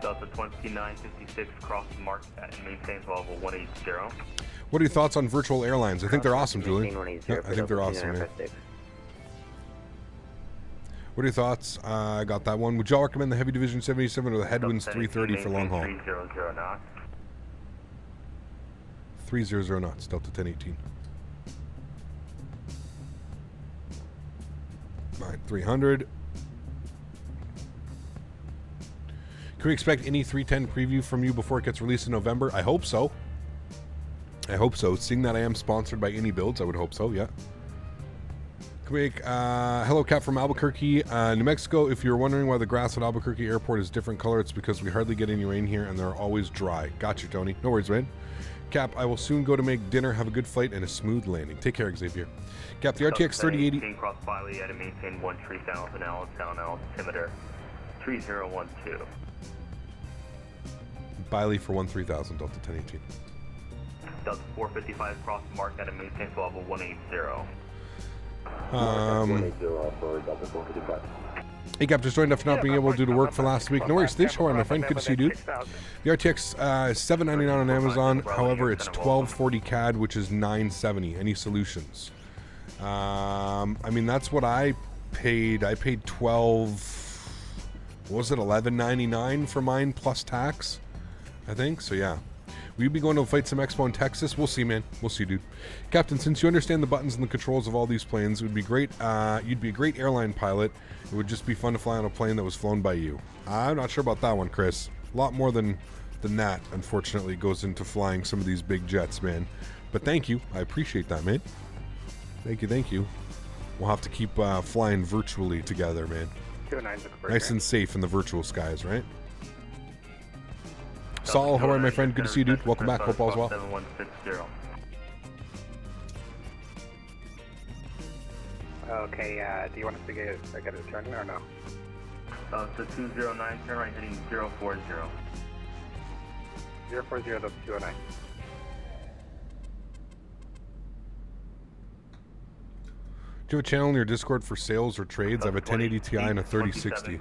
Delta 2956, cross mark and maintain level 180. What are your thoughts on virtual airlines? I think they're awesome, Julie. Yeah, I think they're awesome, man. What are your thoughts? I got that one. Would y'all recommend the Heavy Division 77 or the Headwinds 330 for long haul? 300 knots. 300 knots, Delta 1018. Alright, 300. Can we expect any 310 preview from you before it gets released in November? I hope so. I hope so. Seeing that I am sponsored by Any Builds, I would hope so, yeah. Quick, hello, Cap from Albuquerque, New Mexico. If you're wondering why the grass at Albuquerque Airport is different color, it's because we hardly get any rain here and they're always dry. Got you, Tony. No worries, man. Cap, I will soon go to make dinner. Have a good flight and a smooth landing. Take care, Xavier. Cap, the RTX 3080... King Cross Filey at a maintain 13,000 Allentown altimeter 3012. Biley for 13,000, Delta 1018. Delta 455 cross mark at a maintain level 180. 180 for Delta 455. Hey, Cap, just joined after not being able to do the work for last week. No worries, Stitch. How are you, my friend? Good to see you, dude. The RTX $799 on Amazon. However, it's 1240 CAD, which is $970. Any solutions? I mean, that's what I paid. I paid $11.99 for mine plus tax, I think. So yeah. Will you be going to Fight Sim Expo in Texas? We'll see, man. We'll see, dude. Captain, since you understand the buttons and the controls of all these planes, it would be great. You'd be a great airline pilot. It would just be fun to fly on a plane that was flown by you. I'm not sure about that one, Chris. A lot more than that, unfortunately, goes into flying some of these big jets, man. But thank you. I appreciate that, man. Thank you, thank you. We'll have to keep flying virtually together, man. Nice and safe in the virtual skies, right? Saul, how are you, my friend? Good to see you, dude. Welcome back. Hope all's well. 7160. Okay, do you want us to get a turn or no? It's a 209, turn right heading 040. 040, that's 209. Do you have a channel in your Discord for sales or trades? I have a 1080 Ti and a 3060.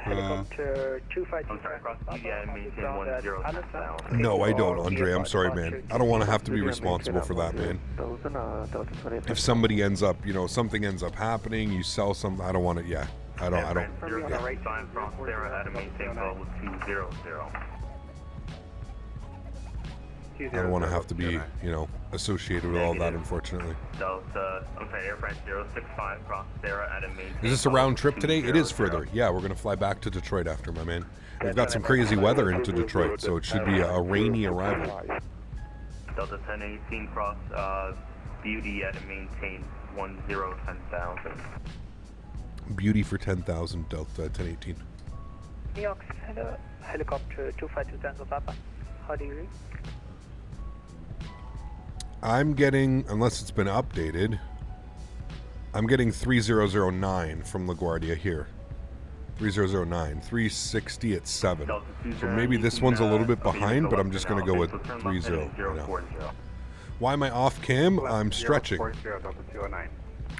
Helicopter 252. No, I don't, Andre. I'm sorry, man. I don't want to have to be responsible for that, man. If somebody ends up, you know, something ends up happening, you sell something, I don't want it. Yeah, I don't. Yeah. I don't want to have to be, you know, associated with all that, unfortunately. Delta, Air France 065 cross Sarah at a maintain. Is this a round trip today? It is further. Yeah, we're going to fly back to Detroit after, my man. We've got some crazy weather into Detroit, so it should be a rainy arrival. Delta 1018 cross Beauty at a maintain 10,000. Beauty for 10,000, Delta 1018. New York, helicopter 252 Tango Papa. How do you read? I'm getting, unless it's been updated, I'm getting 3009 from LaGuardia here. 3009, 360 at 7. So maybe this one's a little bit behind, but I'm just going to go with 30 right now. Why am I off cam? I'm stretching.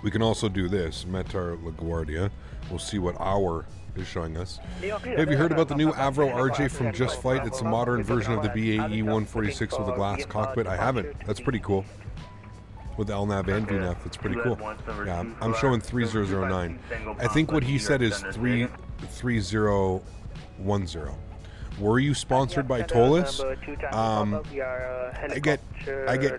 We can also do this, Mentha LaGuardia. We'll see what hour is showing us. Have you heard about the new Avro RJ from Just Flight? It's a modern version of the BAE 146 with a glass cockpit. I haven't. That's pretty cool. With LNAV and VNAV, that's pretty cool. Yeah, I'm showing 3009. I think what he said is 3010. Were you sponsored by Tolis? I get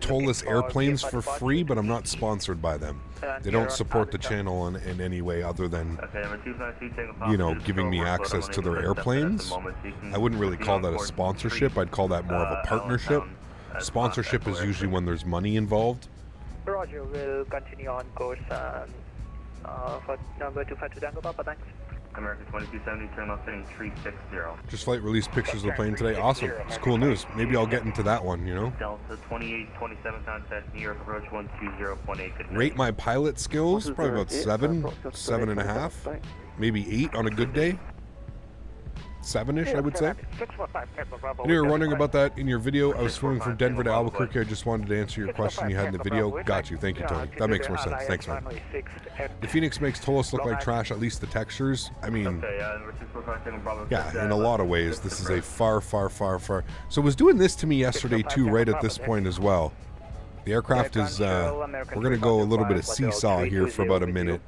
Tolis airplanes for free, but I'm not sponsored by them. They don't support the channel in any way other than, you know, giving me access to their airplanes. I wouldn't really call that a sponsorship. I'd call that more of a partnership. Sponsorship is usually when there's money involved. Roger, we'll continue on course for number 252 Tango Papa, thanks. American 2270, turn left heading 360. Just Flight released pictures of the plane today. Awesome. It's cool news. Maybe I'll get into that one, you know? Delta 2827 contact New York approach 120.8. Rate my pilot skills, probably about 7.5, maybe 8 on a good day. 7-ish, I would say. And you were wondering about that in your video. I was swimming from Denver to Albuquerque. I just wanted to answer your question you had in the video. Got you. Thank you, Tony. That makes more sense. Thanks, man. The Phoenix makes Tolis look like trash, at least the textures. I mean, yeah, in a lot of ways, this is a far. So it was doing this to me yesterday, too, right at this point as well. The aircraft is, we're going to go a little bit of seesaw here for about a minute.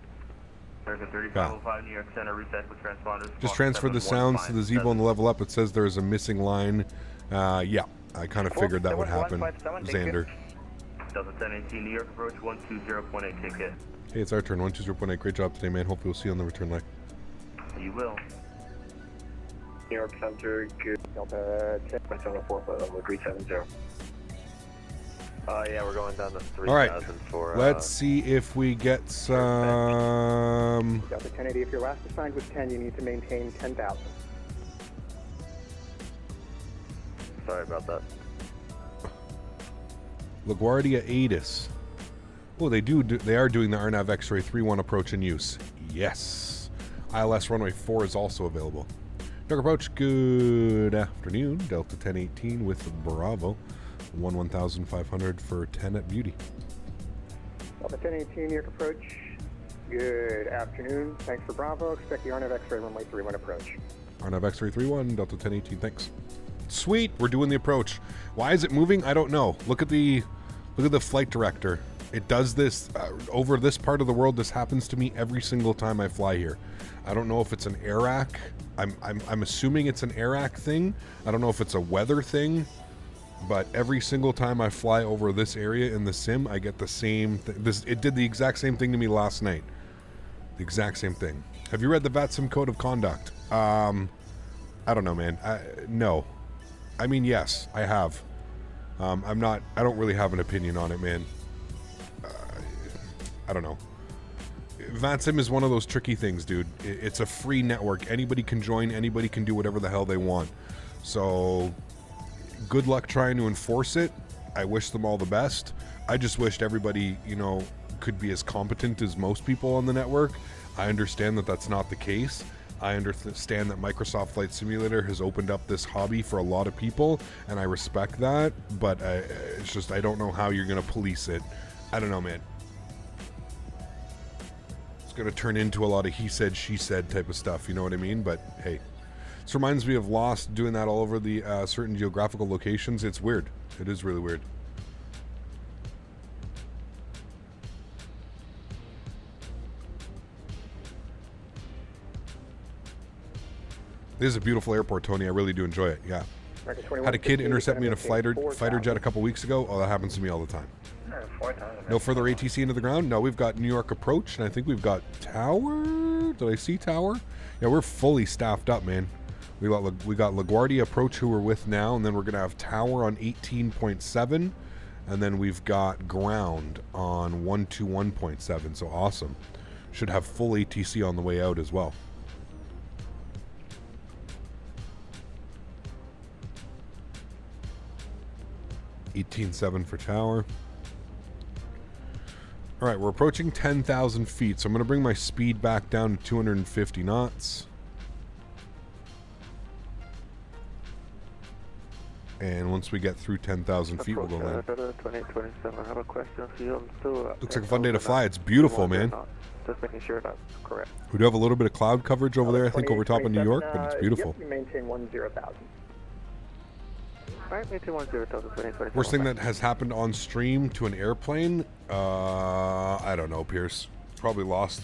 American 3505, New York Center, reset with transponders. Just transfer the sounds to the Zeebo on the level up. It says there is a missing line. Yeah, I kind of figured that would happen. Xander. Delta 1018, New York approach 120.8, take care. Hey, it's our turn. 120.8. Great job today, man. Hopefully we'll see you on the return leg. You will. New York Center, good. Delta 10, press on the 4 foot level 370. Yeah, we're going down to 3,000 All right. for... Let's see if we get some... Delta 1080, if your last assigned was 10, you need to maintain 10,000. Sorry about that. LaGuardia ATC. Oh, they are doing the RNAV X-Ray 3-1 approach in use. Yes. ILS runway 4 is also available. Dark approach, good afternoon. Delta 1018 with Bravo. 1,500 for 10 at Beauty. Delta 1018, New York approach. Good afternoon. Thanks for Bravo. Expect the RNAV X-Ray runway 31 approach. RNAV X-Ray 31, Delta 1018, thanks. Sweet, we're doing the approach. Why is it moving? I don't know. Look at the flight director. It does this over this part of the world. This happens to me every single time I fly here. I don't know if it's an AIRAC. I'm assuming it's an AIRAC thing. I don't know if it's a weather thing. But every single time I fly over this area in the sim, I get the same thing. It did the exact same thing to me last night. The exact same thing. Have you read the Vatsim Code of Conduct? I don't know, man. No. I mean, yes, I have. I don't really have an opinion on it, man. I don't know. Vatsim is one of those tricky things, dude. It's a free network. Anybody can join. Anybody can do whatever the hell they want. So... good luck trying to enforce it. I wish them all the best. I just wished everybody, could be as competent as most people on the network. I understand that that's not the case. I understand that Microsoft Flight Simulator has opened up this hobby for a lot of people, and I respect that, but it's just I don't know how you're going to police it. I don't know, man. It's going to turn into a lot of he said, she said type of stuff, you know what I mean? But hey. This reminds me of Lost doing that all over the certain geographical locations. It's weird. It is really weird. This is a beautiful airport, Tony. I really do enjoy it. Yeah. Had a kid intercept me in a fighter jet a couple weeks ago. Oh, that happens to me all the time. No further ATC into the ground? No, we've got New York approach, and I think we've got Tower. Did I see Tower? Yeah, we're fully staffed up, man. We got LaGuardia approach, who we're with now, and then we're going to have Tower on 18.7, and then we've got ground on 121.7, so awesome. Should have full ATC on the way out as well. $18.7 for Tower. All right, we're approaching 10,000 feet, so I'm going to bring my speed back down to 250 knots. And once we get through 10,000 feet, we'll go land. 2027. I have a question for you. Looks like a fun day to fly. It's beautiful, man. Just making sure that's correct. We do have a little bit of cloud coverage over there, I think, over top of New York, but it's beautiful. Yep, you maintain 10,000. Alright, maintain 10,000, 2027. Worst thing that has happened on stream to an airplane? I don't know, Pierce. Probably lost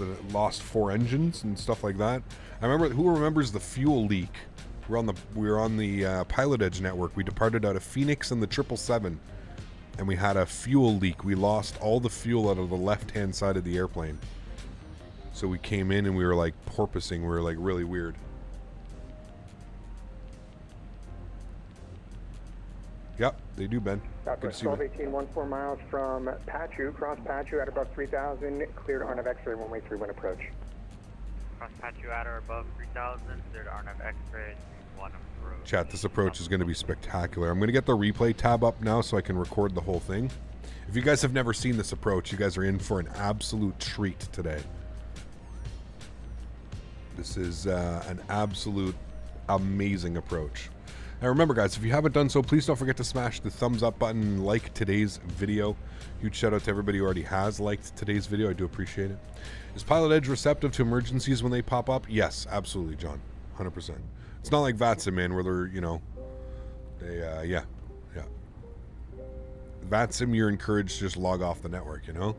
4 engines and stuff like that. I remember. Who remembers the fuel leak? We were on the Pilot Edge network. We departed out of Phoenix in the 777, and we had a fuel leak. We lost all the fuel out of the left-hand side of the airplane. So we came in and we were like porpoising. We were like really weird. Yep, they do, Ben. Good to see you. 1218, 14 miles from Pachu. Cross Pachu at above 3,000. Cleared RNAV X-ray runway 31 approach. Cross Pachu at or above 3,000. Cleared RNAV X-ray 1 approach. Chat, this approach is going to be spectacular. I'm going to get the replay tab up now so I can record the whole thing. If you guys have never seen this approach, you guys are in for an absolute treat today. This is an absolute amazing approach. Now remember, guys, if you haven't done so, please don't forget to smash the thumbs up button, like today's video. Huge shout out to everybody who already has liked today's video. I do appreciate it. Is Pilot Edge receptive to emergencies when they pop up? Yes, absolutely, John. 100%. It's not like Vatsim, man, where they're, yeah. Vatsim, you're encouraged to just log off the network, you know?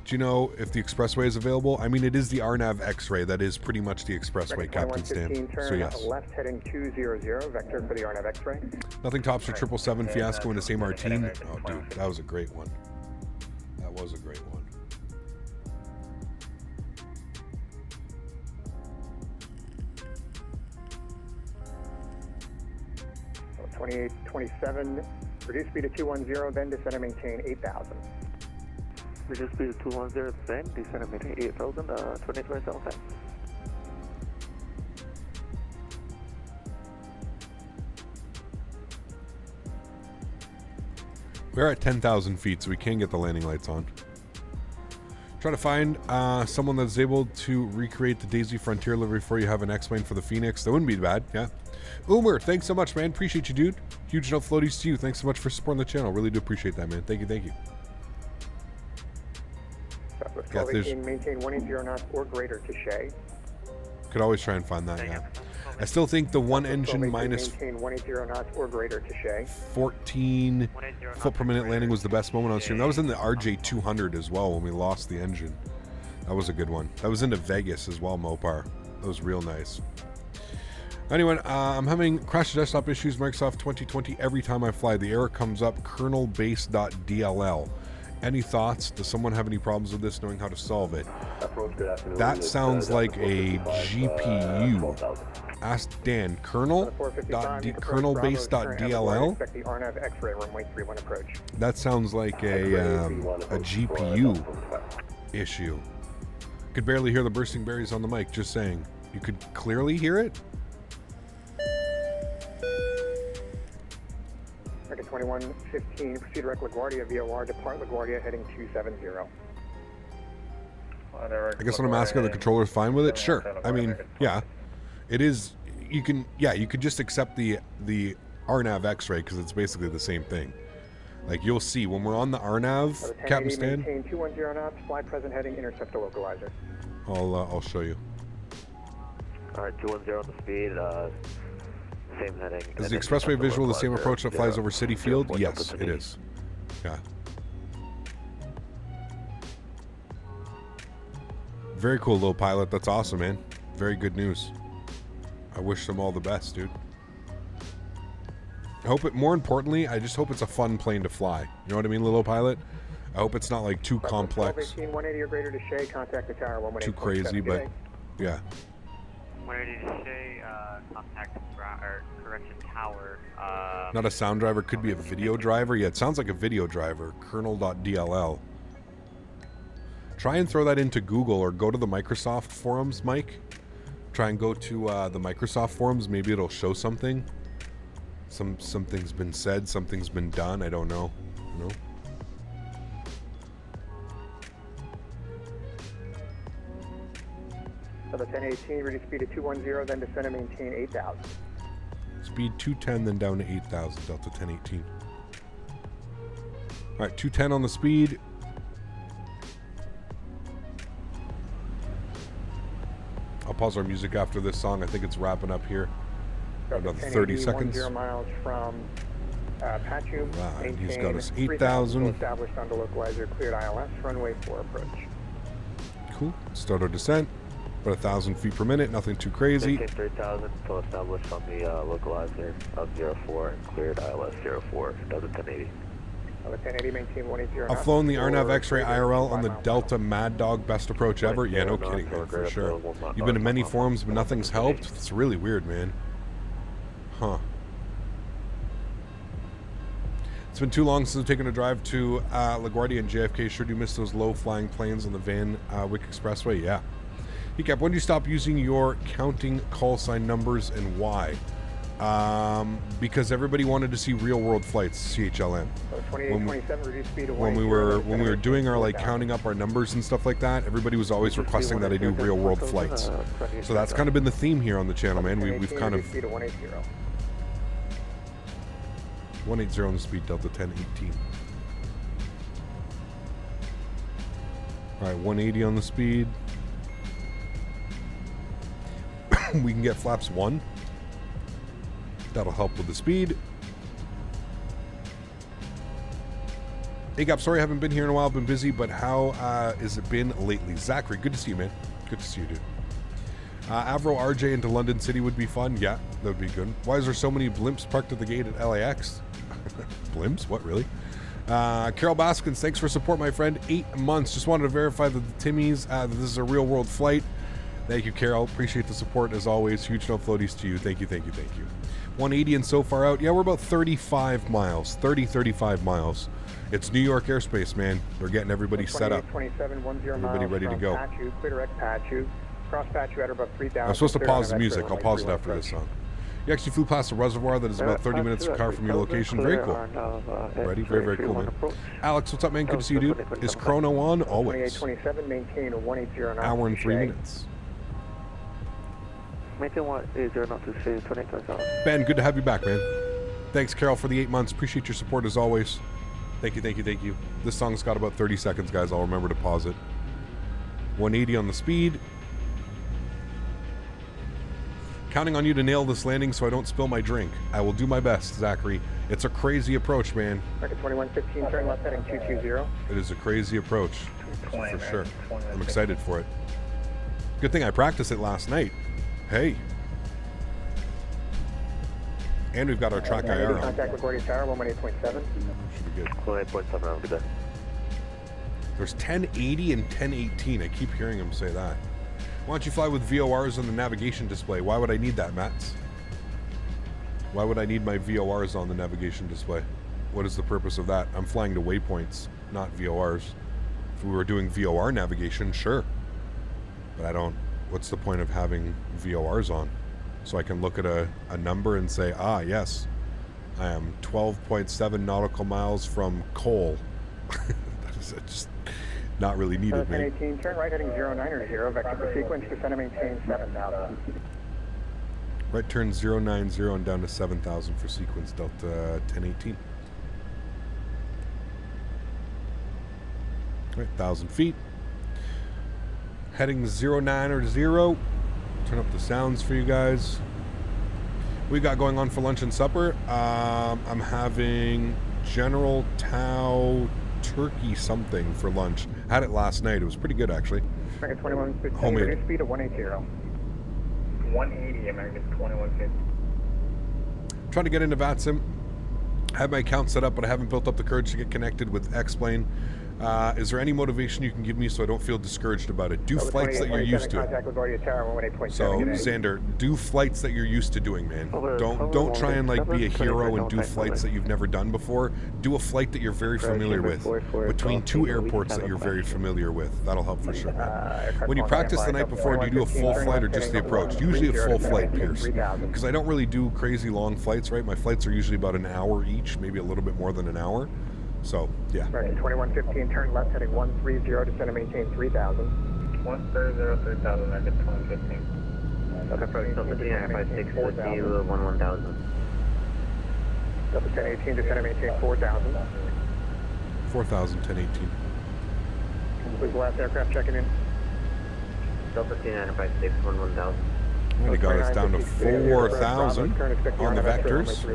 Do you know if the expressway is available? I mean, it is the RNAV X-ray. That is pretty much the expressway, Captain Stan. Turn So yes. left heading 200, vector for the RNAV X-ray. Nothing tops your 777 Fiasco in the same Martine. Oh, dude, that was a great one. That was a great one. 2827, reduce speed to 210, then descend and maintain 8,000. Reduce speed to 210, then descend and maintain 8,000, 2027 time. We're at 10,000 feet, so we can get the landing lights on. Trying to find someone that's able to recreate the Daisy Frontier livery before you have an X-Plane for the Phoenix. That wouldn't be bad, yeah. Umer, thanks so much, man. Appreciate you, dude. Huge enough floaties to you. Thanks so much for supporting the channel. Really do appreciate that, man. Thank you, thank you. Southwest Yeah, 1218, maintain 180 knots or greater to Shea. Could always try and find that, yeah. I still think the one engine minus maintain 180 knots or greater to Shea. 14 foot per minute landing was the best moment on stream. That was in the RJ200 as well when we lost the engine. That was a good one. That was into Vegas as well, Mopar. That was real nice. Anyway, I'm having crash desktop issues, Microsoft 2020, every time I fly. The error comes up, kernelbase.dll. Any thoughts? Does someone have any problems with this, knowing how to solve it? That sounds like a GPU. Ask Dan. Kernelbase.dll? Expect the RNAV X-ray runway 31 approach. That sounds like a GPU issue. Could barely hear the bursting berries on the mic, just saying. You could clearly hear it? American 2115, proceed direct LaGuardia, VOR, depart LaGuardia, heading 270. I guess when I'm asking, the controller's fine with it? Sure. I mean, yeah. It is, you could just accept the RNAV X-ray because it's basically the same thing. Like, you'll see, when we're on the RNAV, Captain Stan, maintain 210 knots, fly present heading, intercept the localizer. I'll show you. Alright, 210 on the speed, same heading. Is the expressway visual the same approach that flies over City Field? Yes, it is. Yeah. Very cool little pilot. That's awesome, man. Very good news. I wish them all the best, dude. I hope it, more importantly, I just hope it's a fun plane to fly. You know what I mean, little pilot? I hope it's not like too complex. 180 or greater to Shea, contact the tower 118. Too crazy, but yeah. 180 to Shea, contact correction tower. Not a sound driver, could be a video driver. Yeah, it sounds like a video driver. Kernel.dll. Try and throw that into Google or go to the Microsoft forums, Mike. Try and go to the Microsoft forums. Maybe it'll show something. Something's been said, something's been done. I don't know. You know? So the 1018, reduce speed to 210, then descend and maintain 8,000. Speed 210, then down to 8,000, Delta 1018. All right, 210 on the speed. I'll pause our music after this song. I think it's wrapping up here. Another 30 seconds. 0 miles from Patchoum. Right, he's got us 8,000. Established on the localizer, cleared ILS, runway 4 approach. Cool. Start our descent. About 1,000 feet per minute. Nothing too crazy. 3,000, full established on the localizer of 04 and cleared ILS 04, Delta 1080. 1080, maintain 180. I've flown the RNAV X-Ray IRL on the Delta Mad Dog, best approach ever. Yeah, no kidding, man, for sure. You've been to many forums, but nothing's helped. It's really weird, man. Huh. It's been too long since I've taken a drive to LaGuardia and JFK. Sure do miss those low-flying planes on the Van Wyck Expressway. Yeah. Cap, when do you stop using your counting call sign numbers and why? Because everybody wanted to see real-world flights, CHLN. When we were doing our like counting up our numbers and stuff like that, everybody was always requesting that I do real-world flights. So that's kind of been the theme here on the channel, man. We've kind of 180 on the speed, Delta 1018. All right, 180 on the speed. We can get flaps 1. That'll help with the speed. Hey, Gap, sorry I haven't been here in a while. Been busy, but how has it been lately? Zachary, good to see you, man. Good to see you, dude. Avro RJ into London City would be fun. Yeah, that would be good. Why is there so many blimps parked at the gate at LAX? Blimps? What, really? Carol Baskins, thanks for support, my friend. 8 months. Just wanted to verify that the Timmies, that this is a real world flight. Thank you, Carol. Appreciate the support as always. Huge no floaties to you. Thank you, thank you, thank you. 180 and so far out. Yeah, we're about 35 miles. 35 miles. It's New York airspace, man. They're getting everybody set up. 2710 Everybody ready to go. Pachu, clear direct Pachu. Cross Pachu at about 3,000. I'm supposed to pause the music. I'll pause it after this song. You actually flew past a reservoir that is about 30 minutes of car from your location. Very cool. Ready? Very, very cool, man. Alex, what's up, man? Good to see you, dude. Is chrono on? Always. 2827, maintain a 180 knots. Hour and 3 minutes. Maintain 180 knots to say 2827. Ben, good to have you back, man. Thanks, Carol, for the 8 months. Appreciate your support as always. Thank you, thank you, thank you. This song's got about 30 seconds, guys. I'll remember to pause it. 180 on the speed. Counting on you to nail this landing so I don't spill my drink. I will do my best, Zachary. It's a crazy approach, man. Market 2115, turn left heading 220. It is a crazy approach, for sure. I'm excited for it. Good thing I practiced it last night. Hey. And we've got our track IR on. Contact LaGuardia Tower, 118.7. Should be good. 118.7, have a good day. There's 1080 and 1018. I keep hearing him say that. Why don't you fly with VORs on the navigation display? Why would I need that, Mats? Why would I need my VORs on the navigation display? What is the purpose of that? I'm flying to waypoints, not VORs. If we were doing VOR navigation, sure. But I don't... What's the point of having VORs on? So I can look at a number and say, ah, yes, I am 12.7 nautical miles from Cole. That is just not really needed, man. 1018, turn right heading 090, vector for sequence, descend and maintain 7,000. Right turn 090 and down to 7,000 for sequence, Delta 1018. Right, 1,000 feet. Heading 090. Turn up the sounds for you guys. We got going on for lunch and supper. I'm having General Tao turkey something for lunch. Had it last night. It was pretty good, actually. American 2115, homemade. reduce speed of 180. 180, American 2150. Trying to get into Vatsim. I have my account set up, but I haven't built up the courage to get connected with X-Plane. Is there any motivation you can give me so I don't feel discouraged about it? Do flights that you're used to. So, Xander, do flights that you're used to doing, man. Don't try and like be a hero and do flights that you've never done before. Do a flight that you're very familiar with, between two airports that you're very familiar with. That'll help for sure. When you practice the night before, do you do a full flight or just the approach? Usually a full flight, Pierce, because I don't really do crazy long flights, right? My flights are usually about an hour each, maybe a little bit more than an hour. So, yeah. American 2115, turn left heading 130, descend and maintain 3,000. 130, 3,000, American 2115. Approach Delta 3956, 11,000. Delta 1018, descend and maintain 4,000. 4,000, 1018. Please, last aircraft checking in. Delta 3956, 11,000. Well, they got us down to 4,000 on the vectors.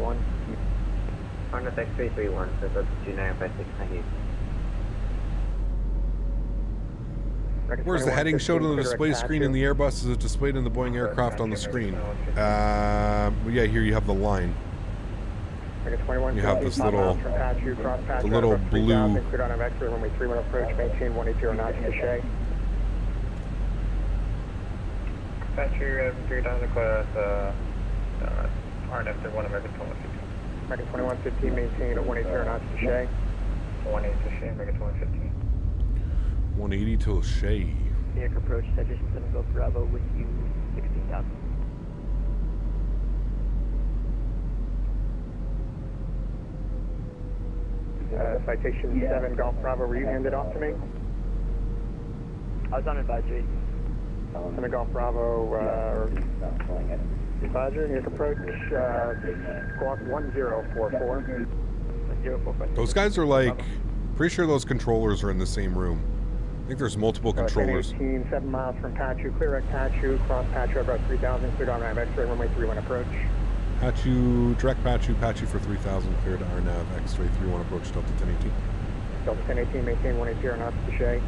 On the X331, so that's 2956, thank you. Where's the heading showed on the display screen in the Airbus? Is it displayed in the Boeing aircraft on the screen? Yeah, here you have the line. You have this little, the little blue. Pachu, 3,000 class, RNF 1 American 2115. American 2115, maintain at 180 knots to Shea. 180 to Shea, American 2115. 180 till Shea. New York approach, Citation 7 Golf Bravo with you, 16,000. Citation 7 Golf Bravo, were you handed off to me? I was on advisory. 7 Golf Bravo, Roger, New York approach, squawk 1044. 1044. Those guys are like, pretty sure those controllers are in the same room. I think there's multiple controllers. 1018, 7 miles from Pachu, clear at Pachu, cross Pachu about 3,000, cleared on RNAV X-ray, runway 31 approach. Pachu, direct Pachu, Pachu for 3,000, cleared to RNAV X-ray 31 approach, Delta 1018. Delta 1018, maintain 180 knots to Shea.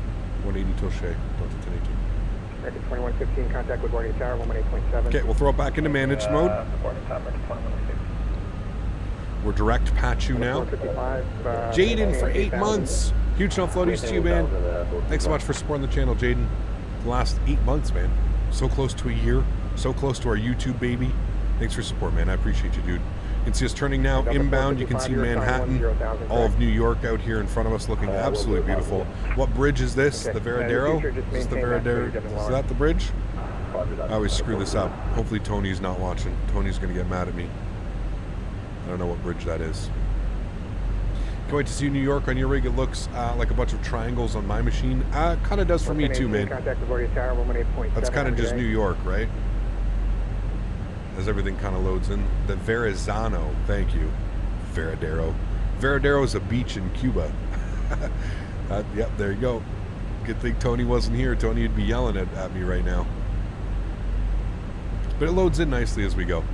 180 till Shea, Delta 1018. American 2115, contact LaGuardia Tower, 118.7. Okay, we'll throw it back into managed mode. We're direct patch you now. Jaden for 8 months. Huge enough floaties to you, man. Thanks so much for supporting the channel, Jaden. The last 8 months, man. So close to a year. So close to our YouTube baby. Thanks for support, man. I appreciate you, dude. You can see us turning now inbound. You can see Manhattan, all of New York out here in front of us looking absolutely beautiful. What bridge is this? The Veradero? Is this the Veradero? Is that the bridge? I always screw this up. Hopefully Tony's not watching. Tony's going to get mad at me. I don't know what bridge that is. Can't wait to see New York on your rig. It looks like a bunch of triangles on my machine. Kind of does for me too, man. That's kind of just New York, right? As everything kind of loads in. The Verrazano, thank you, Veradero. Veradero is a beach in Cuba. Yep, there you go. Good thing Tony wasn't here. Tony would be yelling at me right now. But it loads in nicely as we go.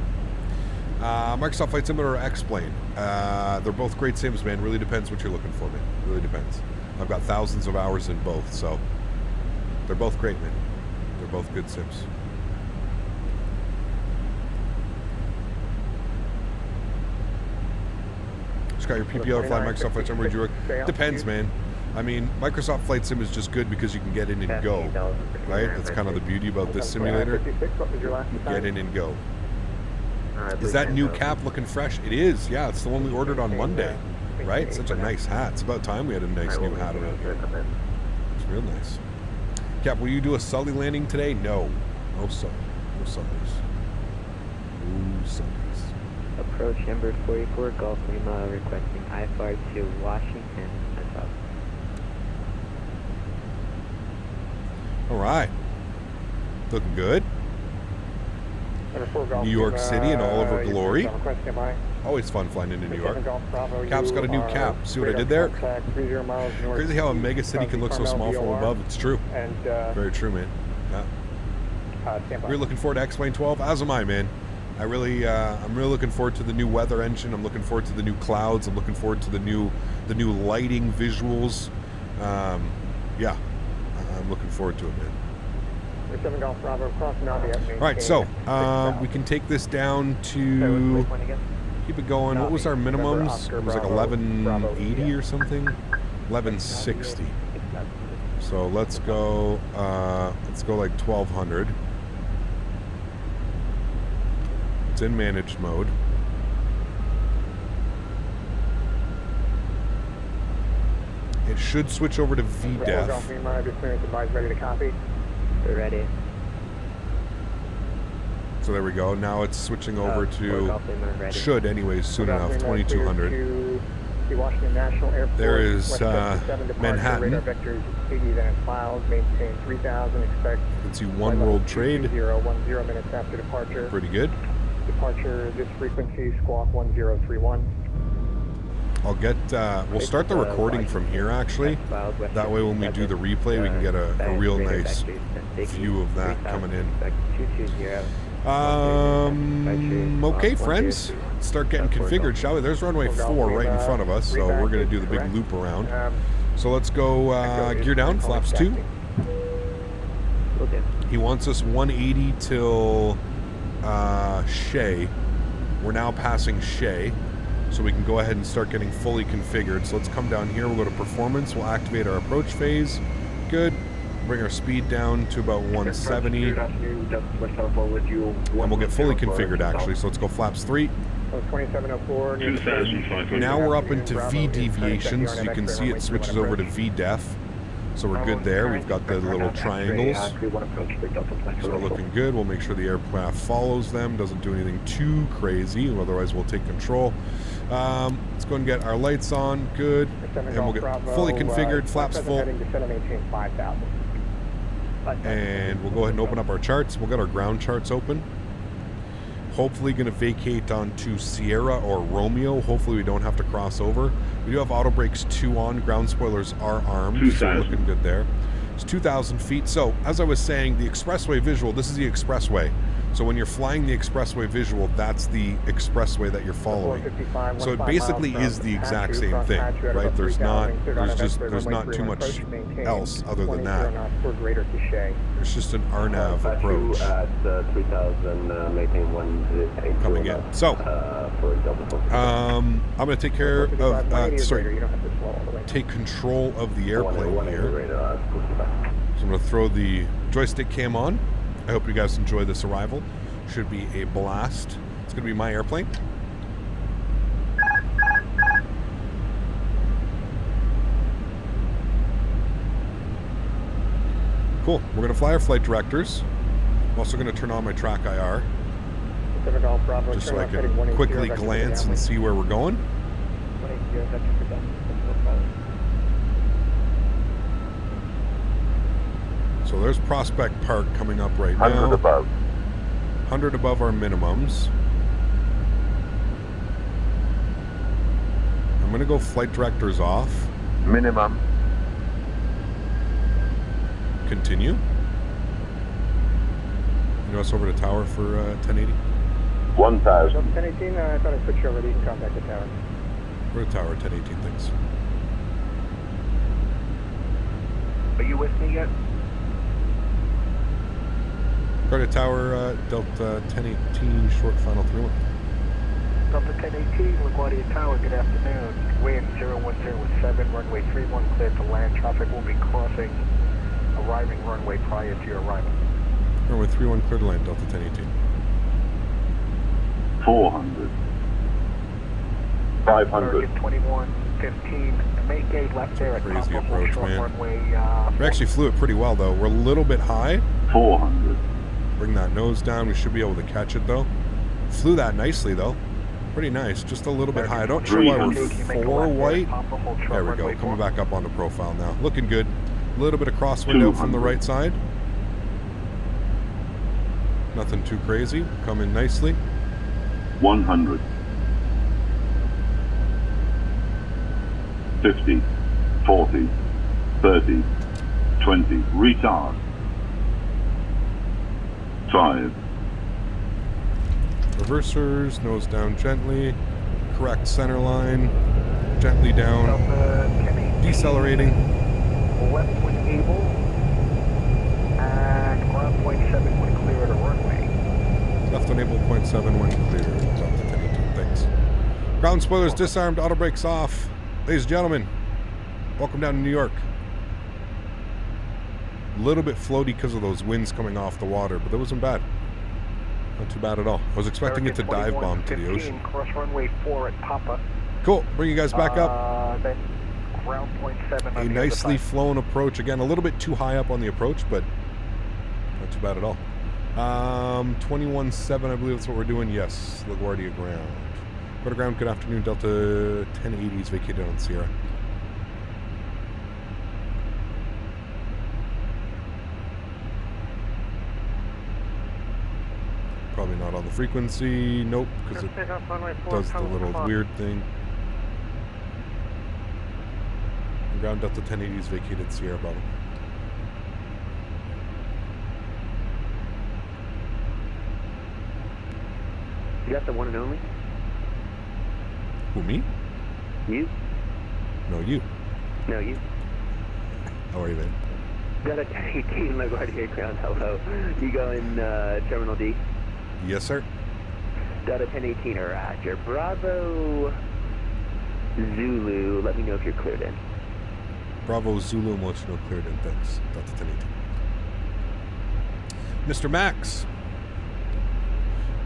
Microsoft Flight Simulator or X-Plane. They're both great sims, man. Really depends what you're looking for, man. Really depends. I've got thousands of hours in both, so they're both great, man. They're both good sims. Just got your PPO to fly Microsoft Flight Sim. Where'd you work? Depends, man. I mean, Microsoft Flight Sim is just good because you can get in and go, right? That's kind of the beauty about this simulator. You get in and go. Is that new cap looking fresh? It is, yeah. It's the one we ordered on Monday, right? Such a nice hat. It's about time we had a nice new hat around here. It's real nice. Cap, will you do a Sully landing today? No. No Sully. No Sullys. No Sullys. Approach number 44, Golf Lima, requesting IFR to Washington. That's up. All right. Looking good. New York City in all of her glory. Always fun flying into New York. Cap's got a new cap. See what I did there? Crazy how a mega city can look so small from above. It's true. Very true, man. Yeah. We're looking forward to X-Plane 12. As am I, man. I'm really looking forward to the new weather engine. I'm looking forward to the new clouds. I'm looking forward to the new lighting visuals. Yeah, I'm looking forward to it, man. All right, so we can take this down to keep it going. What was our minimums? It was like 1180 or something. 1160. So let's go like 1200. It's in managed mode. It should switch over to VDEF. Ready to copy. We're ready. So there we go. Now it's switching over to, should anyways, soon enough, 2200. There is Manhattan. You can see one world trade. Pretty good. Departure, this frequency, squawk 1031. I'll get, we'll start the recording from here actually. That way when we do the replay, we can get a real nice view of that coming in. Okay, friends, let's start getting configured, shall we? There's runway 4 right in front of us, so we're going to do the big loop around. So let's go gear down, flaps 2. He wants us 180 till Shea. We're now passing Shea, so we can go ahead and start getting fully configured. So let's come down here, we'll go to performance, we'll activate our approach phase. Good. Bring our speed down to about 170. And we'll get fully configured actually. So let's go flaps 3. 2704. Now we're up into V deviations. You can see it switches over to VDEF. So we're good there. We've got the little triangles. So we're looking good. We'll make sure the aircraft follows them, doesn't do anything too crazy, otherwise we'll take control. Let's go and get our lights on. Good. And we'll get fully configured, flaps full. And we'll go ahead and open up our charts. We'll get our ground charts open. Hopefully going to vacate onto Sierra or Romeo. Hopefully we don't have to cross over. We do have auto brakes 2 on. Ground spoilers are armed, so looking good there. It's 2,000 feet. So as I was saying, the expressway visual, this is the expressway. So when you're flying the expressway visual, that's the expressway that you're following. So it basically is the exact same thing, right? There's not too much else other than that. It's just an RNAV approach At 3000, maintain 1 coming in. So I'm going to take care of take control of the airplane here. So I'm going to throw the joystick cam on. I hope you guys enjoy this arrival. Should be a blast. It's going to be my airplane. Cool. We're going to fly our flight directors. I'm also going to turn on my track IR. Just so I can quickly glance and see where we're going. So there's Prospect Park coming up right now. 100 above. 100 above our minimums. I'm going to go flight directors off. Minimum. Continue. You know us over to tower for 1080? 1000. 1018, I thought I put you over there. You can contact the tower. We're to tower 1018, thanks. Are you with me yet? Go to tower Delta 1018, short final 3-1. Delta 1018, LaGuardia Tower, good afternoon. Wind 01017, runway 31 cleared to land. Traffic will be crossing arriving runway prior to your arrival. Runway 31 clear to land, Delta 1018. 400. 500. Target 2115, main gate left there at Crazy top approach, short man. runway. We actually flew it pretty well, though. We're a little bit high. 400. Bring that nose down. We should be able to catch it, though. Flew that nicely, though. Pretty nice. Just a little bit high. I don't sure why we're 4 white. There we go. Coming back up on the profile now. Looking good. A little bit of crosswind out from the right side. Nothing too crazy. Coming nicely. 100. 50. 40. 30. 20. Retard. 5. Reversers, nose down gently, correct center line, gently down, decelerating. Left when able, and ground point 7 when clear at a runway. Left unable, 0.7 when clear, Delta 1018, thanks. Ground spoilers disarmed, auto brakes off. Ladies and gentlemen, welcome down to New York. A little bit floaty because of those winds coming off the water, but that wasn't bad. Not too bad at all. I was expecting it to dive bomb to the ocean. Cross runway 4 at Papa. Cool. Bring you guys back up. Then ground point 7 on A the nicely other side. flown approach. Again, a little bit too high up on the approach, but not too bad at all. 21.7, I believe that's what we're doing. Yes, LaGuardia ground. Go to ground. Good afternoon. Delta 1080 is vacated on Sierra. Probably not on the frequency. Nope, because it does the little weird thing. Ground Delta 1080 is vacated Sierra Bravo. You got the one and only? Who, me? You? No, you. No, you. How are you, man? Got a 1018 LaGuardia ground, hello. You going Terminal D? Yes, sir. Delta 1018 or Roger. Bravo Zulu, let me know if you're cleared in. Bravo Zulu emotional cleared in. Thanks. Delta 1018. Mr. Max.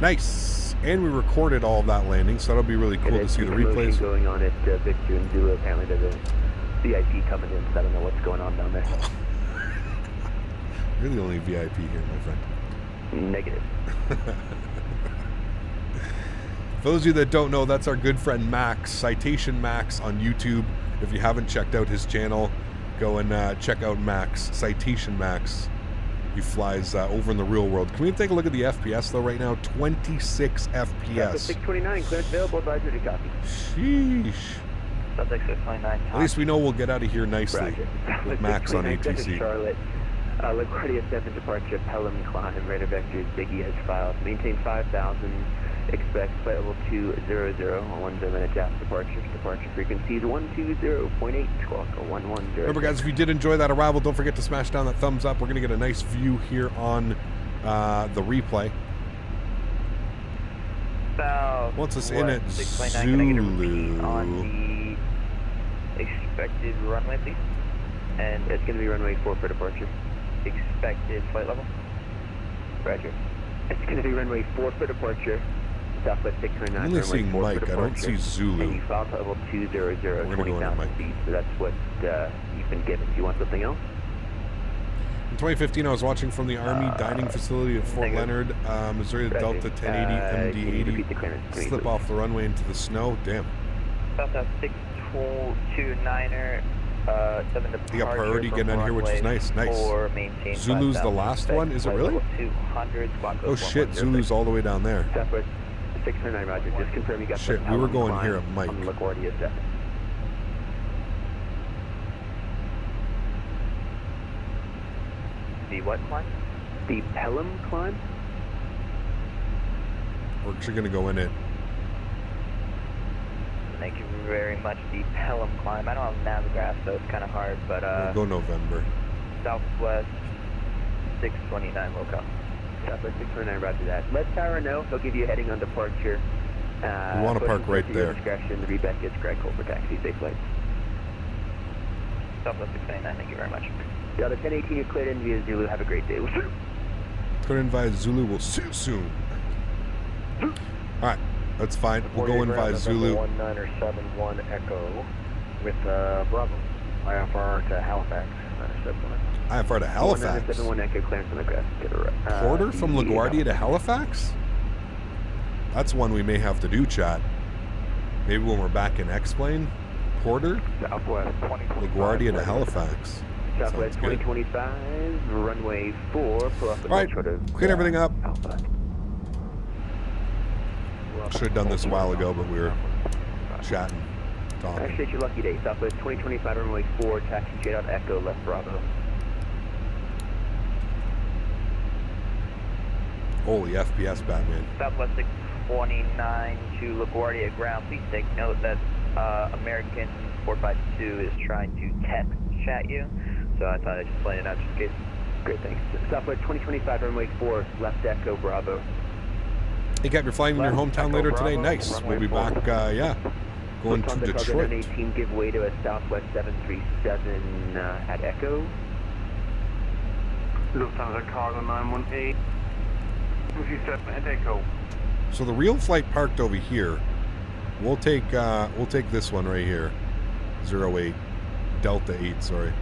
Nice. And we recorded all of that landing, so that'll be really cool to see the replays. Going on at Victor and Zulu. Apparently there's a VIP coming in, so I don't know what's going on down there. You're the only VIP here, my friend. Negative. For those of you that don't know, that's our good friend Max, Citation Max on YouTube. If you haven't checked out his channel, go and check out Max, Citation Max. He flies over in the real world. Can we take a look at the FPS though right now? 26 FPS. 629, clearance available, advisory to copy. Sheesh. Subject 629. At least we know we'll get out of here nicely with Max on ATC. Charlotte. LaGuardia 7 departure, Pelham climb, radar vectors, Biggie has filed. Maintain 5,000, expect flight level 200, 10 minutes after departure. Departure frequency is 120.8, squawk 110. Remember, guys, if you did enjoy that arrival, don't forget to smash down that thumbs up. We're going to get a nice view here on the replay. Once it's in at Zulu. On the expected runway, please. And it's going to be runway 4 for departure. Expected flight level. Roger. It's going to be runway 4 for departure. Southwest 609. I'm only seeing Mike. I don't see Zulu. And you filed level 200, We're going to go into Mike. feet. So that's what you've been given. Do you want something else? In 2015, I was watching from the Army dining facility at Fort Leonard, Missouri, the Delta 1080 MD-80 slip off the runway into the snow. Damn. Southwest 629er. 7 departure. They got priority getting on here, which is nice. Nice. Zulu's the last one? Is it really? 200, oh shit, Zulu's all the way down there. Southwest 609, Roger. Just confirm you got shit, we were going here at Mike. On LaGuardia 7. The what climb? The Pelham climb? We're actually going to go in it. Thank you very much. The Pelham climb. I don't have Navigraph, so it's kind of hard, but we'll go November. Southwest 629 local. Southwest 629, roger that. Let Tower know. He'll give you a heading on departure. We want to park right there. Discretion. The reback gets Greg Cole for taxi. Safe flight. Southwest 629, thank you very much. Delta 1018, you're cleared in via Zulu. Have a great day. We'll see you. Cleared in via Zulu. We'll see you soon. Alright, that's fine. We'll go in via Zulu. 1971 Echo with Bravo. IFR to Halifax. IFR to Halifax? 1971 Echo clearance on the crest. Porter from LaGuardia to Halifax? That's one we may have to do, chat. Maybe when we're back in X-Plane. Porter? Southwest 2025. LaGuardia to Halifax. Southwest 2025, runway 4. Alright, clean everything up. Should have done this a while ago, but we were chatting, talking. Actually, it's your lucky day. Southwest 2025, runway 4, taxi straight out Echo, left Bravo. Holy FPS, Batman. Southwest 629 to LaGuardia ground. Please take note that American 452 is trying to text chat you. So I thought I'd just play it out just in case. Great, thanks. Southwest 2025, runway 4, left Echo, Bravo. Hey, Cap, you're flying in your hometown later today? Nice. We'll be back, going to Detroit. 18, give way to a Southwest 737 at Echo. Lufthansa cargo 918. 237 at Echo. So the real flight parked over here. We'll take this one right here. 08 Delta 8, sorry.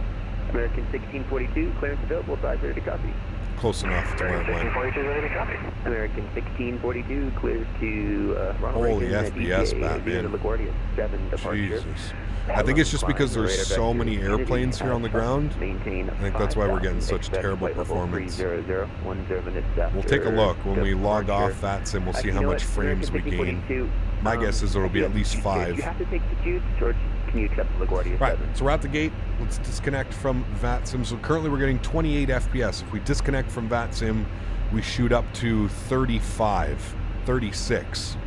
American 1642, clearance available, size ready to copy. Close enough to where it went. 1642 ready to copy. American 1642 clears to holy FPS, Batman. LaGuardia 7 departure. Jesus. I think it's just because there's so many airplanes here on the ground. I think that's why we're getting such terrible performance. We'll take a look when we log off Vatsim. We'll see how much frames we gain. My guess is it'll be at least 5. You have to take the juice, or can you accept the LaGuardia 7? Right, so we're at the gate. Let's disconnect from Vatsim. So currently we're getting 28 FPS. If we disconnect from Vatsim, we shoot up to 35, 36.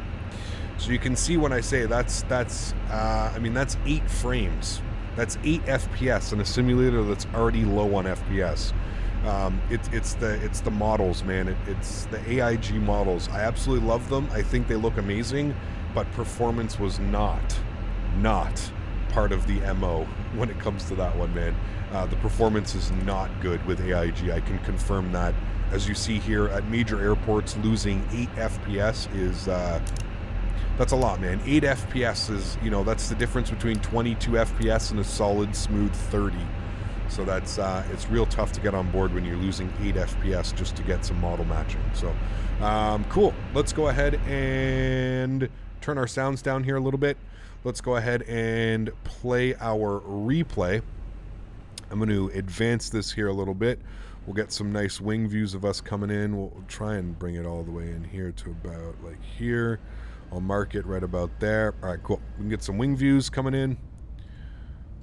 So you can see when I say that's 8 frames. That's 8 FPS in a simulator that's already low on FPS. It's the models, man. It's the AIG models. I absolutely love them. I think they look amazing, but performance was not part of the MO when it comes to that one, man. The performance is not good with AIG. I can confirm that. As you see here at major airports, losing 8 FPS is that's a lot, man. 8 FPS is, that's the difference between 22 FPS and a solid smooth 30. So that's it's real tough to get on board when you're losing 8 FPS just to get some model matching. So cool. Let's go ahead and turn our sounds down here a little bit. Let's go ahead and play our replay. I'm going to advance this here a little bit. We'll get some nice wing views of us coming in. We'll try and bring it all the way in here to about like here. I'll mark it right about there. All right, cool. We can get some wing views coming in.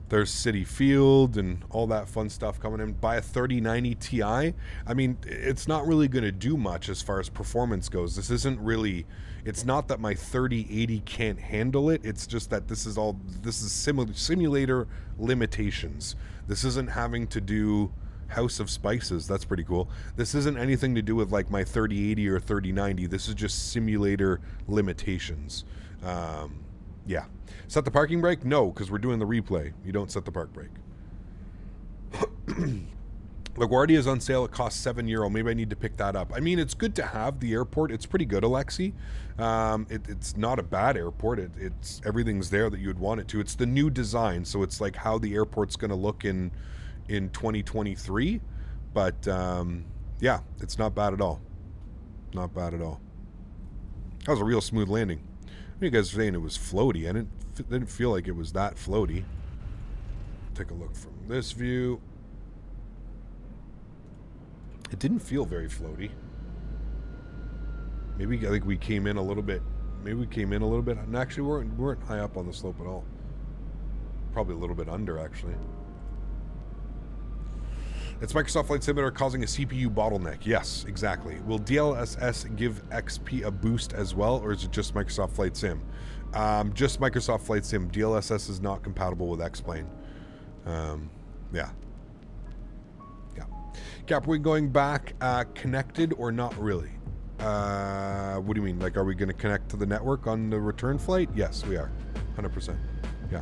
There's City Field and all that fun stuff coming in. Buy a 3090 Ti. I mean, it's not really going to do much as far as performance goes. This isn't really, it's not that my 3080 can't handle it. It's just that this is simulator limitations. This isn't having to do House of Spices. That's pretty cool. This isn't anything to do with like my 3080 or 3090. This is just simulator limitations. Yeah. Set the parking brake? No, because we're doing the replay. You don't set the park brake. LaGuardia is on sale. It costs €7. Maybe I need to pick that up. I mean, it's good to have the airport. It's pretty good, AlexSiu. It's not a bad airport. It's everything's there that you would want it to. It's the new design, so it's like how the airport's going to look in 2023. But yeah, it's not bad at all. Not bad at all. That was a real smooth landing. You guys are saying it was floaty. I didn't feel like it was that floaty. Take a look from this view. It didn't feel very floaty. Maybe I think we came in a little bit. Maybe we came in a little bit. And actually, we weren't high up on the slope at all. Probably a little bit under, actually. It's Microsoft Flight Simulator causing a CPU bottleneck. Yes, exactly. Will DLSS give XP a boost as well, or is it just Microsoft Flight Sim? Just Microsoft Flight Sim. DLSS is not compatible with X-Plane. Yeah. Cap, are we going back connected or not really? What do you mean? Like, are we going to connect to the network on the return flight? Yes, we are. 100%. Yeah.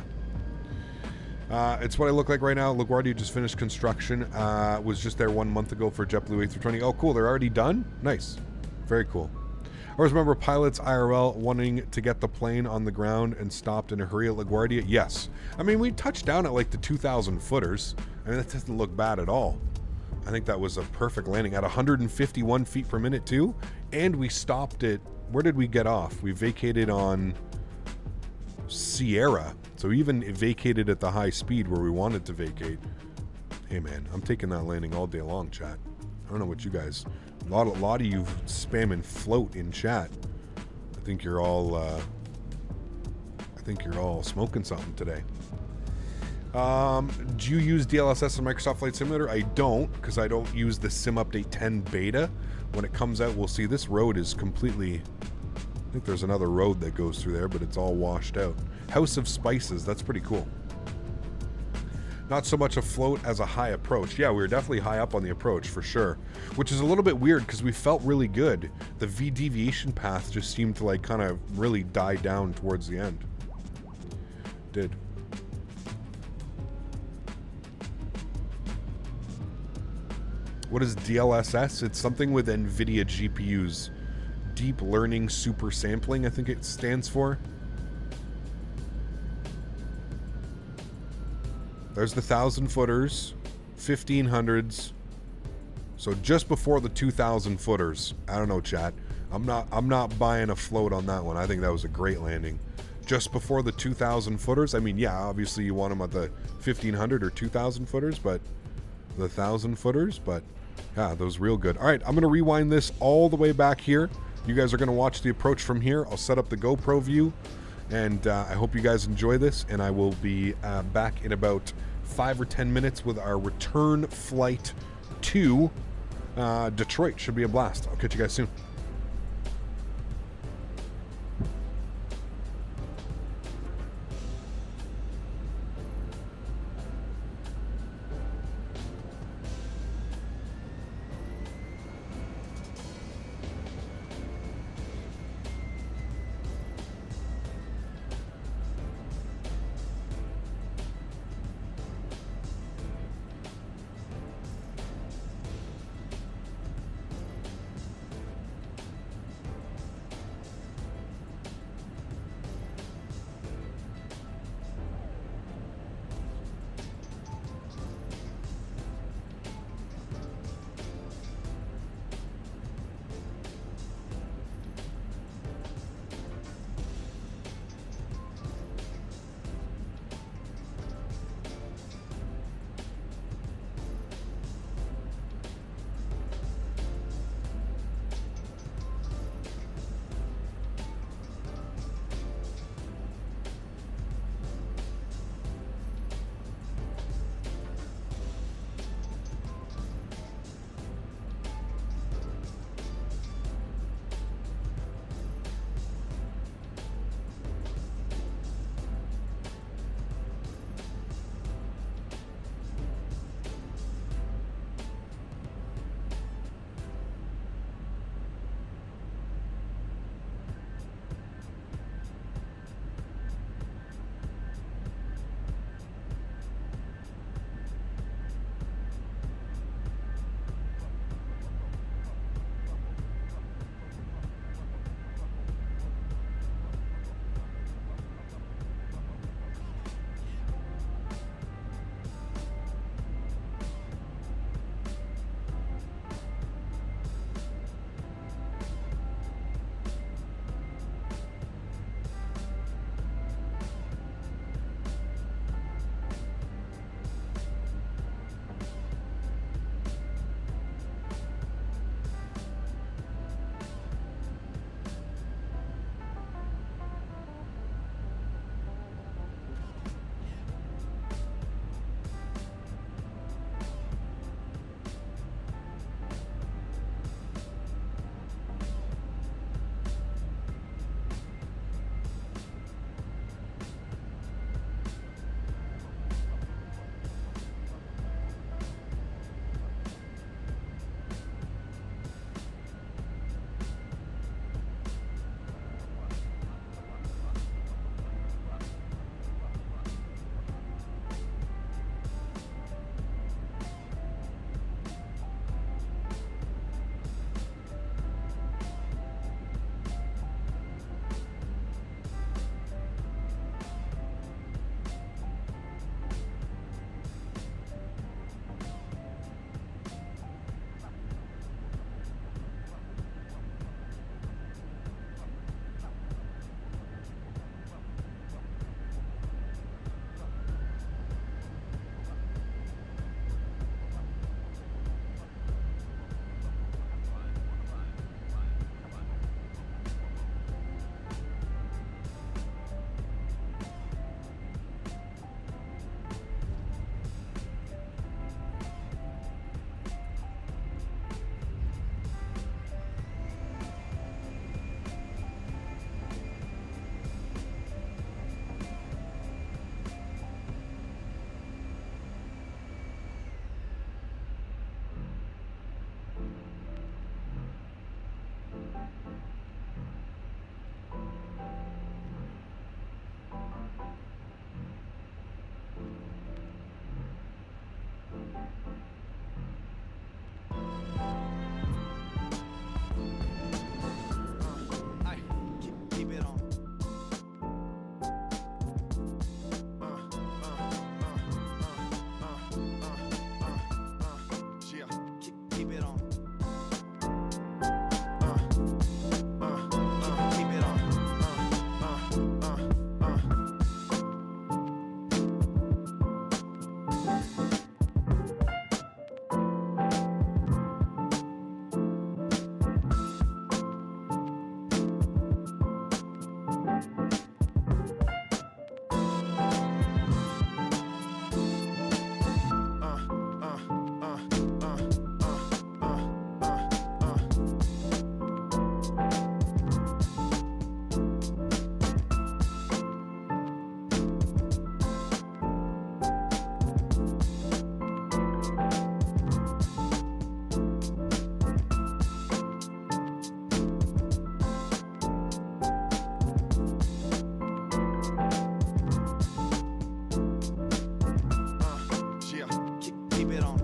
It's what I look like right now. LaGuardia just finished construction. Was just there 1 month ago for JetBlue A320. Oh, cool. They're already done? Nice. Very cool. I always remember pilots IRL wanting to get the plane on the ground and stopped in a hurry at LaGuardia. Yes. I mean, we touched down at like the 2,000 footers. I mean, that doesn't look bad at all. I think that was a perfect landing at 151 feet per minute too. And we stopped at, where did we get off? We vacated on Sierra. So even vacated at the high speed where we wanted to vacate. Hey man, I'm taking that landing all day long, chat. I don't know what you guys, a lot of you spamming float in chat. I think you're all smoking something today. Do you use DLSS in Microsoft Flight Simulator? I don't, because I don't use the Sim Update 10 beta. When it comes out, we'll see. This road is completely, I think there's another road that goes through there, but it's all washed out. House of Spices, that's pretty cool. Not so much a float as a high approach. Yeah, we were definitely high up on the approach for sure, which is a little bit weird because we felt really good. The V deviation path just seemed to like kind of really die down towards the end. Did. What is DLSS? It's something with NVIDIA GPUs. Deep Learning Super Sampling, I think it stands for. There's the 1,000 footers, 1,500s. So just before the 2,000 footers. I don't know, chat. I'm not buying a float on that one. I think that was a great landing. Just before the 2,000 footers. I mean, yeah, obviously you want them at the 1,500 or 2,000 footers, but the 1,000 footers. But yeah, those real good. All right, I'm gonna rewind this all the way back here. You guys are gonna watch the approach from here. I'll set up the GoPro view. And I hope you guys enjoy this, and I will be back in about 5 or 10 minutes with our return flight to Detroit. Should be a blast. I'll catch you guys soon. Keep it on. Keep it on.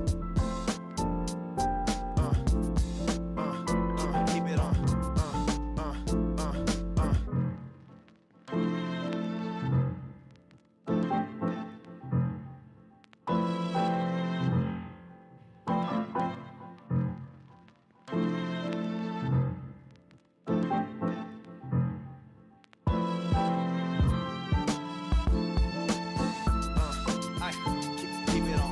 Keep it on.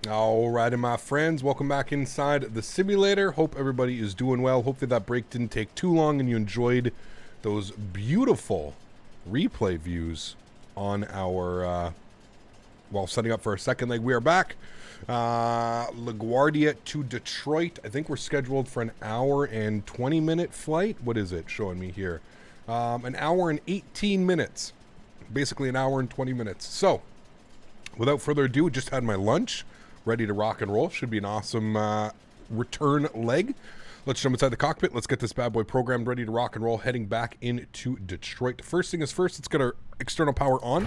Alrighty, my friends, welcome back inside the simulator. Hope everybody is doing well. Hopefully that break didn't take too long and you enjoyed those beautiful replay views on our while setting up for our second leg. We are back. LaGuardia to Detroit. I think we're scheduled for an hour and 20-minute flight. What is it showing me here? An hour and 18 minutes. Basically an hour and 20 minutes. So, without further ado, just had my lunch. Ready to rock and roll. Should be an awesome return leg. Let's jump inside the cockpit. Let's get this bad boy programmed, ready to rock and roll, heading back into Detroit. First thing is first, let's get our external power on.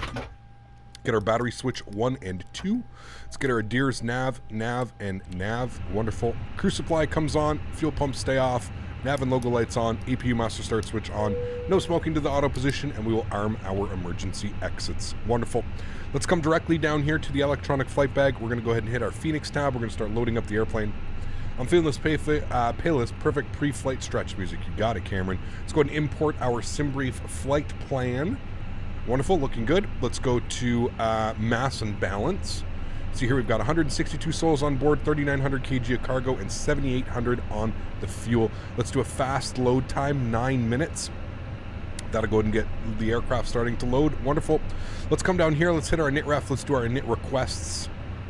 Get our battery switch 1 and 2. Let's get our Deers nav, and nav. Wonderful. Crew supply comes on. Fuel pumps stay off. Nav and logo lights on. APU master start switch on. No smoking to the auto position, and we will arm our emergency exits. Wonderful. Let's come directly down here to the electronic flight bag. We're going to go ahead and hit our Phoenix tab. We're going to start loading up the airplane. I'm feeling this playlist, perfect pre-flight stretch music. You got it, Cameron. Let's go ahead and import our SimBrief flight plan. Wonderful, looking good. Let's go to mass and balance. See here, we've got 162 souls on board, 3,900 kg of cargo, and 7,800 on the fuel. Let's do a fast load time, 9 minutes. That'll go ahead and get the aircraft starting to load. Wonderful. Let's come down here. Let's hit our init ref. Let's do our init requests,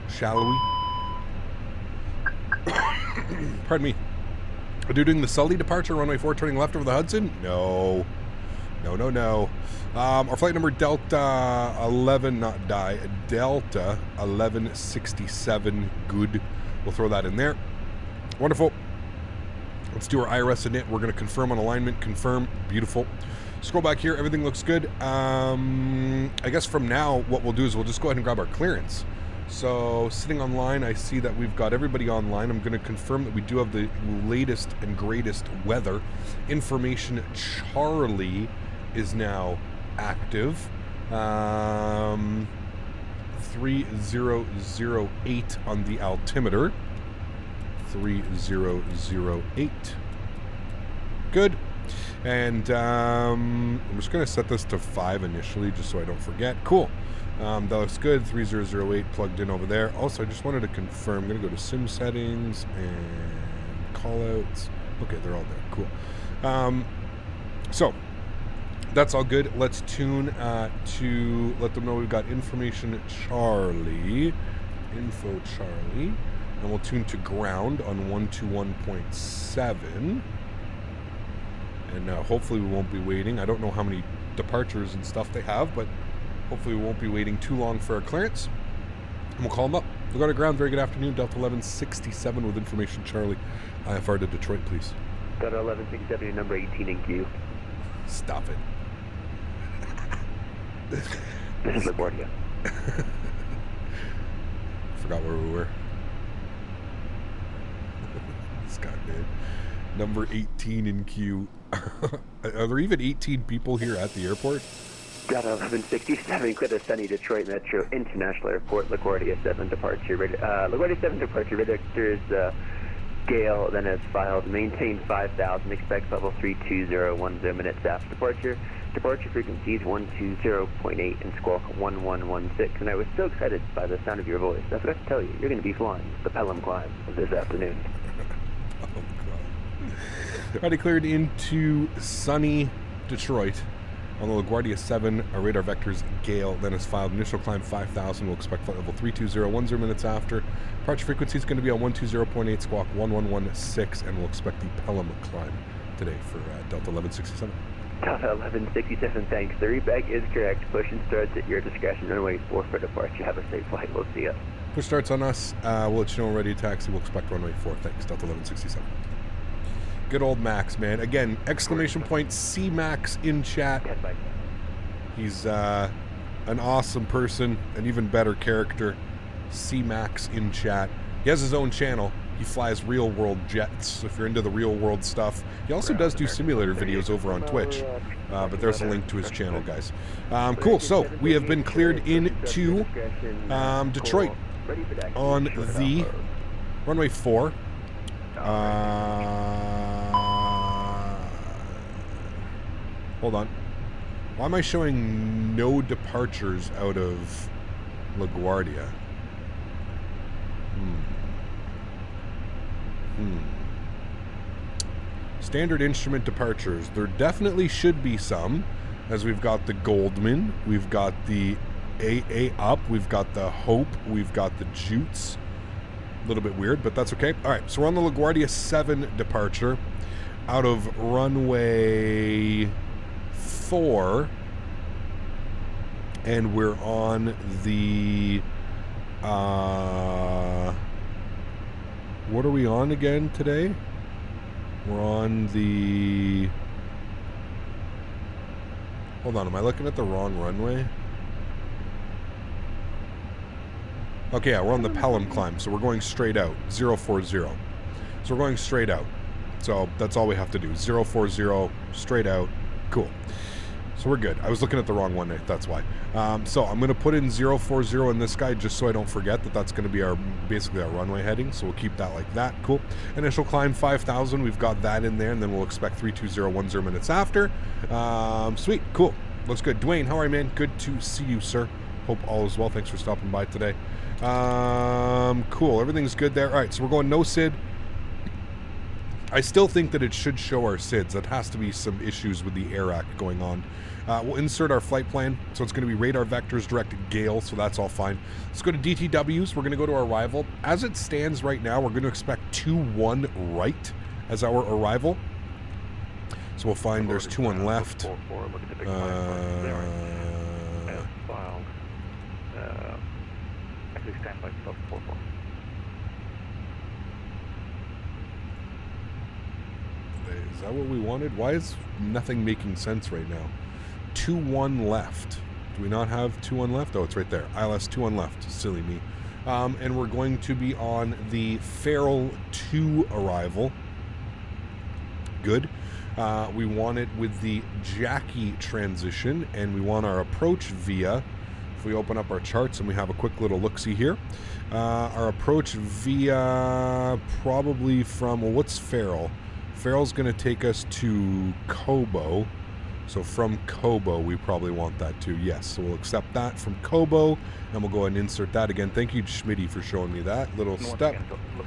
shall we? Pardon me. Are you doing the Sully departure, runway 4 turning left over the Hudson? No. No. Our flight number Delta 11, not die, Delta 1167, good. We'll throw that in there. Wonderful. Let's do our IRS init. We're going to confirm on alignment, confirm, beautiful. Scroll back here, everything looks good. I guess from now, what we'll do is we'll just go ahead and grab our clearance. So, sitting online, I see that we've got everybody online. I'm going to confirm that we do have the latest and greatest weather information. Charlie is now active. 3008 on the altimeter. 3008. Good. And I'm just going to set this to 5 initially, just so I don't forget. Cool. That looks good. 3008 plugged in over there. Also, I just wanted to confirm. I'm going to go to sim settings and callouts. Okay, they're all there. Cool. So, that's all good. Let's tune to let them know we've got information Charlie. Info Charlie. And we'll tune to ground on 121.7. And hopefully we won't be waiting. I don't know how many departures and stuff they have, but hopefully we won't be waiting too long for our clearance. And we'll call him up. We'll go to ground. Very good afternoon. Delta 1167 with information, Charlie. IFR to Detroit, please. Delta 1167, number 18 in queue. Stop it. This is LaGuardia. Forgot where we were. This guy, man. Number 18 in queue. Are there even 18 people here at the airport? Delta 1167, clear to Sunny Detroit Metro International Airport, LaGuardia 7 departure. LaGuardia 7 departure, vectors Gale, then as filed, maintain 5,000, expect level 32010 minutes after departure. Departure frequencies 120.8 and squawk 1116. And I was so excited by the sound of your voice. I forgot to tell you, you're going to be flying the Pelham climb this afternoon. Oh, God. Already cleared into sunny Detroit. On the LaGuardia 7, our radar vectors Gale, then is filed. Initial climb 5,000. We'll expect flight level 32010 minutes after. Departure frequency is going to be on 120.8, squawk 1116, and we'll expect the Pelham climb today for Delta 1167. Delta 1167, thanks. The rebag is correct. Push and starts at your discretion. Runway 4 for departure. Have a safe flight. We'll see you. Push starts on us. We'll let you know when ready to taxi. We'll expect runway 4. Thanks, Delta 1167. Good old Max, man. Again, exclamation point C-Max in chat. He's an awesome person, an even better character. C-Max in chat. He has his own channel. He flies real-world jets, if you're into the real-world stuff. He also does do simulator videos over on Twitch. But there's a link to his channel, guys. Cool, so we have been cleared into Detroit on the runway 4. Hold on. Why am I showing no departures out of LaGuardia? Standard instrument departures. There definitely should be some, as we've got the Goldman, we've got the AA up, we've got the Hope, we've got the Jutes. A little bit weird, but that's okay. All right, so we're on the LaGuardia 7 departure out of runway 4, and we're on the what are we on again today? We're on the, hold on, am I looking at the wrong runway? Okay, yeah, we're on the Pelham climb, so we're going straight out, 040. So we're going straight out. So that's all we have to do, 040, straight out, cool. So we're good. I was looking at the wrong one, that's why. So I'm going to put in 040 in this guy just so I don't forget that that's going to be our, basically our runway heading, so we'll keep that like that, cool. Initial climb 5,000, we've got that in there, and then we'll expect 32010 minutes after. Sweet, cool, looks good. Dwayne, how are you, man? Good to see you, sir. Hope all is well. Thanks for stopping by today. Cool, everything's good there. All right, so we're going no SID. I still think that it should show our SIDs. That has to be some issues with the Air Act going on. We'll insert our flight plan, so it's going to be radar vectors direct Gale, so that's all fine. Let's go to DTWs. We're going to go to our arrival. As it stands right now, we're going to expect 21 right as our arrival. So we'll find there's 21 left. Is that what we wanted? Why is nothing making sense right now? 21 left. Do we not have 21 left? Oh, it's right there. ILS 21 left. Silly me. And we're going to be on the Farrell 2 arrival. Good. We want it with the Jackie transition, and we want our approach via, if we open up our charts and we have a quick little look-see here, our approach via probably from, well, what's Farrell? Farrell's going to take us to Kobo. So from Kobo, we probably want that too. Yes, so we'll accept that from Kobo, and we'll go ahead and insert that again. Thank you, Smitty, for showing me that little step.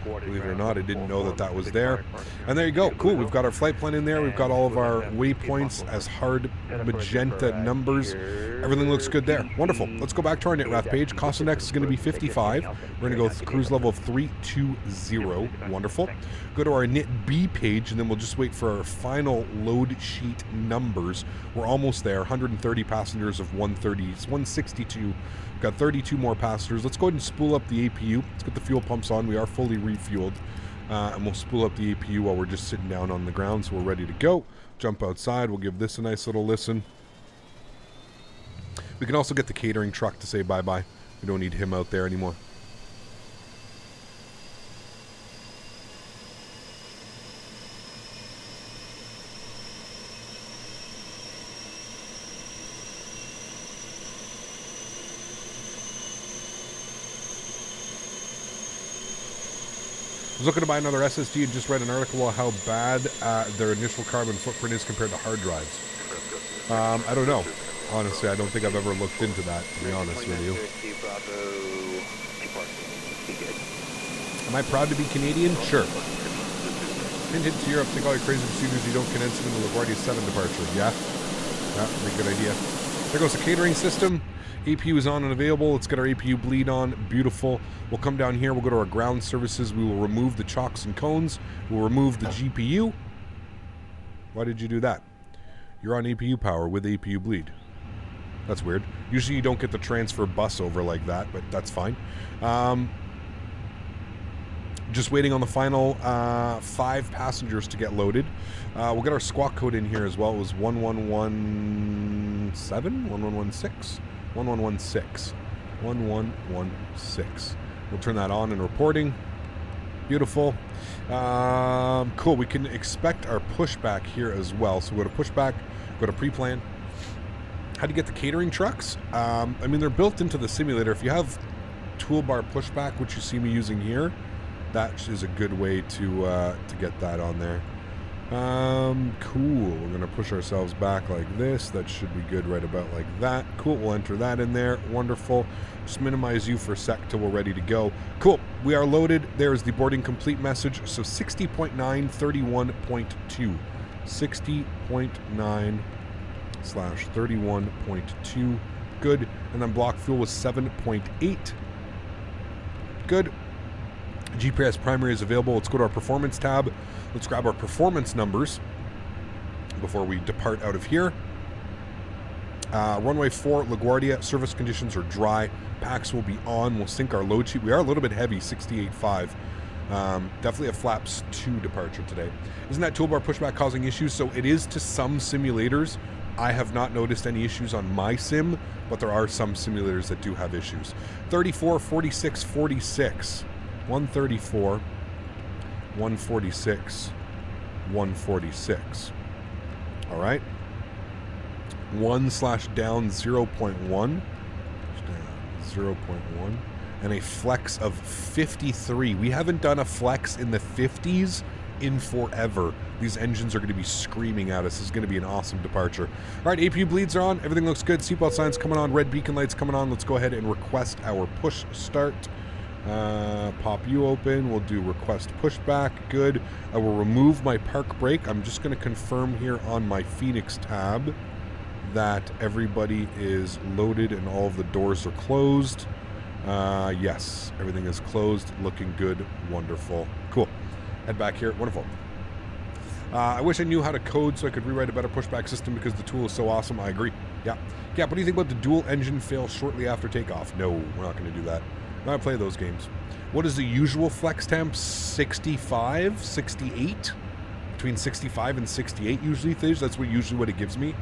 Believe it or not, I didn't know that that was there. And there you go. Cool. We've got our flight plan in there. We've got all of our waypoints as hard magenta numbers. Everything looks good there. Wonderful. Let's go back to our NITRAF page. Cost index is going to be 55. We're going to go with cruise level of 320. Wonderful. Go to our NIT B page, and then we'll just wait for our final load sheet numbers. We're almost there. 130 passengers of 130. It's 162. Got 32 more passengers. Let's go ahead and spool up the APU. Let's get the fuel pumps on. We are fully refueled. And we'll spool up the APU while we're just sitting down on the ground, so we're ready to go. Jump outside. We'll give this a nice little listen. We can also get the catering truck to say bye-bye. We don't need him out there anymore. I was looking to buy another SSD and just read an article on how bad their initial carbon footprint is compared to hard drives. I don't know. Honestly, I don't think I've ever looked into that, to be honest with you. Am I proud to be Canadian? Sure. Hint to Europe, take all your crazy procedures, you don't condense them in the LaGuardia 7 departure. Yeah? Yeah, pretty good idea. There goes the catering system. APU is on and available. Let's get our APU bleed on. Beautiful. We'll come down here. We'll go to our ground services. We will remove the chocks and cones. We'll remove the GPU. Why did you do that? You're on APU power with APU bleed. That's weird. Usually you don't get the transfer bus over like that, but that's fine. Just waiting on the final 5 passengers to get loaded. We'll get our squawk code in here as well. It was 1117? 1116? 1116. 1116. We'll turn that on in reporting. Beautiful. Cool. We can expect our pushback here as well. So go to pushback, go to pre-plan. How do you get the catering trucks? I mean, they're built into the simulator. If you have toolbar pushback, which you see me using here, that is a good way to get that on there. Cool. We're going to push ourselves back like this. That should be good right about like that. Cool. We'll enter that in there. Wonderful. Just minimize you for a sec till we're ready to go. Cool. We are loaded. There's the boarding complete message. So 60.9, 31.2. 60.9/31.2. Good. And then block fuel was 7.8. Good. GPS primary is available. Let's go to our performance tab. Let's grab our performance numbers before we depart out of here. Runway 4, LaGuardia. Service conditions are dry. Packs will be on. We'll sync our load sheet. We are a little bit heavy, 68.5. Definitely a flaps 2 departure today. Isn't that toolbar pushback causing issues? So it is to some simulators. I have not noticed any issues on my sim, but there are some simulators that do have issues. 34, 46, 46. 134, 146, 146. All right. 1/down 0.1, 0.1, and a flex of 53. We haven't done a flex in the 50s in forever. These engines are going to be screaming at us. This is going to be an awesome departure. All right, APU bleeds are on. Everything looks good. Seatbelt signs coming on. Red beacon lights coming on. Let's go ahead and request our push start. Pop you open. We'll do request pushback. Good. I will remove my park brake. I'm just going to confirm here on my Phoenix tab that everybody is loaded and all of the doors are closed. Yes, everything is closed. Looking good. Wonderful. Cool. Head back here. Wonderful. I wish I knew how to code so I could rewrite a better pushback system because the tool is so awesome. I agree. Yeah. Yeah, what do you think about the dual engine fail shortly after takeoff? No, we're not going to do that. I'm not play those games. What is the usual flex temp? 65, 68? Between 65 and 68 usually. That's usually what it gives me.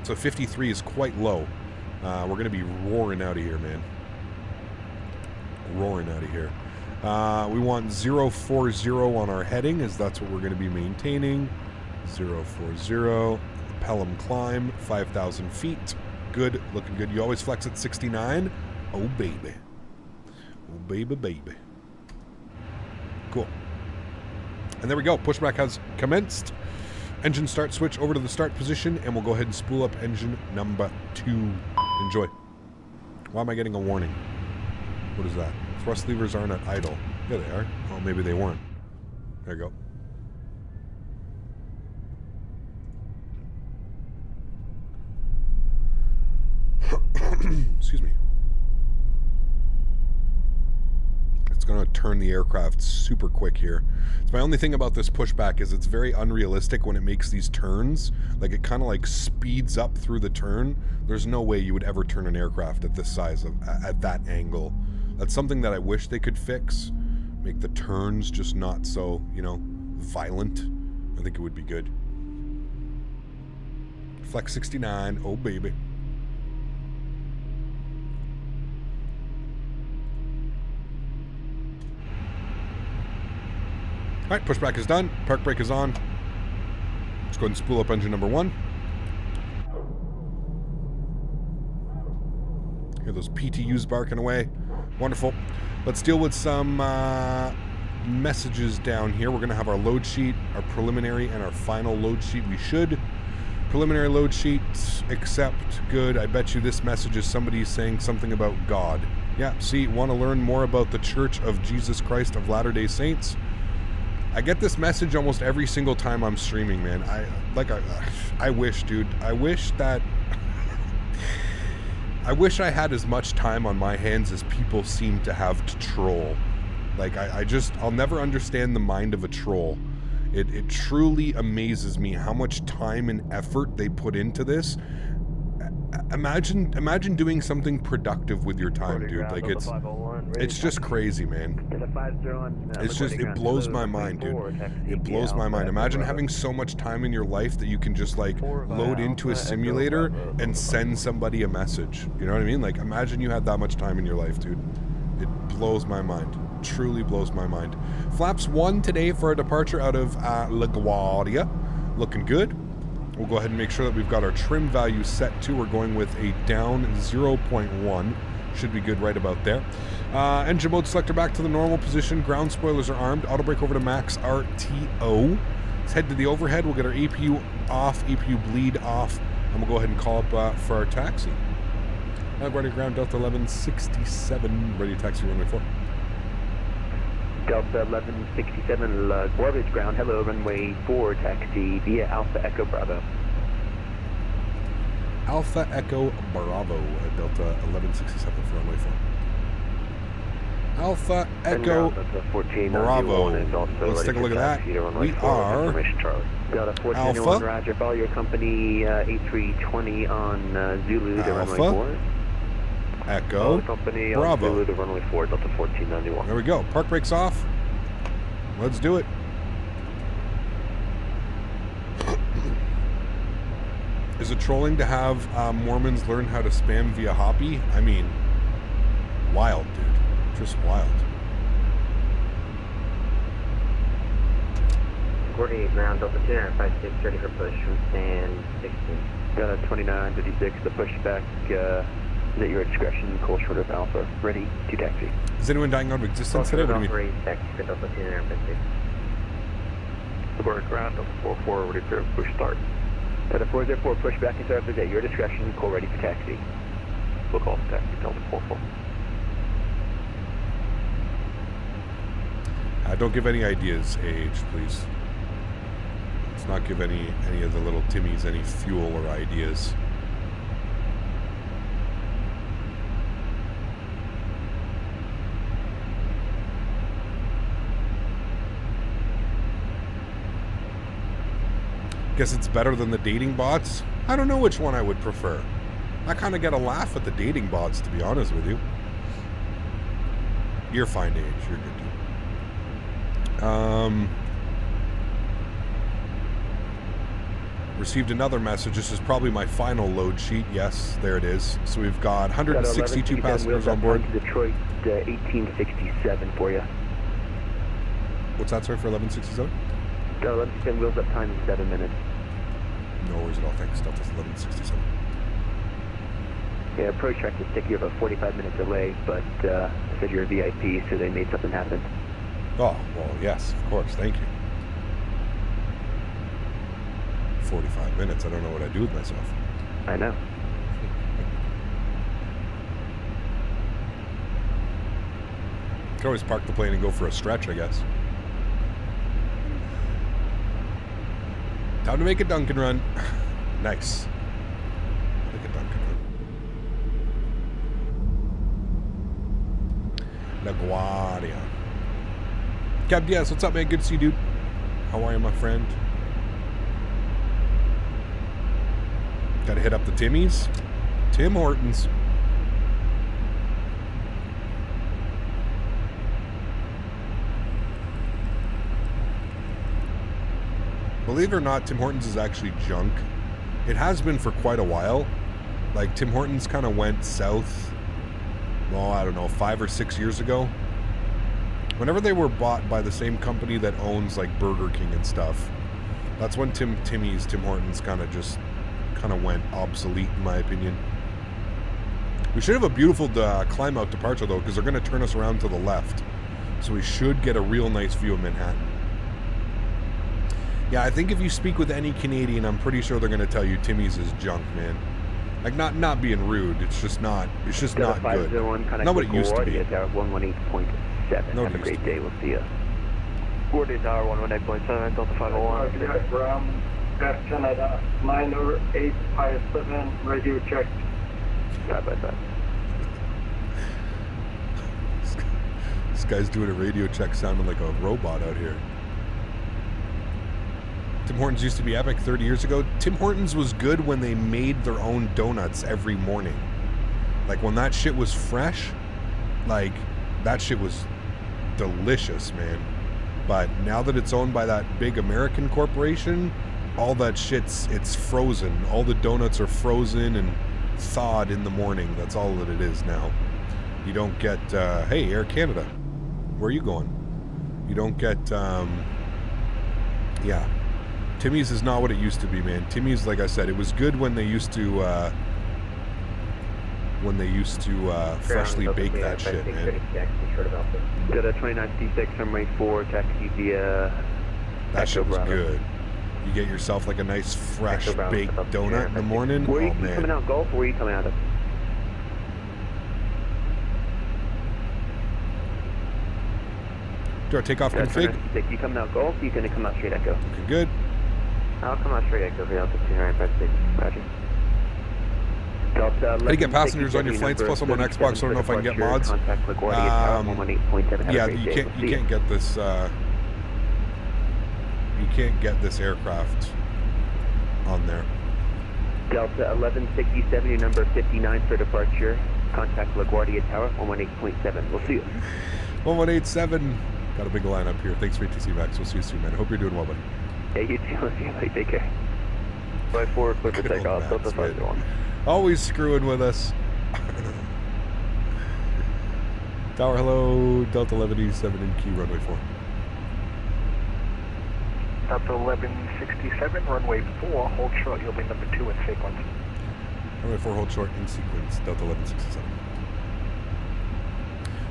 So 53 is quite low. We're going to be roaring out of here, man. Roaring out of here. We want 040 on our heading, as that's what we're going to be maintaining. 040. Pelham climb, 5,000 feet. Good, looking good. You always flex at 69. Oh, baby. Oh, baby, baby. Cool. And there we go. Pushback has commenced. Engine start switch over to the start position, and we'll go ahead and spool up engine number 2. Enjoy. Why am I getting a warning? What is that? Thrust levers aren't at idle. Yeah, they are. Oh, maybe they weren't. There you go. Excuse me. It's going to turn the aircraft super quick here. It's my only thing about this pushback is it's very unrealistic when it makes these turns. Like, it kind of like speeds up through the turn. There's no way you would ever turn an aircraft at this size, at that angle. That's something that I wish they could fix. Make the turns just not so, you know, violent. I think it would be good. Flex 69, oh baby. Alright, pushback is done. Park brake is on. Let's go ahead and spool up engine number 1. Hear those PTUs barking away. Wonderful. Let's deal with some messages down here. We're going to have our load sheet, our preliminary, and our final load sheet. We should. Preliminary load sheet, accept, good. I bet you this message is somebody saying something about God. Yeah, see, want to learn more about the Church of Jesus Christ of Latter-day Saints? I get this message almost every single time I'm streaming, man. I wish, dude. I wish that... I wish I had as much time on my hands as people seem to have to troll. Like, I'll never understand the mind of a troll. It truly amazes me how much time and effort they put into this. Imagine doing something productive with your time, dude. Like, it's just crazy, man. It's just, it blows my mind, dude. It blows my mind. Imagine having so much time in your life that you can just, like, load into a simulator and send somebody a message. You know what I mean? Like, imagine you had that much time in your life, dude. It blows my mind. Truly blows my mind. Flaps 1 today for a departure out of LaGuardia. Looking good. We'll go ahead and make sure that we've got our trim value set to. We're going with a down 0.1. Should be good right about there. Engine mode selector back to the normal position. Ground spoilers are armed. Auto brake over to max RTO. Let's head to the overhead. We'll get our APU off, APU bleed off, and we'll go ahead and call up for our taxi. LaGuardia ground Delta 1167, ready to taxi runway 4. Delta 1167, LaGuardia ground, hello, runway 4, taxi via Alpha Echo Bravo. Alpha Echo Bravo at Delta 1167 for runway 4. Alpha Echo Bravo. Let's take a look at that. We are Delta 1401, Alpha. Roger, follow your company A320 on Zulu to runway 4. Echo company Bravo. On Zulu to runway 4, Delta 1491. There we go. Park brakes off. Let's do it. Is it trolling to have Mormons learn how to spam via Hoppy? I mean, wild, dude. Just wild. 48 ground, Delta 256, ready for push from stand 16. Got a 2956, the pushback is at your discretion, call short of Alpha, ready to taxi. Is anyone dying out of existence today? What do you mean? Taxi for Delta 256. LaGuardia ground, Delta 44, ready for push start. Delta 404, pushback and start is at your discretion, call ready for taxi. We'll call for taxi, Delta 44. Don't give any ideas, AH, please. Let's not give any of the little Timmies any fuel or ideas. Guess it's better than the dating bots? I don't know which one I would prefer. I kind of get a laugh at the dating bots, to be honest with you. You're fine, AH. You're good, dude. Received another message. This is probably my final load sheet. Yes, there it is. So we've got 162 passengers on board. Detroit 1867 for you. What's that, sorry, for 1167? 1167 wheels up time in 7 minutes. No worries at all. Thanks. Delta's 1167. Yeah, approach track to stick you have a 45-minute delay, but I said you're a VIP, so they made something happen. Oh, well, yes, of course. Thank you. 45 minutes. I don't know what I'd do with myself. I know. Could always park the plane and go for a stretch, I guess. Time to make a Dunkin' run. Nice. Make a Dunkin' run. LaGuardia. Cap Diaz, what's up, man? Good to see you, dude. How are you, my friend? Gotta hit up the Timmies. Tim Hortons. Believe it or not, Tim Hortons is actually junk. It has been for quite a while. Like, Tim Hortons kind of went south, well, I don't know, 5 or 6 years ago. Whenever they were bought by the same company that owns, like, Burger King and stuff, that's when Tim Hortons kind of went obsolete, in my opinion. We should have a beautiful climb out departure, though, because they're going to turn us around to the left. So we should get a real nice view of Manhattan. Yeah, I think if you speak with any Canadian, I'm pretty sure they're going to tell you Timmy's is junk, man. Like, not being rude, it's just not good. Not what it used to be. 118.7. Have a great day. We'll see you. LaGuardia Tower 118.7, Delta 501. Ground, West Canada, 90857, radio check. Side by side. This guy's doing a radio check sounding like a robot out here. Tim Hortons used to be epic 30 years ago. Tim Hortons was good when they made their own donuts every morning. Like, when that shit was fresh, like, that shit was delicious, man. But now that it's owned by that big American corporation, all that shit's, it's frozen. All the donuts are frozen and thawed in the morning. That's all that it is now. You don't get, hey, Air Canada, where are you going? You don't get, yeah. Timmy's is not what it used to be, man. Timmy's, like I said, it was good when they used to freshly bake that shit, man. Got a 29C6 runway 4, taxi via. That shit was Bravo. good. You get yourself like a nice fresh baked donut in the morning. Where are you man. coming out, Gulf, or where are you coming out of? Do our takeoff config? You coming out Gulf, or you going to come out straight Echo? Okay, good. I'll come out straight Echo for Delta 2956. Roger. Delta How do you get passengers on your flights? Plus, I'm on Xbox, so I don't know if I can get mods. Yeah, you can't get this. You can't get this aircraft on there. Delta 1167, your number 59 for departure. Contact LaGuardia Tower 118.7. We'll see you. 1187. Got a big line up here. Thanks for ATC Max. We'll see you soon, man. Hope you're doing well, buddy. Yeah, you too. See you later. Take care. Flight 4, clear for takeoff. Delta 501. Always screwing with us. Tower, hello. Delta 1187 in key, runway 4. Delta 1167, runway 4, hold short, you'll be number 2 in sequence. Runway 4, hold short in sequence, Delta 1167.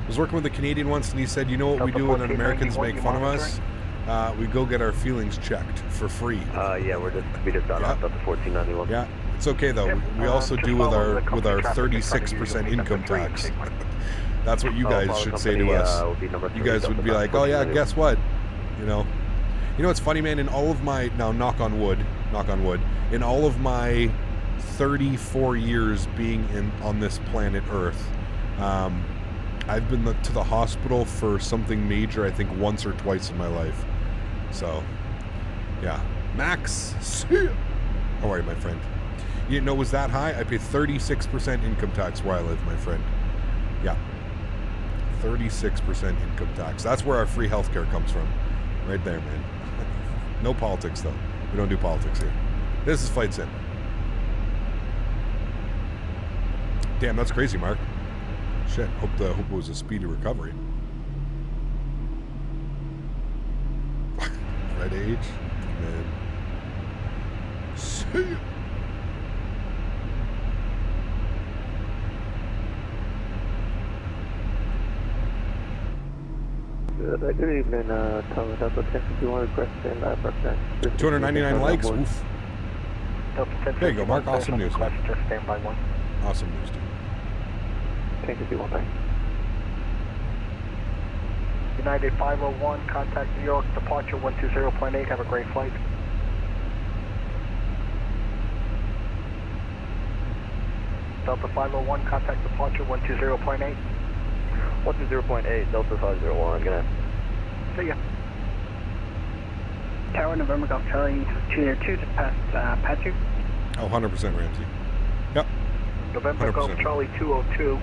I was working with a Canadian once, and he said, you know what we do when Americans make fun of us? We go get our feelings checked for free. Yeah, we just got off Delta 1491. Yeah, it's okay though. We also do with our 36% income tax. That's what you guys should say to us. You guys would be like, oh yeah, guess what? You know what's funny, man? In all of my, now knock on wood, in all of my 34 years being on this planet Earth, I've been to the hospital for something major, I think once or twice in my life. So, yeah. Max, how are you, my friend? You didn't know it was that high? I pay 36% income tax where I live, my friend. Yeah. 36% income tax. That's where our free healthcare comes from. Right there, man. No politics, though. We don't do politics here. This is Flight Sim. Damn, that's crazy, Mark. Shit, hope it was a speedy recovery. Red age, man. See ya. Good evening, Thomas. Delta 10, if you want to request and approximate. 299 likes. Oof. There you go, Mark. Awesome news, man. Just stand by one. Awesome news, dude. Thank you, one thing. United 501, contact New York, departure 120.8, have a great flight. Delta 501, contact departure 120.8. 120.8, Delta 501, gonna. See ya. Tower, November Golf Charlie 202, just past Patu. Oh, 100% Ramsey. Yep. November 100%. Golf Charlie 202.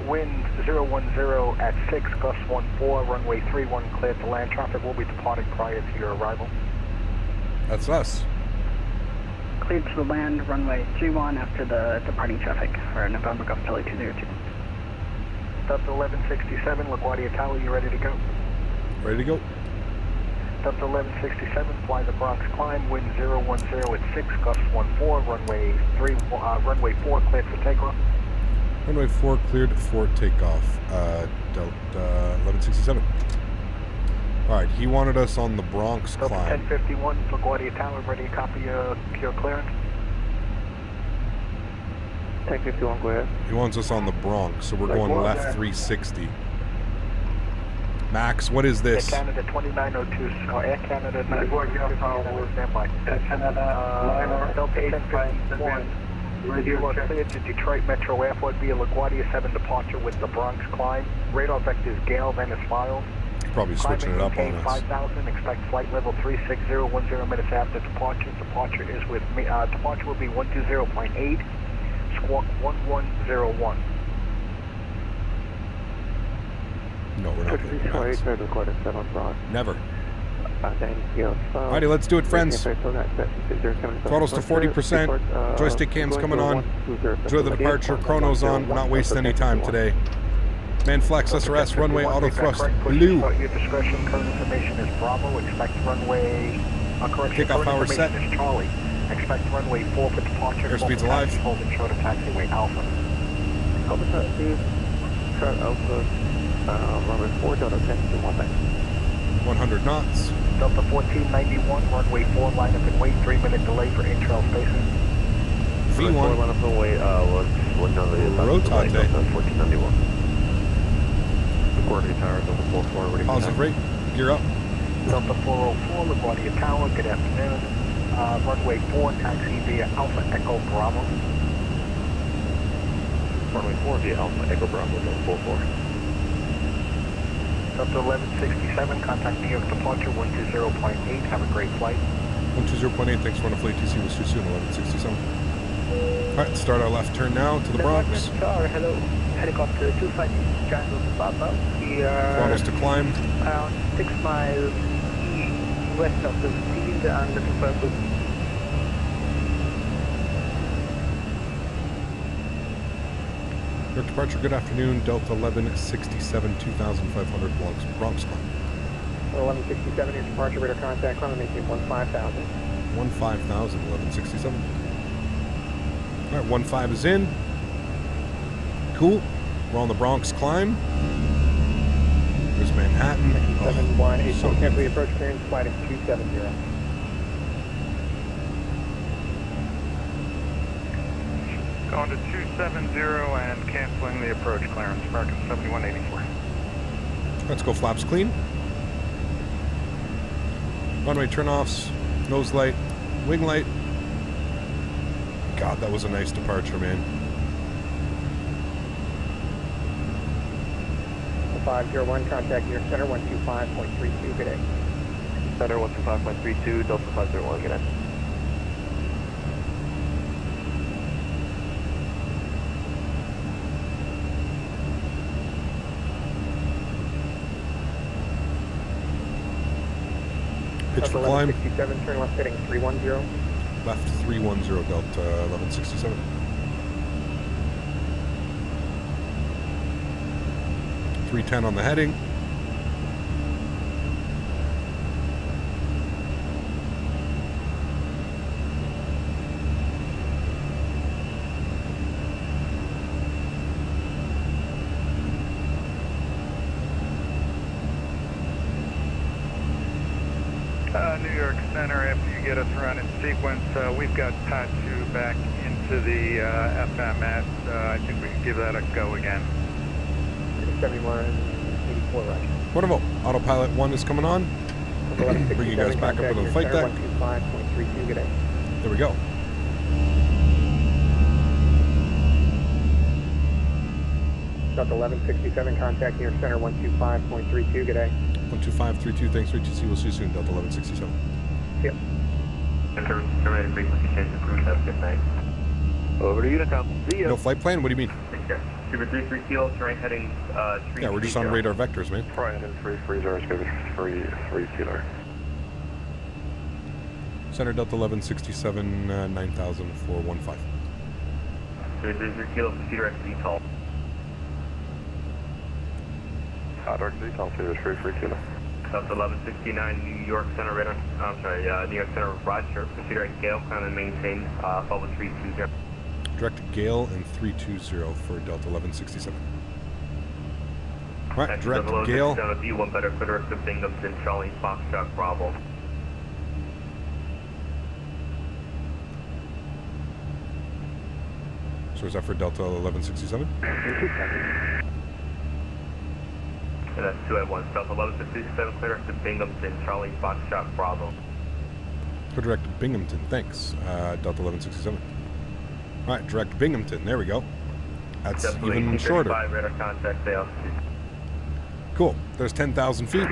Wind 010 at 6, gust 14, runway 31 cleared to land. Traffic will be departing prior to your arrival. That's us. Cleared to the land, runway 31 after the departing traffic for November Golf Charlie 202. Delta 1167, LaGuardia Tower, you ready to go? Ready to go. Delta 1167, fly the Bronx climb, wind 010 at 6, gust 14, runway 4 cleared for takeoff. Runway 4 cleared for takeoff. Delta 1167. Alright, he wanted us on the Bronx Delta climb. 1051, LaGuardia Tower, ready to copy your clearance. 1051, go ahead. He wants us on the Bronx, so we're going left 360. Max, what is this? Air Canada 2902, Air Canada 941, standby. Air Canada, Delta 1051. You are cleared to Detroit Metro Airport via LaGuardia 7 departure with the Bronx climb. Radar vectors Gale, then is filed. Probably switching it up on us. 5,000, expect flight level 360, 10 minutes after departure. Departure will be 120.8, squawk 1101. No, we're not going to Never. Alrighty, let's do it, friends. Throttles to 40%. Joystick cam's coming on. Enjoy the departure. Chrono's on. We're not wasting any time today. Man flex, SRS, runway, auto thrust, blue. Your discretion, current information is Bravo. Expect runway. Kickoff hour set. Is Charlie. Expect runway 4 for departure. Airspeed's alive. Holding short of taxiway Alpha. Alpha, runway 4, Delta 1021, thanks. 100 knots. Delta 1491, runway 4, line up and wait, 3-minute delay for intrail spacing. V1. Line up and wait, what's on the rotate. Delta 1491. LaGuardia Tower, Delta 44, ready for Positive rate, gear up. Delta 404, LaGuardia Tower, good afternoon. Runway 4, taxi via Alpha Echo Bravo. Runway 4 via Alpha Echo Bravo, Delta 44. Delta 1167, contact New York departure 120.8. Have a great flight. 120.8, thanks for running Flite TC was too soon, 1167. Alright, start our left turn now to the Bronx. Hello, helicopter 250, Triangle to Papa. We are Throttles to climb. around 6 miles west of the field and looking for a good. Your departure, good afternoon, Delta 1167, 2500 Bronx climb. 1167, your departure, radar contact, climb, maintain 15,000. 15,000, 1167. Alright, 15 is in. Cool. We're on the Bronx climb. There's Manhattan. 718, so cancel the approach clearance, flight is 270. Going to 270 and canceling the approach clearance, American 7184. Let's go flaps clean. Runway turnoffs, nose light, wing light. God, that was a nice departure, man. 501, contact New York Center 125.32, good day. Center 125.32, Delta 501, good day. Pitch for climb. 1167, turn left heading 310. Left 310, Delta 1167. .310 on the heading. New York Center, after you get us running sequence, we've got Patu back into the FMS. I think we can give that a go again. 7184, right. Wonderful. Autopilot 1 is coming on. Bring you guys back up into the flight deck. 125.32, good day. There we go. Delta 1167, contacting your center 125.32, good day. 12532, thanks for ATC. We'll see you soon, Delta 1167. Yep. Terminated frequency change approved. Have a good night. Over to Unicom. See ya. No flight plan? What do you mean? Take care. Super 33 kilo, terrain heading 3. Yeah, we're just on radar vectors, man. Right, and 330 is going to be 3 kilo. Center Delta 1167, 9415. Super 33 kilo, proceed direct to VTOL. Direct VTOL, Cedar 3 kilo. Delta 1169, New York Center radar. I'm sorry, New York Center Roger. Proceed direct Gale, climb and maintain level 320. Direct Gale and 320 for Delta 1167. All right, direct Gale. V1 better for direct to Binghamton, Charlie Foxtrot Bravo. So is that for Delta 1167? And that's 2 at 1. Delta 1167, clear direct to Binghamton, Charlie Foxtrot Bravo. For direct Binghamton, thanks. Delta 1167. All right, direct Binghamton. There we go. That's even shorter. Radar contact sales. Cool. There's 10,000 feet.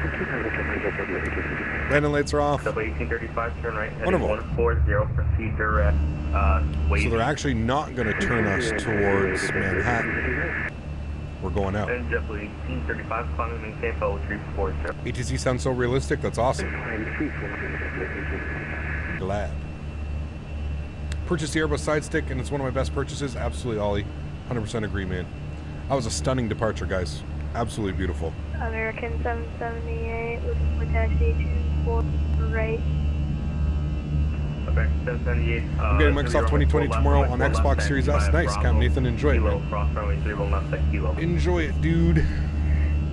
Landing lights are off. Double 1835, turn right. Wonderful. 140, proceed direct. So they're actually not going to turn us towards Manhattan. We're going out. And double 1835, climbing maintain level 340. ATC sounds so realistic. That's awesome. Glad. Purchased the Airbus side stick, and it's one of my best purchases. Absolutely, Ollie. 100% agree, man. That was a stunning departure, guys. Absolutely beautiful. American 778, looking for taxi to 4 right. American 778. I'm getting Microsoft 2020 tomorrow on Xbox Series S. Nice, Captain Nathan. Enjoy it, man. Cross runway 31 left at kilo. Enjoy it, dude.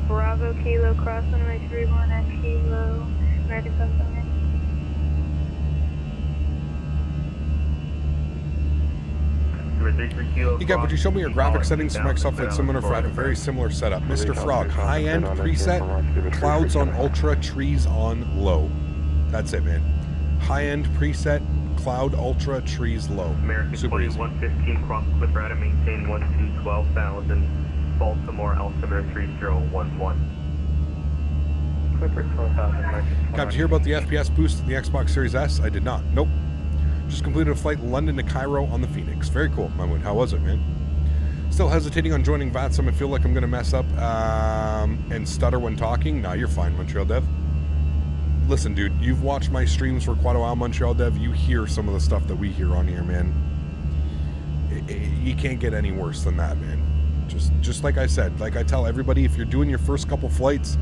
Bravo Kilo, cross runway 31 at Kilo, American 778. Hey, Gab, would you show me your graphic settings for Microsoft Flight Simulator? I have a very similar setup. Mr. Frog, high-end preset, clouds on ultra, trees on low. That's it, man. High-end preset, cloud ultra, trees low. American Super easy. 2115, cross Clipper at maintain 12,000, Baltimore, altimeter 3011. Clipper 12,000. Gab, did you hear about the FPS boost in the Xbox Series S? I did not. Nope. Just completed a flight London to Cairo on the Phoenix. Very cool, Mahmoud. How was it, man? Still hesitating on joining Vatsim. I feel like I'm going to mess up and stutter when talking. Nah, you're fine, Montreal Dev. Listen, dude, you've watched my streams for quite a while, Montreal Dev. You hear some of the stuff that we hear on here, man. You can't get any worse than that, man. Just like I said, like I tell everybody, if you're doing your first couple flights,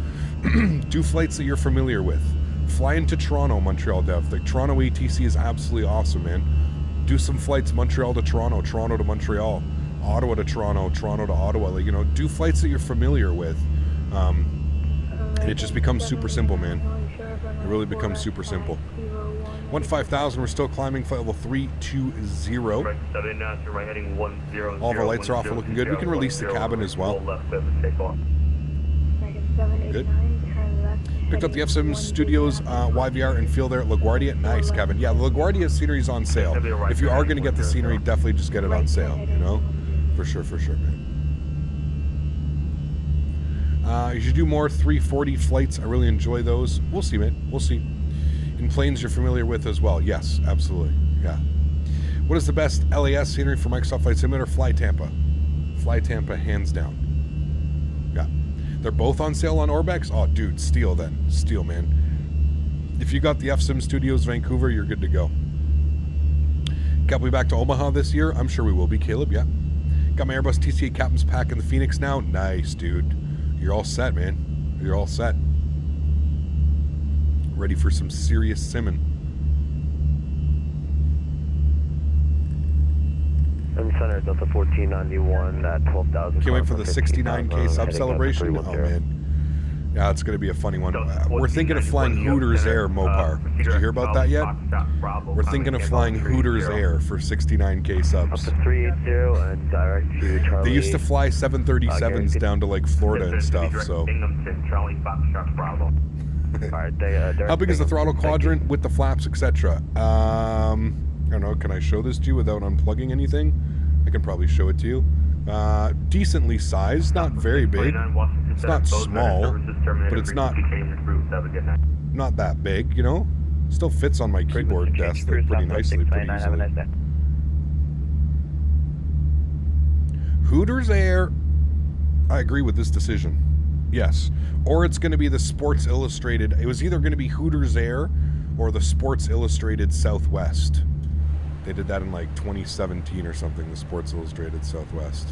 do flights that you're familiar with. Fly into Toronto, Montreal Dev. The Toronto ATC is absolutely awesome, man. Do some flights Montreal to Toronto, Toronto to Montreal, Ottawa to Toronto, Toronto to Ottawa. Like, you know, do flights that you're familiar with. And it just becomes super simple, man. It really becomes super simple. 15,000, we're still climbing flight level 320. All of our lights are off, we're looking good. We can release the cabin as well. Good. Picked up the F7 Studios YVR and feel there at LaGuardia. Nice, Kevin. Yeah, the LaGuardia scenery is on sale. If you are going to get the scenery, definitely just get it on sale, you know? For sure, man. You should do more 340 flights. I really enjoy those. We'll see, man. We'll see. In planes you're familiar with as well. Yes, absolutely. Yeah. What is the best LAS scenery for Microsoft Flight Simulator? Fly Tampa. Fly Tampa, hands down. Yeah. They're both on sale on Orbex? Oh, dude, steal then. Steal, man. If you got the F-Sim Studios Vancouver, you're good to go. Got we back to Omaha this year? I'm sure we will be, Caleb, yeah. Got my Airbus TCA Captain's Pack in the Phoenix now? Nice, dude. You're all set, man. You're all set. Ready for some serious simming. Center Delta 1491 at 12,000. Can't wait for the 69K sub celebration. Oh, man. Yeah, it's going to be a funny one. We're thinking of flying Hooters Air, Mopar. Did you hear about that yet? We're thinking of flying Hooters Air for 69K subs. Up to 380 and direct to Charlie. They used to fly 737s down to like Florida and stuff, so. How big is the throttle quadrant with the flaps, etc.? I don't know. Can I show this to you without unplugging anything? I can probably show it to you. Decently sized, not very big. It's not small, but it's not that big, you know? Still fits on my keyboard desk like, pretty nicely, pretty easily. Hooters Air, I agree with this decision. Yes. Or it's going to be the Sports Illustrated. It was either going to be Hooters Air or the Sports Illustrated Southwest. They did that in like 2017 or something, the Sports Illustrated Southwest.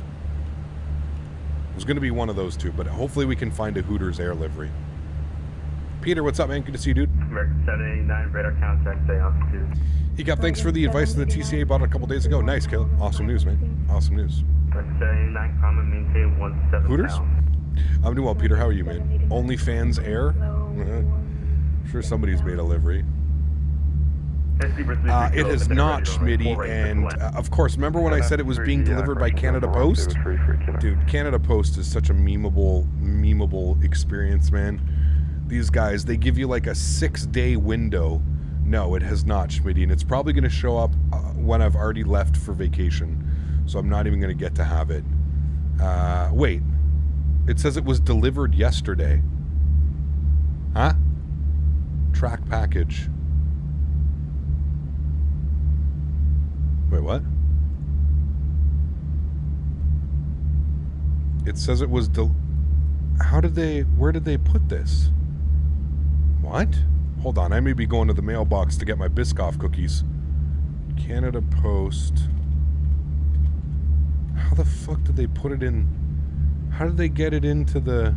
It was going to be one of those two, but hopefully we can find a Hooters Air livery. Peter, what's up, man? Good to see you, dude. American 789, radar contact, say altitude. He thanks for the advice that the TCA bought a couple days ago. Nice, Caleb. Awesome news, man. Awesome news. American 789, common, maintain 17 Hooters? pounds. I'm doing well, Peter. How are you, man? OnlyFans Air? Sure somebody's made a livery. It has not, Smitty, and of course, remember when I said it was being delivered by Canada Post? Dude, Canada Post is such a memeable experience, man. These guys, they give you like a 6-day window. No, it has not, Smitty, and it's probably going to show up when I've already left for vacation, so I'm not even going to get to have it. Wait, it says it was delivered yesterday. Huh? Track package. Wait, what? It says it was where did they put this? What? Hold on, I may be going to the mailbox to get my Biscoff cookies. Canada Post. How the fuck did they put it in? How did they get it into the...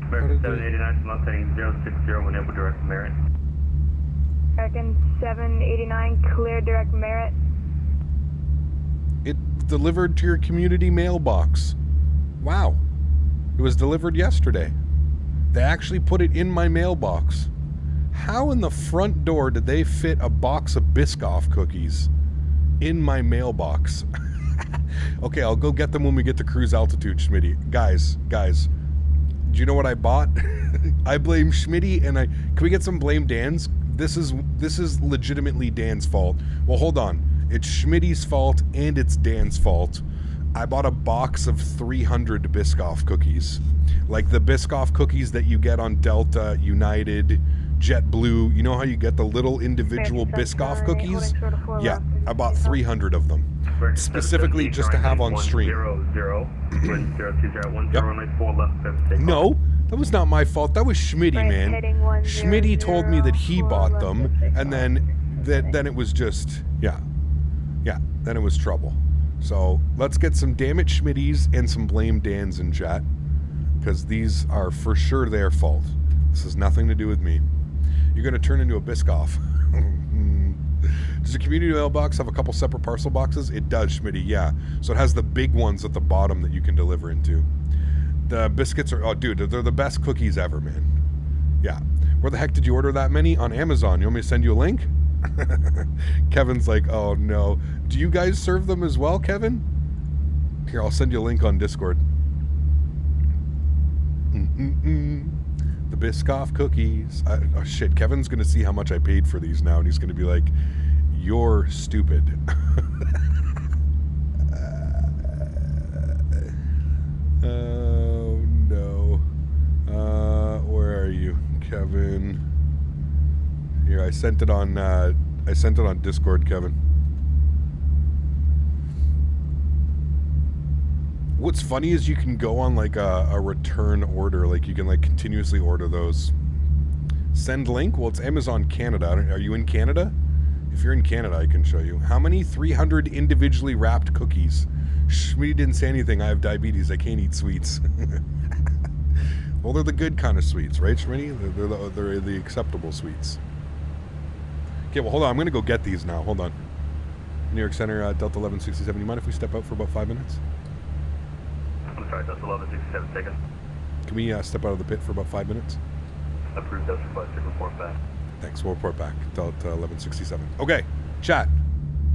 American 789, Mustang 060, enable direct merit. American 789, clear direct merit. It delivered to your community mailbox. Wow. It was delivered yesterday. They actually put it in my mailbox. How in the front door did they fit a box of Biscoff cookies in my mailbox? Okay, I'll go get them when we get to cruise altitude, Schmitty. Guys, do you know what I bought? I blame Schmitty, and can we get some blame Dan's? This is legitimately Dan's fault. Well, hold on. It's Schmitty's fault and it's Dan's fault. I bought a box of 300 Biscoff cookies. Like the Biscoff cookies that you get on Delta, United, JetBlue. You know how you get the little individual Biscoff cookies? Yeah, I bought 300 of them. Specifically just to have on stream. Yep. No, that was not my fault. That was Schmitty, man. Schmitty told me that he bought them, and then it was just, yeah, then it was trouble. So let's get some damn it Schmitties and some blame Dan's in chat, because these are for sure their fault. This has nothing to do with me. You're going to turn into a Biscoff. Does the community mailbox have a couple separate parcel boxes? It does, Schmitty, yeah. So it has the big ones at the bottom that you can deliver into. The biscuits are, oh dude, they're the best cookies ever, man. Yeah. Where the heck did you order that many? On Amazon. You want me to send you a link? Kevin's like, oh no. Do you guys serve them as well, Kevin? Here, I'll send you a link on Discord. The Biscoff cookies. Oh shit, Kevin's gonna see how much I paid for these now, and he's gonna be like, you're stupid. Oh no. Where are you, Kevin? Here, I sent it on Discord, Kevin. What's funny is you can go on like a return order, like you can like continuously order those. Send link? Well, it's Amazon Canada. Are you in Canada? If you're in Canada, I can show you. How many? 300 individually wrapped cookies. Schmitty didn't say anything. I have diabetes. I can't eat sweets. Well, they're the good kind of sweets, right, Schmitty? They're the acceptable sweets. Okay, well, hold on. I'm going to go get these now. Hold on. New York Center, Delta 1167. You mind if we step out for about 5 minutes? I'm sorry, Delta 1167, take it. Can we step out of the pit for about 5 minutes? Approved, Delta 56, report back. Thanks, we'll report back. Delta 1167. Okay, chat.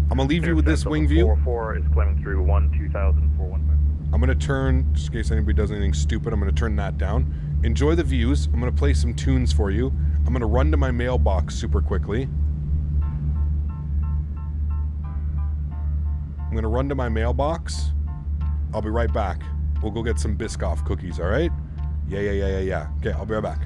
I'm going to leave you with this wing view. 44 is climbing through 120,415. I'm going to turn, just in case anybody does anything stupid, I'm going to turn that down. Enjoy the views. I'm going to play some tunes for you. I'm going to run to my mailbox super quickly. I'm gonna run to my mailbox. I'll be right back. We'll go get some Biscoff cookies, all right? Yeah. Okay, I'll be right back.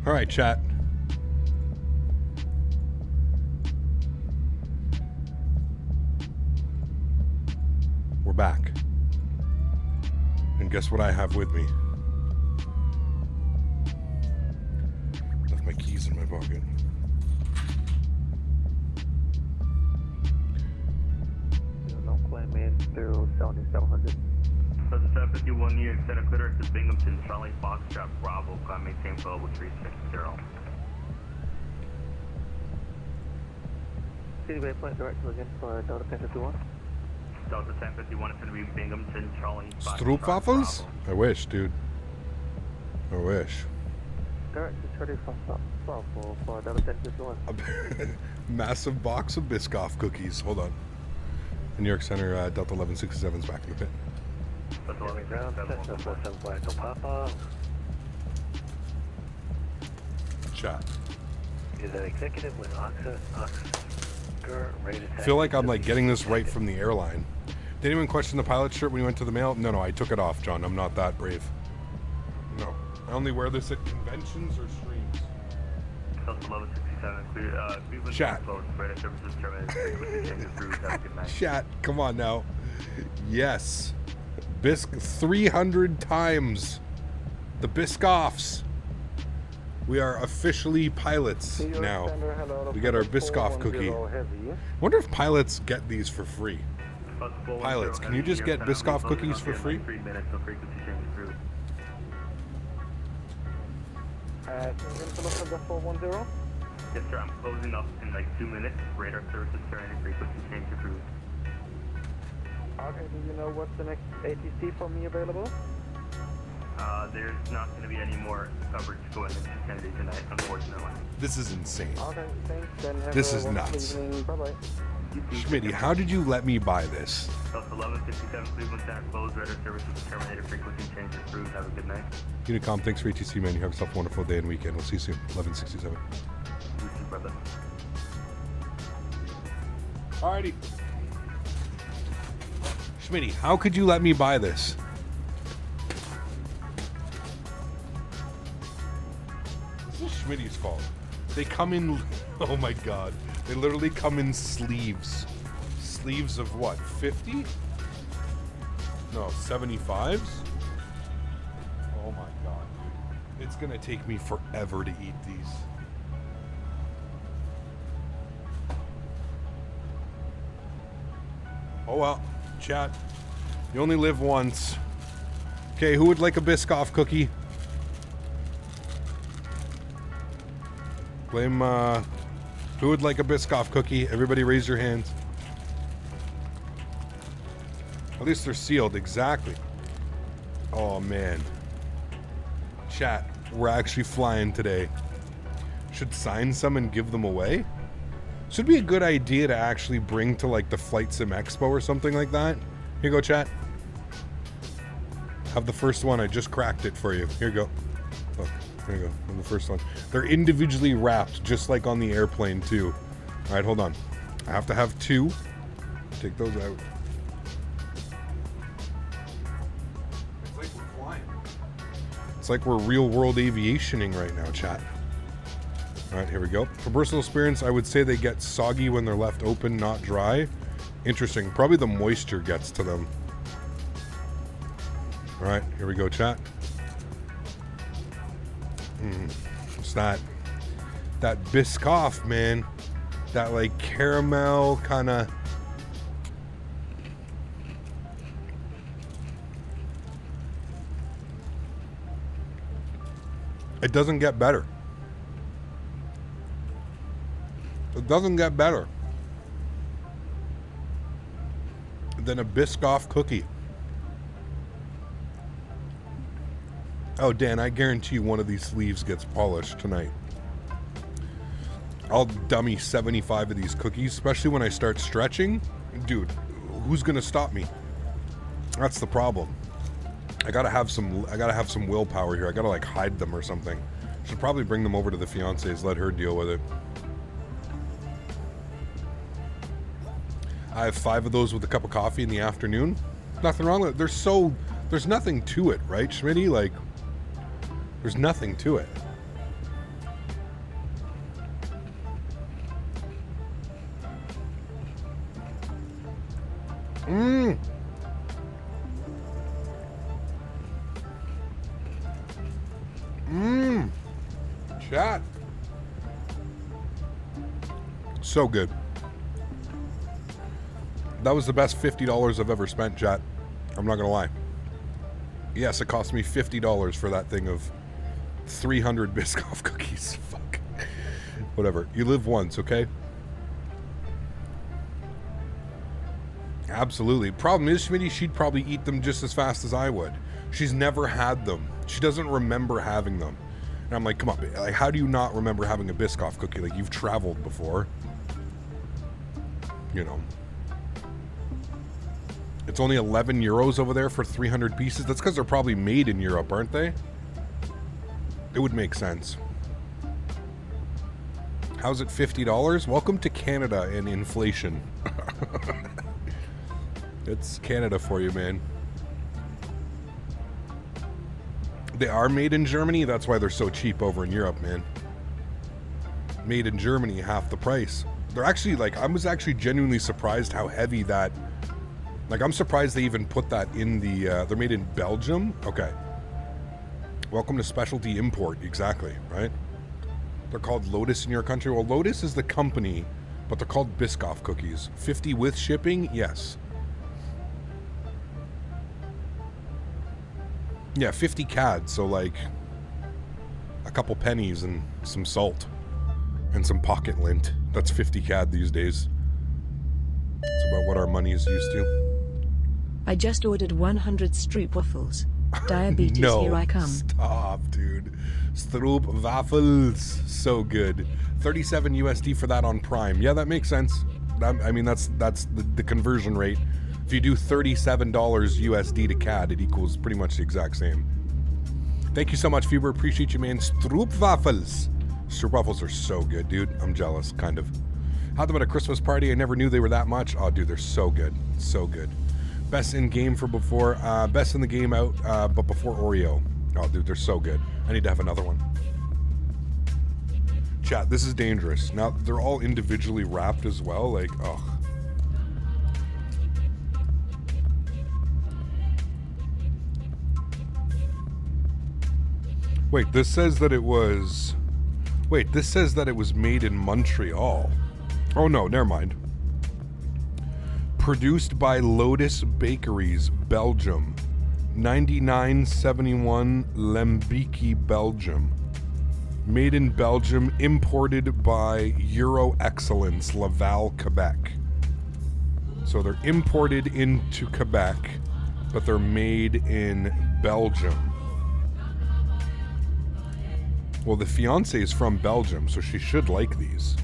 All right, chat. We're back. And guess what I have with me? Left my keys in my pocket. No claim in through 7700. So the 751 New York Center clear to Binghamton, Charlie Foxtrot Bravo, climb maintain for level 360. City Waypoint direct again for Delta 1051. Delta 1051 is going to be Binghamton, Charlie Foxtrot Stroopwafels? I wish, dude. I wish. Direct to Charlie Foxtrot Bravo for Delta 1051. Massive box of Biscoff cookies. Hold on. New York Center, Delta 1167's back in the pit. Chat. Is an executive with Oscar ready to I feel like I'm like getting this right from the airline. Did anyone question the pilot shirt when you went to the mail? No, I took it off, John. I'm not that brave. No. I only wear this at conventions or streams. Delta 1167 clear. Cleveland Chat. closed. Radar services terminated. Quickly change the route. Have a good night. Chat, come on now. Yes. Bisc 300 times. The Biscoffs. We are officially pilots now. We get our Biscoff cookie. Wonder if pilots get these for free. Pilots, can you just get Biscoff cookies for free? 3 minutes of frequency change the route. Yes, sir. I'm closing up in like 2 minutes. Radar services terminated. Frequency change the route. Okay, do you know what's the next ATC for me available? There's not going to be any more coverage going into Kennedy tonight, unfortunately. This is insane. Okay, thanks. Then have This a is wonderful nuts. evening. Bye-bye. Schmitty, how did you let me buy this? Delta 1167 Cleveland Center closed. Radar services terminated. Frequency change the route. Have a good night. Unicom, thanks for ATC, man. You have yourself a wonderful day and weekend. We'll see you soon. 1167. You too, brother. Alrighty. Schmitty, how could you let me buy this? This is Schmitty's fault. They come in, oh my god. They literally come in sleeves. Sleeves of what, 50? No, 75s? Oh my god, dude. It's gonna take me forever to eat these. Oh well, chat. You only live once. Okay, who would like a Biscoff cookie? Blame, who would like a Biscoff cookie? Everybody raise your hands. At least they're sealed, exactly. Oh man. Chat, we're actually flying today. Should sign some and give them away? Should be a good idea to actually bring to like the Flight Sim Expo or something like that. Here you go, chat. Have the first one. I just cracked it for you. Here you go. Look, here you go. Have the first one. They're individually wrapped, just like on the airplane too. All right, hold on. I have to have two. Take those out. It's like we're flying. It's like we're real world aviationing right now, chat. All right, here we go. From personal experience, I would say they get soggy when they're left open, not dry. Interesting. Probably the moisture gets to them. All right, here we go, chat. It's that Biscoff, man. That like caramel kind of. It doesn't get better. It doesn't get better than a Biscoff cookie. Oh, Dan, I guarantee you one of these sleeves gets polished tonight. I'll dummy 75 of these cookies, especially when I start stretching. Dude, who's gonna stop me? That's the problem. I gotta have some willpower here. I gotta like hide them or something. Should probably bring them over to the fiance's, let her deal with it. I have 5 of those with a cup of coffee in the afternoon. Nothing wrong with it. There's nothing to it, right, Smitty? Like, there's nothing to it. Chat. So good. That was the best $50 I've ever spent, chat. I'm not gonna lie. Yes, it cost me $50 for that thing of 300 Biscoff cookies. Fuck. Whatever. You live once, okay? Absolutely. Problem is, Smitty, she'd probably eat them just as fast as I would. She's never had them. She doesn't remember having them. And I'm like, come on, like, how do you not remember having a Biscoff cookie? Like, you've traveled before. You know. It's only 11 euros over there for 300 pieces. That's because they're probably made in Europe, aren't they? It would make sense. How's it $50? Welcome to Canada and inflation. It's Canada for you, man. They are made in Germany. That's why they're so cheap over in Europe, man. Made in Germany, half the price. They're actually, like, I was actually genuinely surprised how heavy that... Like, I'm surprised they even put that in the... they're made in Belgium? Okay. Welcome to Specialty Import. Exactly, right? They're called Lotus in your country. Well, Lotus is the company, but they're called Biscoff cookies. 50 with shipping? Yes. Yeah, 50 CAD, so like a couple pennies and some salt and some pocket lint. That's 50 CAD these days. It's about what our money is used to. I just ordered 100 Stroop waffles. Diabetes, No, here I come. Stop, dude. Stroop waffles. So good. 37 USD for that on Prime. Yeah, that makes sense. I mean, that's the conversion rate. If you do $37 USD to CAD, it equals pretty much the exact same. Thank you so much, Fuber. Appreciate you, man. Stroop waffles. Stroop waffles are so good, dude. I'm jealous, kind of. Had them at a Christmas party. I never knew they were that much. Oh, dude, they're so good. So good. Best in game for before, best in the game out, but before Oreo. Oh, dude, they're so good. I need to have another one. Chat, this is dangerous. Now, they're all individually wrapped as well. Like, oh. Wait, this says that it was... Wait, this says that it was made in Montreal. Oh, no, never mind. Produced by Lotus Bakeries, Belgium. 9971 Lembeek, Belgium. Made in Belgium, imported by Euro Excellence, Laval, Quebec. So they're imported into Quebec, but they're made in Belgium. Well, the fiance is from Belgium, so she should like these.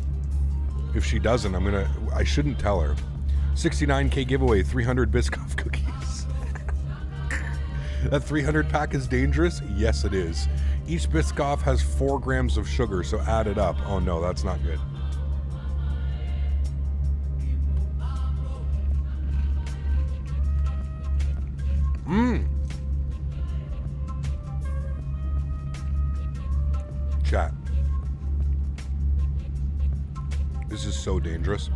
If she doesn't, I shouldn't tell her. 69K giveaway, 300 Biscoff cookies. That 300 pack is dangerous? Yes, it is. Each Biscoff has 4 grams of sugar, so add it up. Oh no, that's not good. Chat. This is so dangerous.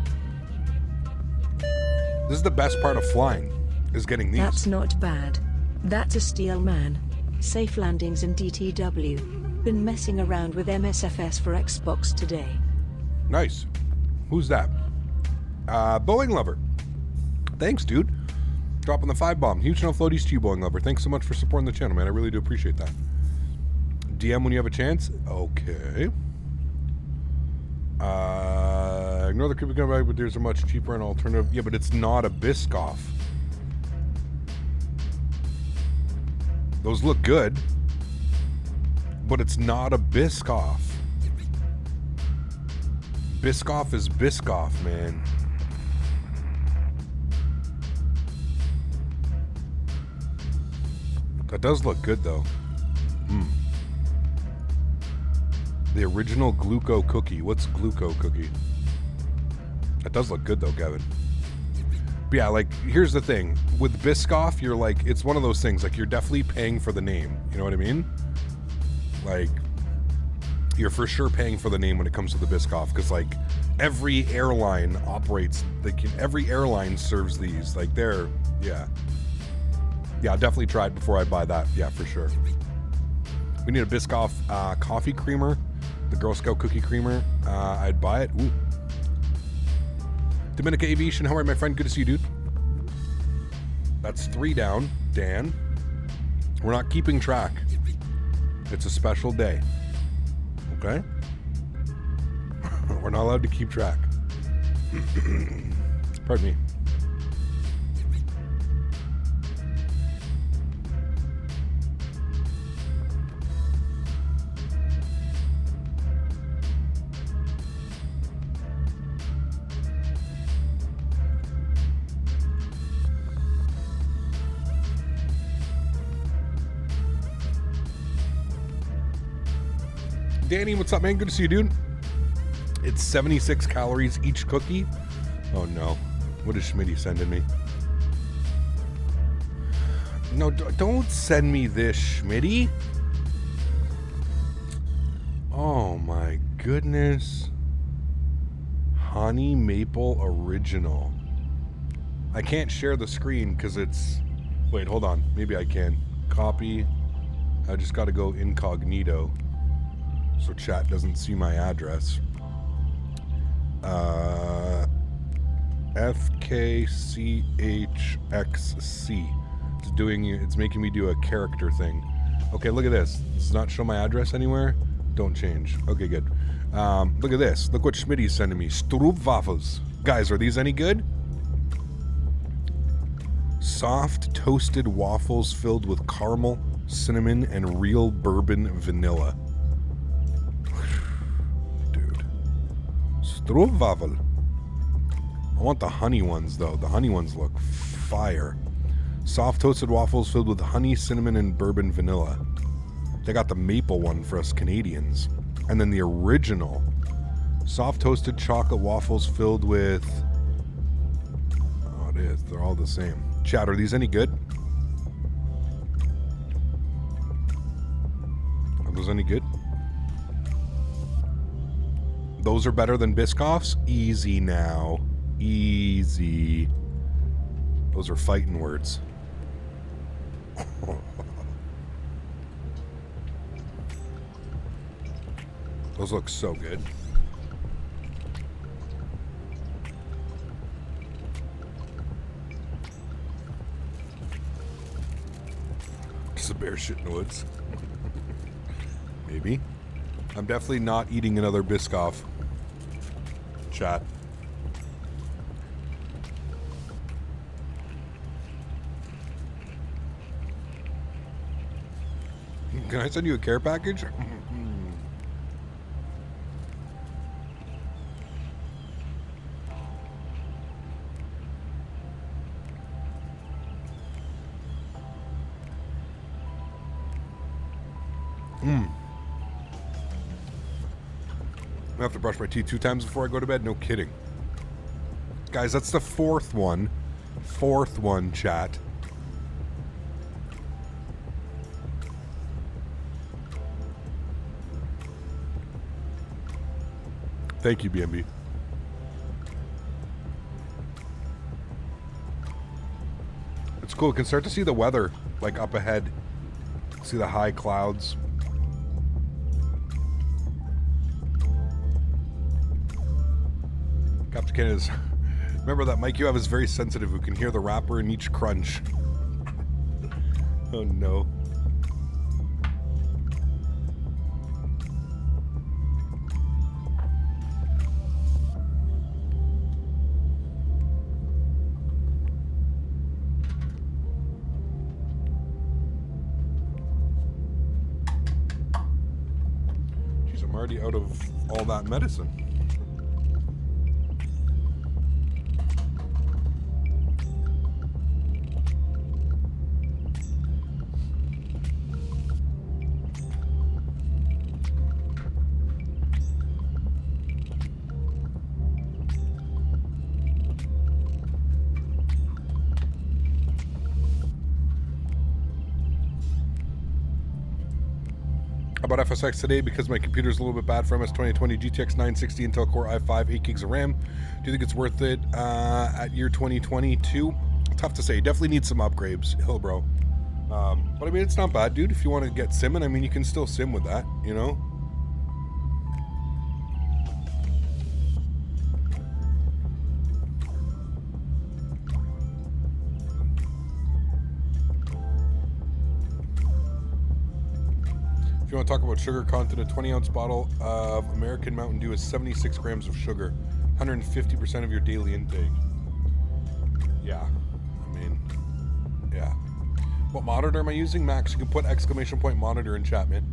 This is the best part of flying, is getting these. That's not bad. That's a steal, man. Safe landings in DTW. Been messing around with MSFS for Xbox today. Nice. Who's that? Boeing lover. Thanks, dude. Dropping the 5-bomb. Huge no floaties to you, Boeing lover. Thanks so much for supporting the channel, man. I really do appreciate that. DM when you have a chance. Okay. Ignore the creepy gun, but there's a much cheaper and alternative. Yeah, but it's not a Biscoff. Those look good, but it's not a Biscoff. Biscoff is Biscoff, man. That does look good, though. The original Gluco cookie. What's Gluco cookie? That does look good, though, Kevin. But yeah, like, here's the thing. With Biscoff, you're like, it's one of those things, like, you're definitely paying for the name. You know what I mean? Like, you're for sure paying for the name when it comes to the Biscoff, because, like, every airline operates, like, every airline serves these. Like, they're, yeah. Yeah, definitely try it before I buy that. Yeah, for sure. We need a Biscoff coffee creamer. The Girl Scout cookie creamer. I'd buy it. Ooh. Dominica Aviation, how are you, my friend? Good to see you, dude. That's 3 down. Dan. We're not keeping track. It's a special day. Okay? We're not allowed to keep track. Pardon me. Danny, what's up, man? Good to see you, dude. It's 76 calories each cookie. Oh, no. What is Smitty sending me? No, don't send me this, Smitty. Oh, my goodness. Honey Maple Original. I can't share the screen because it's... Wait, hold on. Maybe I can. Copy. I just got to go incognito so chat doesn't see my address. FKCHXC. It's making me do a character thing. Okay, look at this. Does not show my address anywhere? Don't change. Okay, good. Look at this. Look what Schmitty's sending me. Stroopwafels. Guys, are these any good? Soft toasted waffles filled with caramel, cinnamon, and real bourbon vanilla. Dude. Stroopwafel. I want the honey ones, though. The honey ones look fire. Soft toasted waffles filled with honey, cinnamon, and bourbon vanilla. They got the maple one for us Canadians. And then the original. Soft toasted chocolate waffles filled with... Oh, it is. They're all the same. Chat, are these any good? Are those any good? Those are better than Biscoffs? Easy now. Easy. Those are fighting words. Those look so good. Just a bear shit in the woods. Maybe. I'm definitely not eating another Biscoff. Chat. Can I send you a care package? I have to brush my teeth 2 times before I go to bed. No kidding. Guys, that's the 4th one. 4th one, chat. Thank you, BNB. It's cool. You can start to see the weather, like, up ahead. See the high clouds. Captain Canada's... Remember that mic you have is very sensitive. We can hear the wrapper in each crunch. Oh, no. I'm already out of all that medicine. About FSX today because my computer's a little bit bad for MS 2020 GTX 960 Intel Core i5, 8 gigs of RAM. Do you think it's worth it at year 2022? Tough to say. Definitely need some upgrades, Hillbro. But I mean, it's not bad, dude. If you want to get simming, I mean, you can still sim with that, you know? you want to talk about sugar content, a 20-ounce bottle of American Mountain Dew is 76 grams of sugar, 150% of your daily intake. Yeah, I mean, yeah. What monitor am I using? Max, you can put exclamation point monitor in chat, man.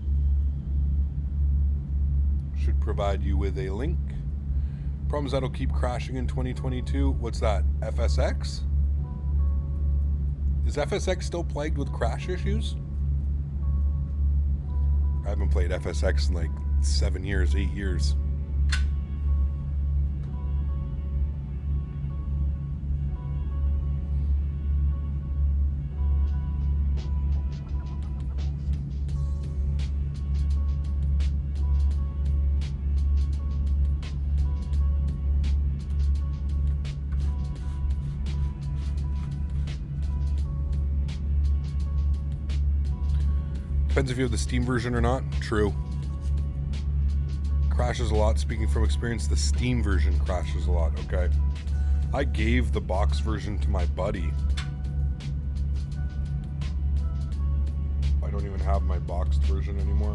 Should provide you with a link. Problems that'll keep crashing in 2022. What's that? FSX? Is FSX still plagued with crash issues? I haven't played FSX in like 7 years, 8 years. Depends if you have the Steam version or not. True. Crashes a lot. Speaking from experience, the Steam version crashes a lot. Okay. I gave the box version to my buddy. I don't even have my boxed version anymore.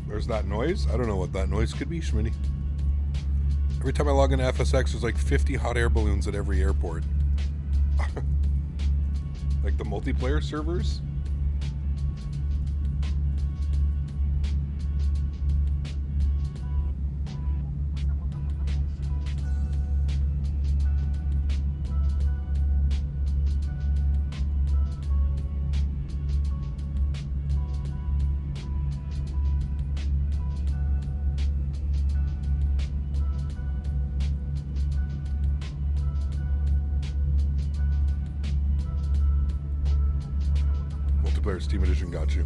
There's that noise. I don't know what that noise could be, Smitty. Every time I log into FSX, there's like 50 hot air balloons at every airport. Like the multiplayer servers. Steam Edition got you.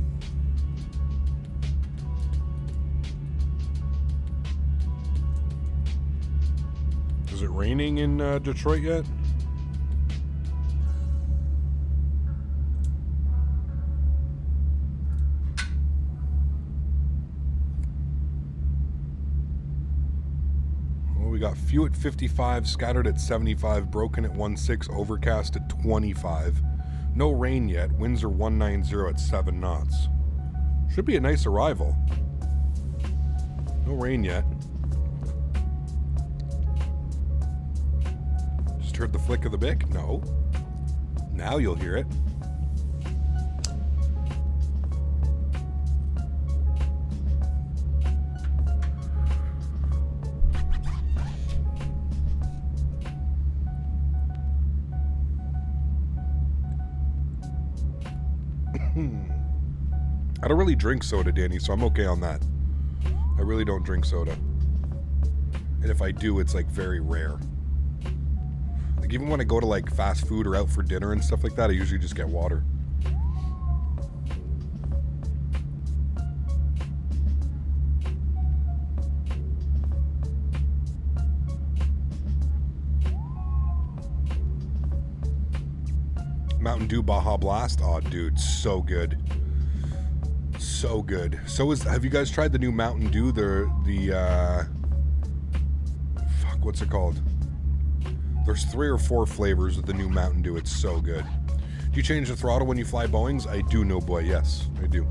Is it raining in Detroit yet? Well, we got few at 55, scattered at 75, broken at 16, overcast at 25. No rain yet. Winds are 190 at 7 knots. Should be a nice arrival. No rain yet. Just heard the flick of the bic? No. Now you'll hear it. I don't really drink soda, Danny, so I'm okay on that. I really don't drink soda. And if I do, it's like very rare. Like even when I go to like fast food or out for dinner and stuff like that, I usually just get water. Mountain Dew Baja Blast. Oh, dude, so good. So good. So have you guys tried the new Mountain Dew? Fuck, what's it called? There's 3 or 4 flavors of the new Mountain Dew. It's so good. Do you change the throttle when you fly Boeings? I do, no boy. Yes, I do.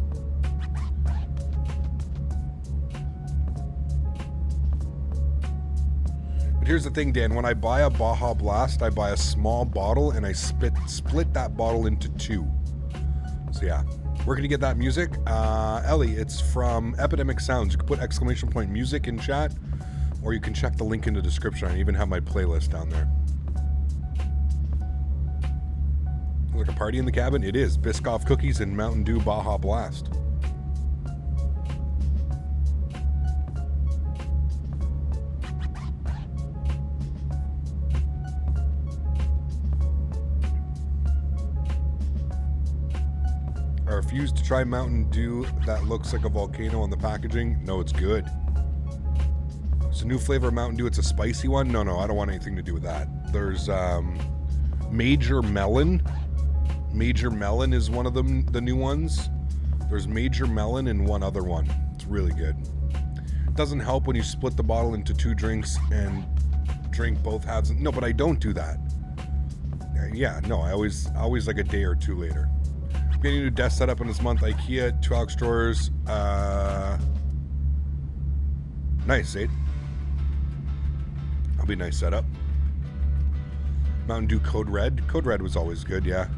But here's the thing, Dan. When I buy a Baja Blast, I buy a small bottle and I split that bottle into 2. So yeah. Where can you get that music? Ellie, it's from Epidemic Sounds. You can put exclamation point music in chat, or you can check the link in the description. I even have my playlist down there. Like a party in the cabin? It is. Biscoff cookies and Mountain Dew Baja Blast. I refuse to try Mountain Dew that looks like a volcano on the packaging. No, it's good. It's a new flavor of Mountain Dew. It's a spicy one. No, I don't want anything to do with that. There's Major Melon. Major Melon is one of them, the new ones. There's Major Melon and one other one. It's really good. Doesn't help when you split the bottle into 2 drinks and drink both halves. No, but I don't do that. Yeah, no, I always like a day or 2 later. I'm getting a new desk set up in this month. IKEA, 2 Alex drawers. Nice, eh? That'll be a nice setup. Mountain Dew Code Red. Code Red was always good, yeah.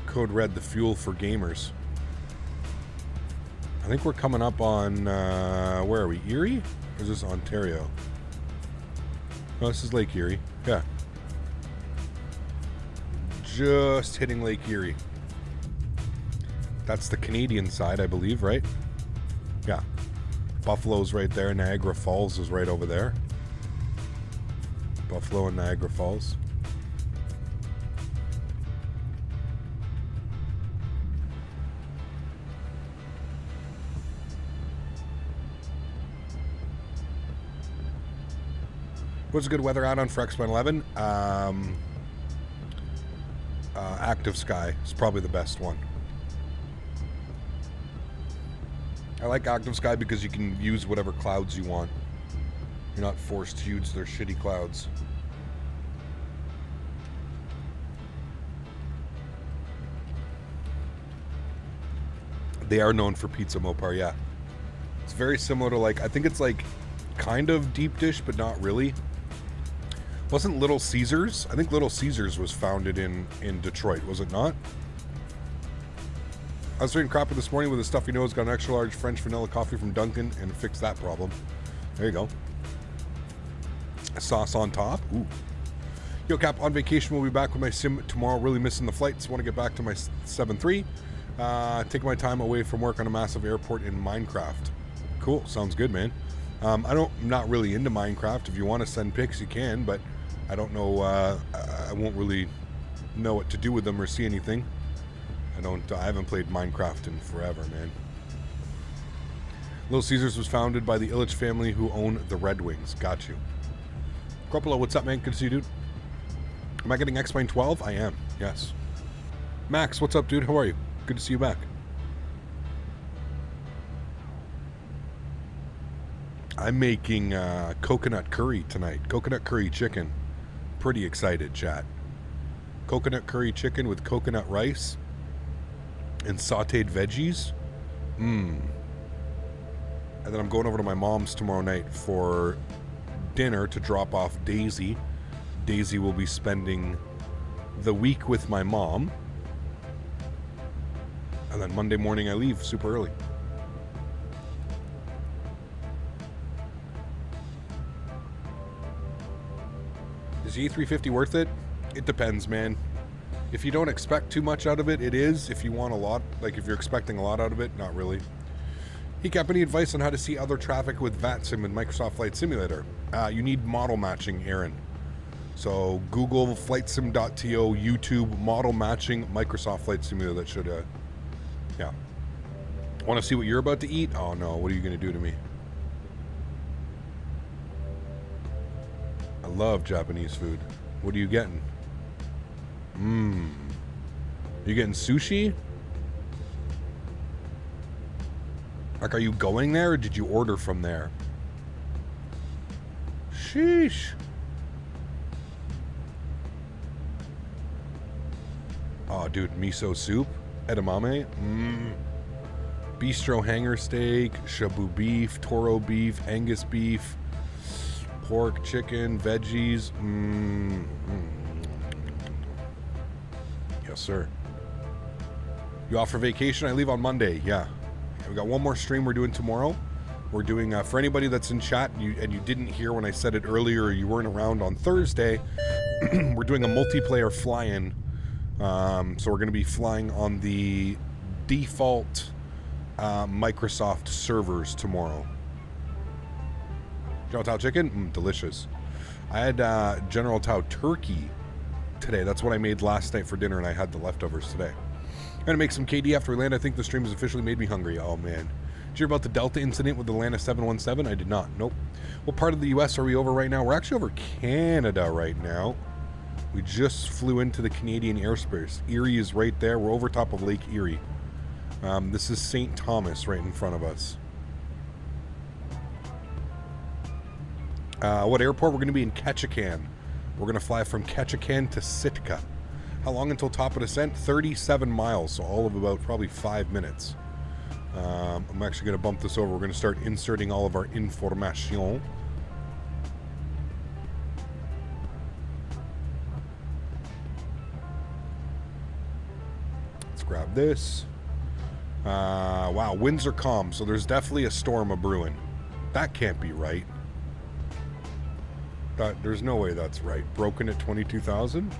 Code Red, the fuel for gamers. I think we're coming up on, where are we? Erie? Or is this Ontario? No, this is Lake Erie. Yeah. Just hitting Lake Erie. That's the Canadian side, I believe, right? Yeah. Buffalo's right there. Niagara Falls is right over there. Buffalo and Niagara Falls. What's good weather out on for X-Men 11? Active Sky is probably the best one. I like Active Sky because you can use whatever clouds you want. You're not forced to use their shitty clouds. They are known for pizza Mopar, yeah. It's very similar to, like, I think it's like kind of deep dish, but not really. Wasn't Little Caesars? I think Little Caesars was founded in Detroit, was it not? I was drinking crapper this morning with the stuff you know has got an extra large French vanilla coffee from Dunkin' and fixed that problem. There you go. Sauce on top. Ooh. Yo, Cap, on vacation. We'll be back with my sim tomorrow. Really missing the flights. Want to get back to my 7-3. Taking my time away from work on a massive airport in Minecraft. Cool. Sounds good, man. I'm not really into Minecraft. If you want to send pics, you can, but I don't know. I won't really know what to do with them or see anything. I haven't played Minecraft in forever, man. Little Caesars was founded by the Illich family who own the Red Wings. Got you. Corporal, what's up, man? Good to see you, dude. Am I getting X-Plane 12? I am, yes. Max, what's up, dude? How are you? Good to see you back. I'm making coconut curry tonight. Coconut curry chicken. Pretty excited, chat. Coconut curry chicken with coconut rice and sauteed veggies. And then I'm going over to my mom's tomorrow night for dinner to drop off Daisy. Daisy will be spending the week with my mom. And then Monday morning I leave super early. Is the A350 worth it? It depends, man. If you don't expect too much out of it, it is. If you want a lot, like if you're expecting a lot out of it, not really. Hey, Cap, any advice on how to see other traffic with Vatsim and Microsoft Flight Simulator? You need model matching, Erin. So Google flightsim.to, YouTube, model matching, Microsoft Flight Simulator. That should, yeah. Want to see what you're about to eat? Oh no, what are you going to do to me? I love Japanese food. What are you getting? You getting sushi? Like, are you going there or did you order from there? Sheesh. Oh, dude, miso soup, edamame, bistro hanger steak, shabu beef, toro beef, Angus beef, pork, chicken, veggies. Yes, sir. You off for vacation? I leave on Monday. Yeah. We got one more stream we're doing tomorrow. We're doing, for anybody that's in chat and you didn't hear when I said it earlier or you weren't around on Thursday, we're doing a multiplayer fly-in. So we're going to be flying on the default Microsoft servers tomorrow. General Tao chicken? Delicious. I had General Tao turkey today. That's what I made last night for dinner, and I had the leftovers today. I'm going to make some KD after we land. I think the stream has officially made me hungry. Oh, man. Did you hear about the Delta incident with the Atlanta 717? I did not. Nope. What part of the U.S. are we over right now? We're actually over Canada right now. We just flew into the Canadian airspace. Erie is right there. We're over top of Lake Erie. This is St. Thomas right in front of us. What airport? We're going to be in Ketchikan. We're going to fly from Ketchikan to Sitka. How long until top of descent? 37 miles, so all of about probably 5 minutes. I'm actually going to bump this over. We're going to start inserting all of our information. Let's grab this. Wow, winds are calm, so there's definitely a storm a-brewing. That can't be right. There's no way that's right. Broken at 22,000?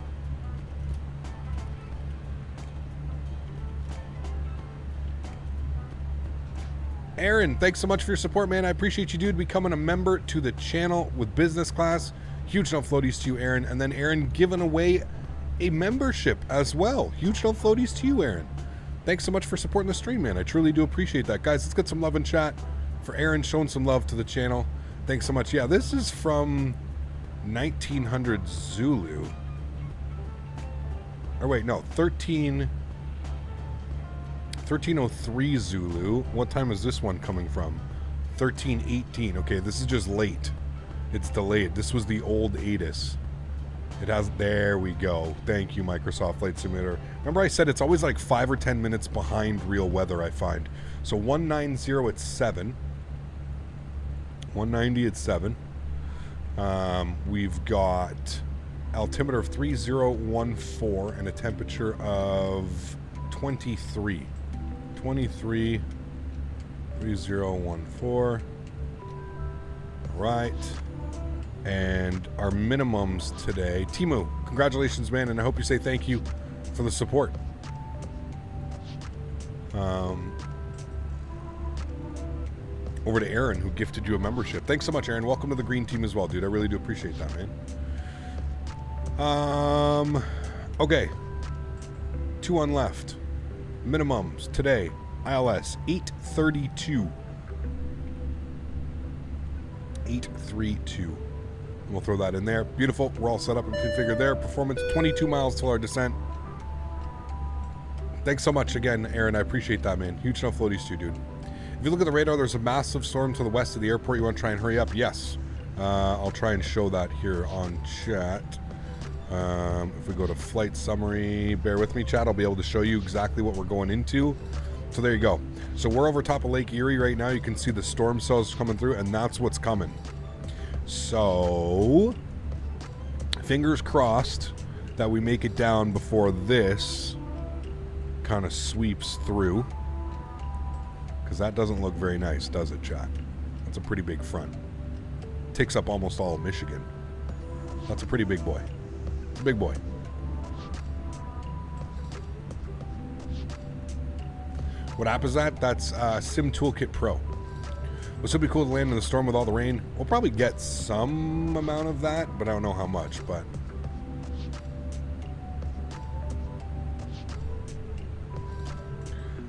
Erin, thanks so much for your support, man. I appreciate you, dude, becoming a member to the channel with business class. Huge no floaties to you, Erin. And then Erin giving away a membership as well. Huge no floaties to you, Erin. Thanks so much for supporting the stream, man. I truly do appreciate that. Guys, let's get some love in chat for Erin showing some love to the channel. Thanks so much. Yeah, this is from 1900 Zulu. Or wait, no, 1303 Zulu. What time is this one coming from? 1318. Okay, this is just late. It's delayed. This was the old ATIS. It has, there we go. Thank you, Microsoft Flight Simulator. Remember I said it's always like 5 or 10 minutes behind real weather, I find. So 190 at 7. 190 at 7. We've got altimeter of 3014 and a temperature of 23. 23, 3014. Right. And our minimums today. Timu, congratulations, man, and I hope you say thank you for the support. Over to Erin, who gifted you a membership. Thanks so much, Erin. Welcome to the green team as well, dude. I really do appreciate that, man. Okay. 2 on left. Minimums today. ILS 832. 832. And we'll throw that in there. Beautiful. We're all set up and configured there. Performance 22 miles till our descent. Thanks so much again, Erin. I appreciate that, man. Huge no floaties to you, dude. If you look at the radar, there's a massive storm to the west of the airport. You want to try and hurry up? Yes. I'll try and show that here on chat. If we go to flight summary, bear with me, chat. I'll be able to show you exactly what we're going into. So there you go. So we're over top of Lake Erie right now. You can see the storm cells coming through, and that's what's coming. So fingers crossed that we make it down before this kind of sweeps through. Because that doesn't look very nice, does it, chat? That's a pretty big front. Takes up almost all of Michigan. That's a pretty big boy. It's a big boy. What app is that? That's Sim Toolkit Pro. This would be cool to land in the storm with all the rain. We'll probably get some amount of that, but I don't know how much. But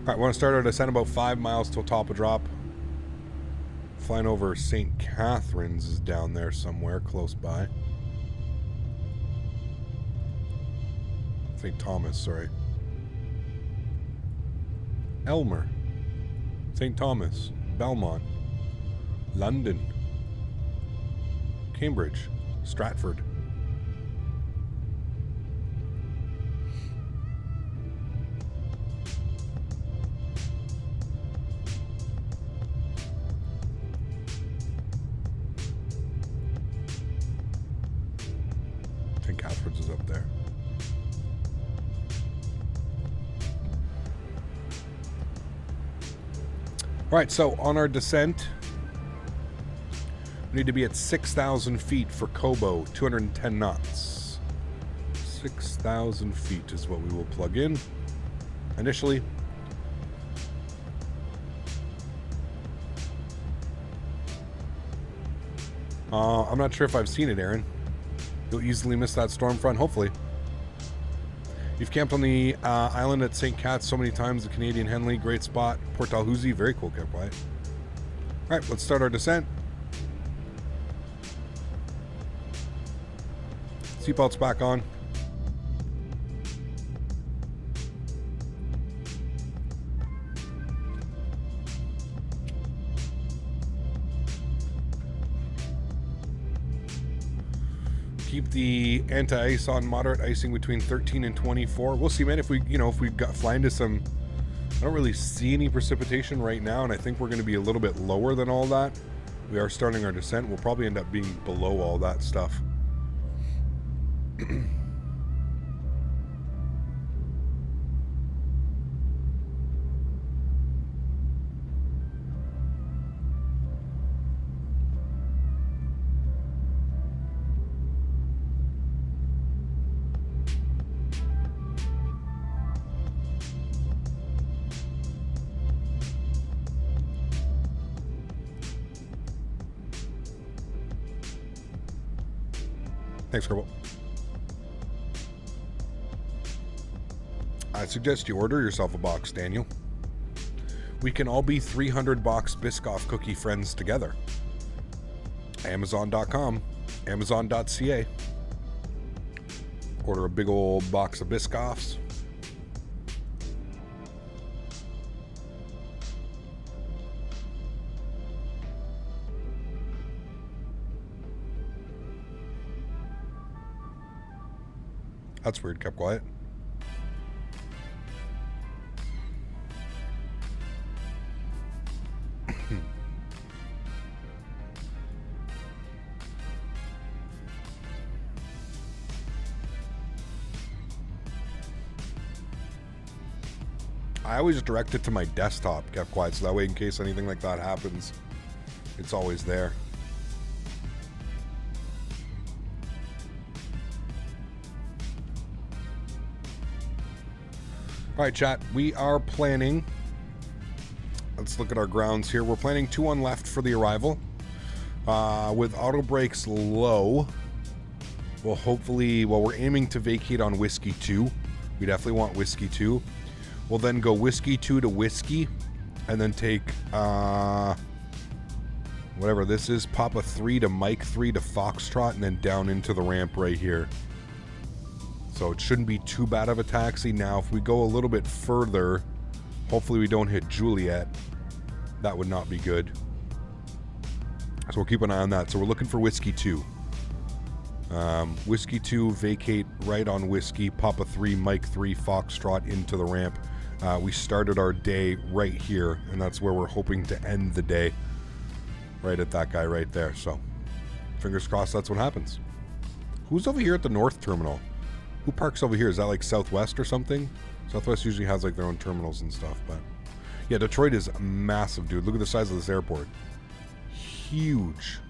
all right, we want to start our descent about 5 miles till top of drop. Flying over St. Catharines is down there somewhere close by. St. Thomas, sorry. Elmer. St. Thomas. Belmont. London. Cambridge. Stratford. St. Catharines is up there. All right, so on our descent, we need to be at 6,000 feet for Kobo, 210 knots. 6,000 feet is what we will plug in initially. I'm not sure if I've seen it, Erin. You'll easily miss that storm front, hopefully. You've camped on the island at St. Cat's so many times. The Canadian Henley, great spot. Port Dalhousie, very cool campsite. All right, let's start our descent. Seatbelts back on. Keep the anti-ice on moderate icing between 13 and 24. We'll see, man, if we, if we fly into some, I don't really see any precipitation right now, and I think we're going to be a little bit lower than all that. We are starting our descent. We'll probably end up being below all that stuff. Thanks, Karl. I suggest you order yourself a box, Daniel. We can all be 300 box Biscoff cookie friends together. Amazon.com, Amazon.ca. Order a big old box of Biscoffs. That's weird, kept quiet. I always direct it to my desktop, kept quiet, so that way in case anything like that happens, it's always there. All right, chat, we are planning, let's look at our grounds here. We're planning 2-1 left for the arrival. With auto brakes low, we'll hopefully, well, we're aiming to vacate on Whiskey 2. We definitely want Whiskey 2. We'll then go Whiskey 2 to Whiskey, and then take, whatever this is, Papa 3 to Mike 3 to Foxtrot, and then down into the ramp right here. So it shouldn't be too bad of a taxi. Now, if we go a little bit further, hopefully we don't hit Juliet. That would not be good. So we'll keep an eye on that. So we're looking for Whiskey 2. Whiskey 2, vacate right on Whiskey. Papa 3, Mike 3, Foxtrot into the ramp. We started our day right here, and that's where we're hoping to end the day. Right at that guy right there. So fingers crossed that's what happens. Who's over here at the North Terminal? Who parks over here? Is that like Southwest or something? Southwest usually has like their own terminals and stuff, but yeah, Detroit is massive, dude. Look at the size of this airport. Huge,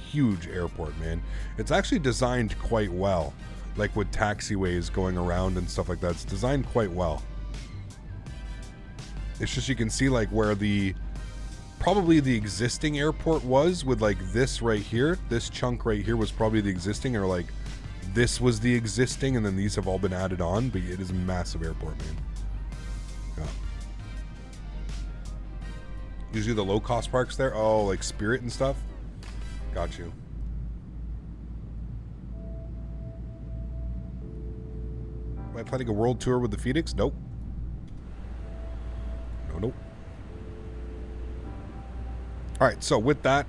huge airport, man. It's actually designed quite well, like with taxiways going around and stuff like that. It's designed quite well. It's just you can see like where probably the existing airport was with like this right here. This chunk right here was probably the existing, or like this was the existing, and then these have all been added on, but it is a massive airport, man. Yeah. Usually the low-cost parks there. Oh, like Spirit and stuff. Got you. Am I planning a world tour with the Phoenix? Nope. Nope. All right, so with that,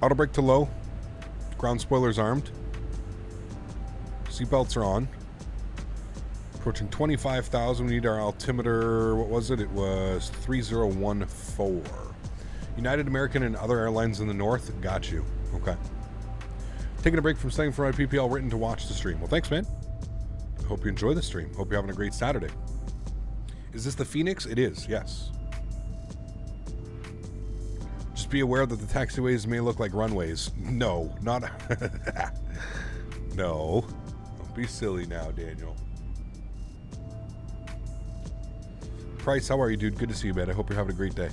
auto brake to low, ground spoilers armed. Seatbelts are on. Approaching 25,000. We need our altimeter. What was it? It was 3014. United, American, and other airlines in the north. Got you. Okay. Taking a break from studying for my PPL written to watch the stream. Well, thanks, man. Hope you enjoy the stream. Hope you're having a great Saturday. Is this the Phoenix? It is, yes. Just be aware that the taxiways may look like runways. No, not... No. Be silly now, Daniel. Price, how are you, dude? Good to see you, man. I hope you're having a great day.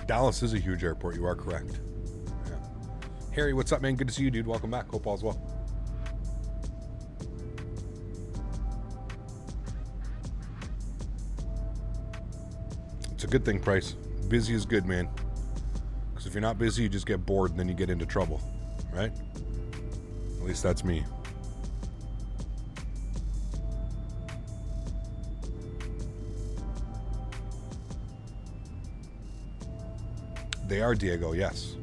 Dallas is a huge airport. You are correct. Yeah. Harry, what's up, man? Good to see you, dude. Welcome back. Hope all's well. It's a good thing, Price. Busy is good, man. Because if you're not busy, you just get bored and then you get into trouble, right? At least that's me. They are, Diego, yes.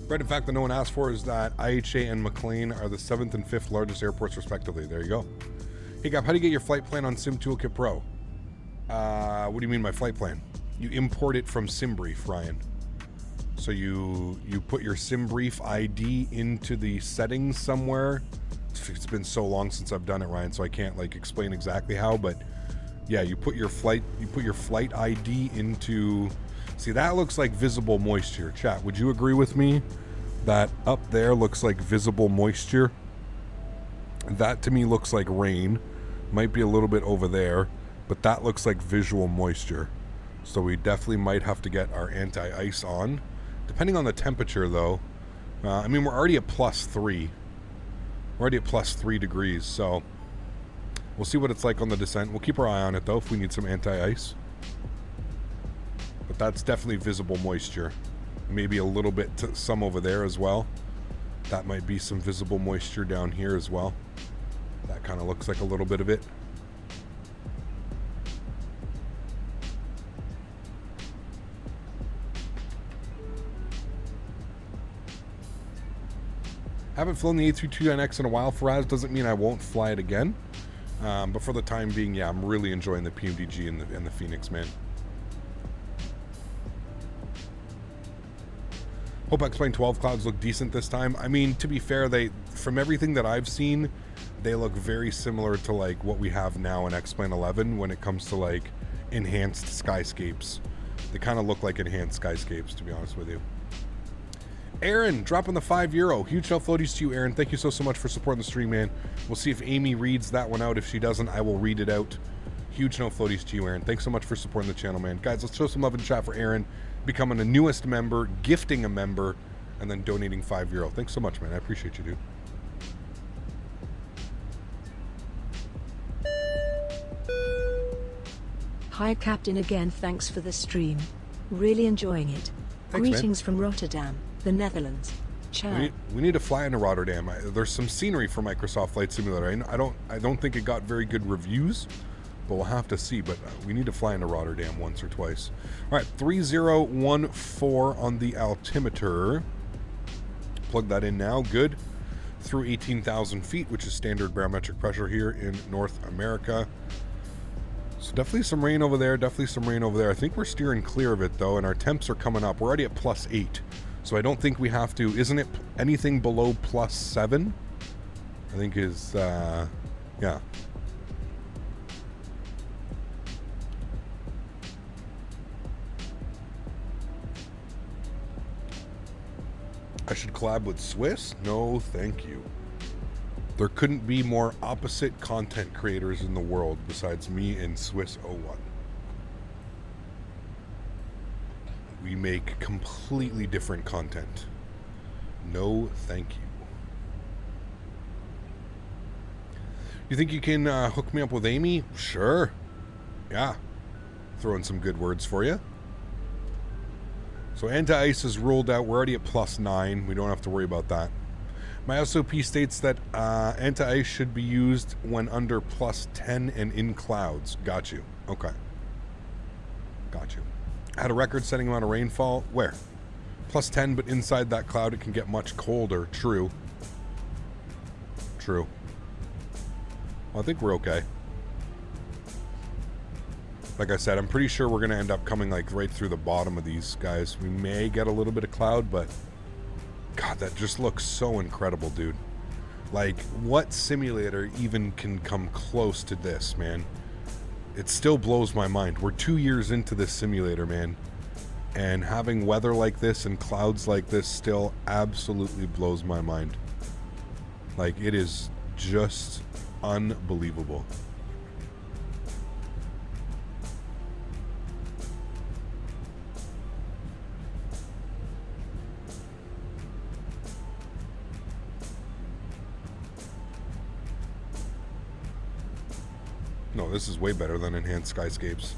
Right, in fact, that no one asked for is that IHA and McLean are the 7th and 5th largest airports, respectively. There you go. Hey, Gab, how do you get your flight plan on Sim Toolkit Pro? What do you mean by flight plan? You import it from SimBrief, Ryan. So you put your SimBrief ID into the settings somewhere. It's been so long since I've done it, Ryan, so I can't like explain exactly how, but yeah, you put your flight ID into. See, that looks like visible moisture. Chat, would you agree with me that up there looks like visible moisture? That to me looks like rain. Might be a little bit over there, but that looks like visual moisture. So we definitely might have to get our anti-ice on. Depending on the temperature, though. I mean, we're already at +3. We're already at +3 degrees, so we'll see what it's like on the descent. We'll keep our eye on it, though, if we need some anti-ice. But that's definitely visible moisture. Maybe a little bit, some over there as well. That might be some visible moisture down here as well. That kind of looks like a little bit of it. Haven't flown the A320X in a while. Faraz doesn't mean I won't fly it again. But for the time being, yeah, I'm really enjoying the PMDG and the Phoenix, man. Hope X-Plane 12 clouds look decent this time. I mean, to be fair, from everything that I've seen, they look very similar to like what we have now in X-Plane 11 when it comes to like enhanced skyscapes. They kind of look like enhanced skyscapes, to be honest with you. Erin, dropping the €5. Huge no floaties to you, Erin. Thank you so much for supporting the stream, man. We'll see if Amy reads that one out. If she doesn't, I will read it out. Huge no floaties to you, Erin. Thanks so much for supporting the channel, man. Guys, let's show some love in chat for Erin, becoming the newest member, gifting a member, and then donating €5. Thanks so much, man. I appreciate you, dude. Hi, Captain, again. Thanks for the stream. Really enjoying it. Thanks, Greetings man. from Rotterdam, the Netherlands. Ciao. We need to fly into Rotterdam. There's some scenery for Microsoft Flight Simulator. I don't think it got very good reviews, but we'll have to see. But we need to fly into Rotterdam once or twice. All right, 3014 on the altimeter. Plug that in now. Good. Through 18,000 feet, which is standard barometric pressure here in North America. So definitely some rain over there. Definitely some rain over there. I think we're steering clear of it, though, and our temps are coming up. We're already at +8. So I don't think we have to. Isn't it anything below +7? I think is, yeah. I should collab with Swiss? No, thank you. There couldn't be more opposite content creators in the world besides me and Swiss 01. We make completely different content. No, thank you. You think you can hook me up with Amy? Sure. Yeah. Throwing some good words for you. So anti-ice is ruled out. We're already at +9. We don't have to worry about that. My SOP states that anti-ice should be used when under +10 and in clouds. Got you. Okay. Got you. Had a record-setting amount of rainfall. Where? +10, but inside that cloud it can get much colder. True. True. Well, I think we're okay. Like I said, I'm pretty sure we're going to end up coming like right through the bottom of these guys. We may get a little bit of cloud, but God, that just looks so incredible, dude. Like, what simulator even can come close to this, man? It still blows my mind. We're 2 years into this simulator, man. And having weather like this and clouds like this still absolutely blows my mind. Like, it is just unbelievable. No, this is way better than enhanced skyscapes.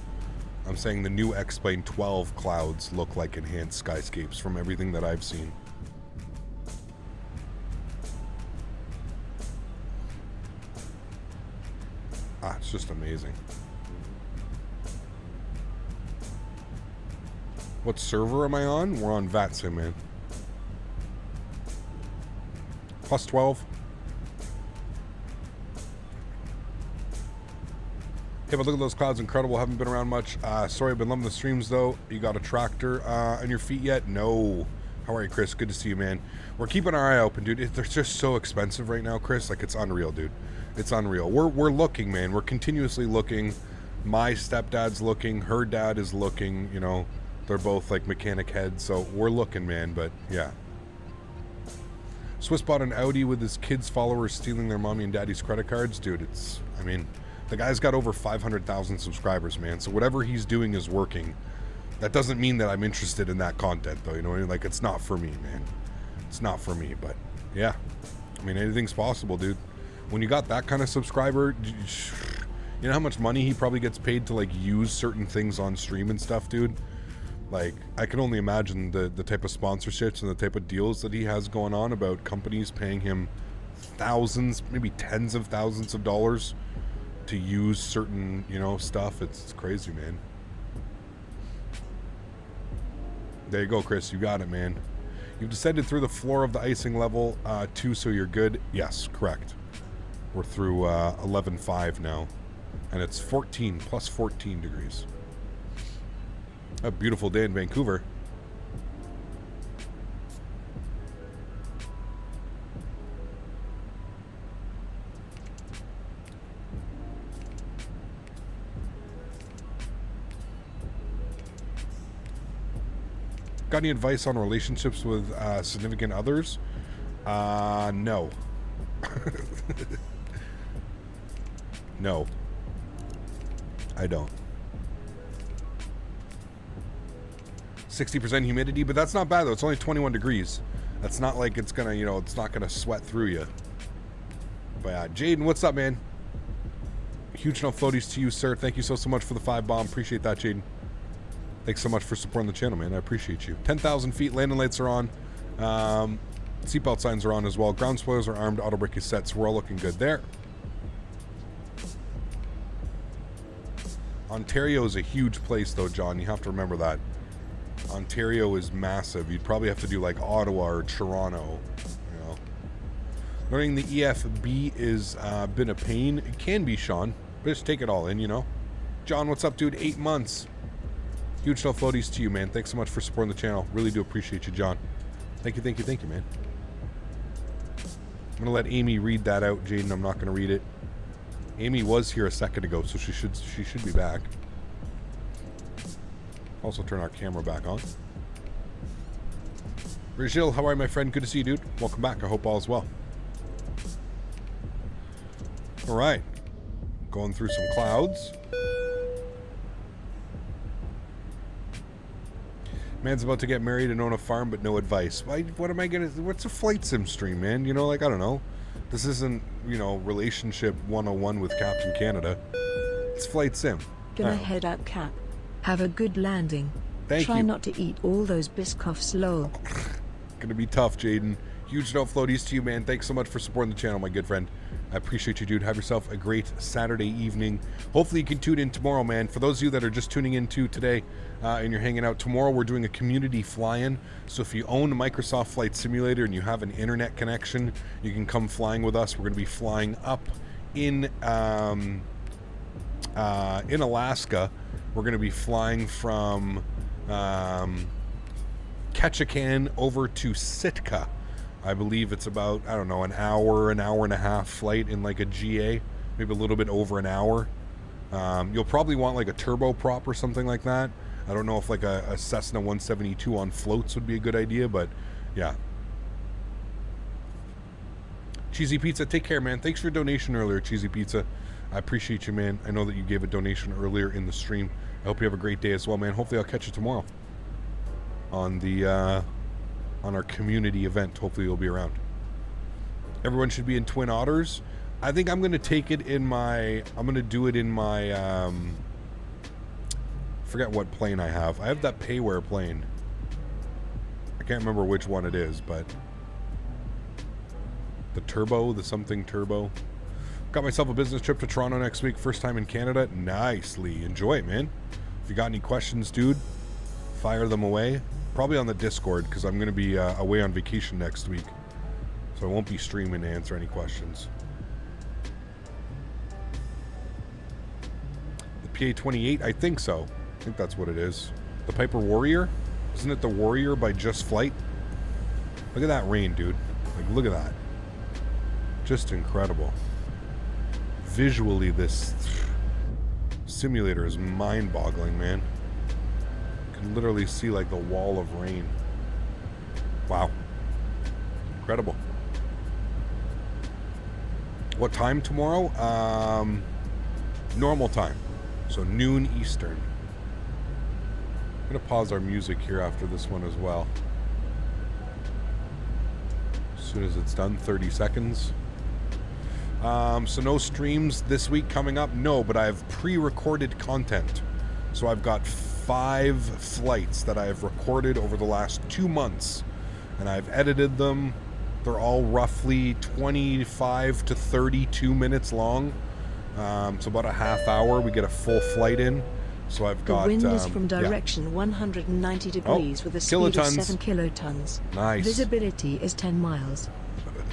I'm saying the new X-Plane 12 clouds look like enhanced skyscapes from everything that I've seen. Ah, it's just amazing. What server am I on? We're on Vatsim, man. Plus 12. Hey, but look at those clouds, incredible. Haven't been around much. Sorry, I've been loving the streams though. You got a tractor on your feet yet? No. How are you, Chris? Good to see you, man. We're keeping our eye open, dude. They're just so expensive right now, Chris. Like, it's unreal, dude. It's unreal. We're looking, man. We're continuously looking. My stepdad's looking. Her dad is looking. You know, they're both like mechanic heads, so we're looking, man. But yeah. Swiss bought an Audi with his kids' followers stealing their mommy and daddy's credit cards, dude. It's, I mean, the guy's got over 500,000 subscribers, man. So whatever he's doing is working. That doesn't mean that I'm interested in that content, though. You know what I mean? Like, it's not for me, man. It's not for me, but yeah. I mean, anything's possible, dude. When you got that kind of subscriber, you know how much money he probably gets paid to, like, use certain things on stream and stuff, dude? Like, I can only imagine the type of sponsorships and the type of deals that he has going on about companies paying him thousands, maybe tens of thousands of dollars to use certain, you know, stuff. It's crazy, man. There you go, Chris. You got it, man. You've descended through the floor of the icing level 2, so you're good. Yes, correct. We're through 11.5 now. And it's 14, plus 14 degrees. A beautiful day in Vancouver. Got any advice on relationships with significant others? No. No. I don't. 60% humidity, but that's not bad though. It's only 21 degrees. That's not like it's gonna, you know, it's not gonna sweat through you. But yeah, Jaden, what's up, man? Huge enough floaties to you, sir. Thank you so much for the 5 bomb. Appreciate that, Jaden. Thanks so much for supporting the channel, man. I appreciate you. 10,000 feet. Landing lights are on. Seatbelt signs are on as well. Ground spoilers are armed. Auto brake is set, so we're all looking good there. Ontario is a huge place, though, John. You have to remember that. Ontario is massive. You'd probably have to do like Ottawa or Toronto. You know, learning the EFB is been a pain. It can be, Sean, but just take it all in. You know, John, what's up, dude? 8 months. Huge no floaties to you, man. Thanks so much for supporting the channel. Really do appreciate you, John. Thank you, thank you, thank you, man. I'm gonna let Amy read that out, Jaden. I'm not gonna read it. Amy was here a second ago, so she should be back. Also turn our camera back on. Rajil, how are you, my friend? Good to see you, dude. Welcome back. I hope all is well. All right. Going through some clouds. Man's about to get married and own a farm, but no advice. What am I gonna? What's a flight sim stream, man? You know, like, I don't know. This isn't, you know, relationship 101 with Captain Canada. It's flight sim. Gonna head out, Cap. Have a good landing. Thank you. Try not to eat all those Biscoffs, lol. Gonna be tough, Jaden. Huge no floaties to you, man. Thanks so much for supporting the channel, my good friend. I appreciate you, dude. Have yourself a great Saturday evening. Hopefully you can tune in tomorrow, man. For those of you that are just tuning in to today and you're hanging out, tomorrow we're doing a community fly-in. So if you own a Microsoft Flight Simulator and you have an internet connection, you can come flying with us. We're going to be flying up in Alaska. We're going to be flying from Ketchikan over to Sitka. I believe it's about, I don't know, an hour and a half flight in like a GA, maybe a little bit over an hour. You'll probably want like a turboprop or something like that. I don't know if like a Cessna 172 on floats would be a good idea, but yeah. Cheesy Pizza, take care, man. Thanks for your donation earlier, Cheesy Pizza. I appreciate you, man. I know that you gave a donation earlier in the stream. I hope you have a great day as well, man. Hopefully I'll catch you tomorrow on the on our community event. Hopefully you'll be around. Everyone should be in Twin Otters. I think I'm going to take it in my, I'm going to do it in my, forget what plane I have. I have that Payware plane. I can't remember which one it is, but the turbo, the something turbo. Got myself a business trip to Toronto next week. First time in Canada. Nicely. Enjoy it, man. If you got any questions, dude, fire them away. Probably on the Discord, because I'm going to be away on vacation next week. So I won't be streaming to answer any questions. The PA-28, I think so. I think that's what it is. The Piper Warrior? Isn't it the Warrior by Just Flight? Look at that rain, dude. Like, look at that. Just incredible. Visually, this simulator is mind-boggling, man. You can literally see, like, the wall of rain. Wow. Incredible. What time tomorrow? Normal time. So noon Eastern. I'm going to pause our music here after this one as well. As soon as it's done, 30 seconds. So no streams this week coming up? No, but I have pre-recorded content. So I've got 5 flights that I have recorded over the last 2 months. And I've edited them. They're all roughly 25 to 32 minutes long. So about a half hour, we get a full flight in. So I've got... The wind is from direction 190 degrees with a speed of 7 kilotons. Nice. Visibility is 10 miles.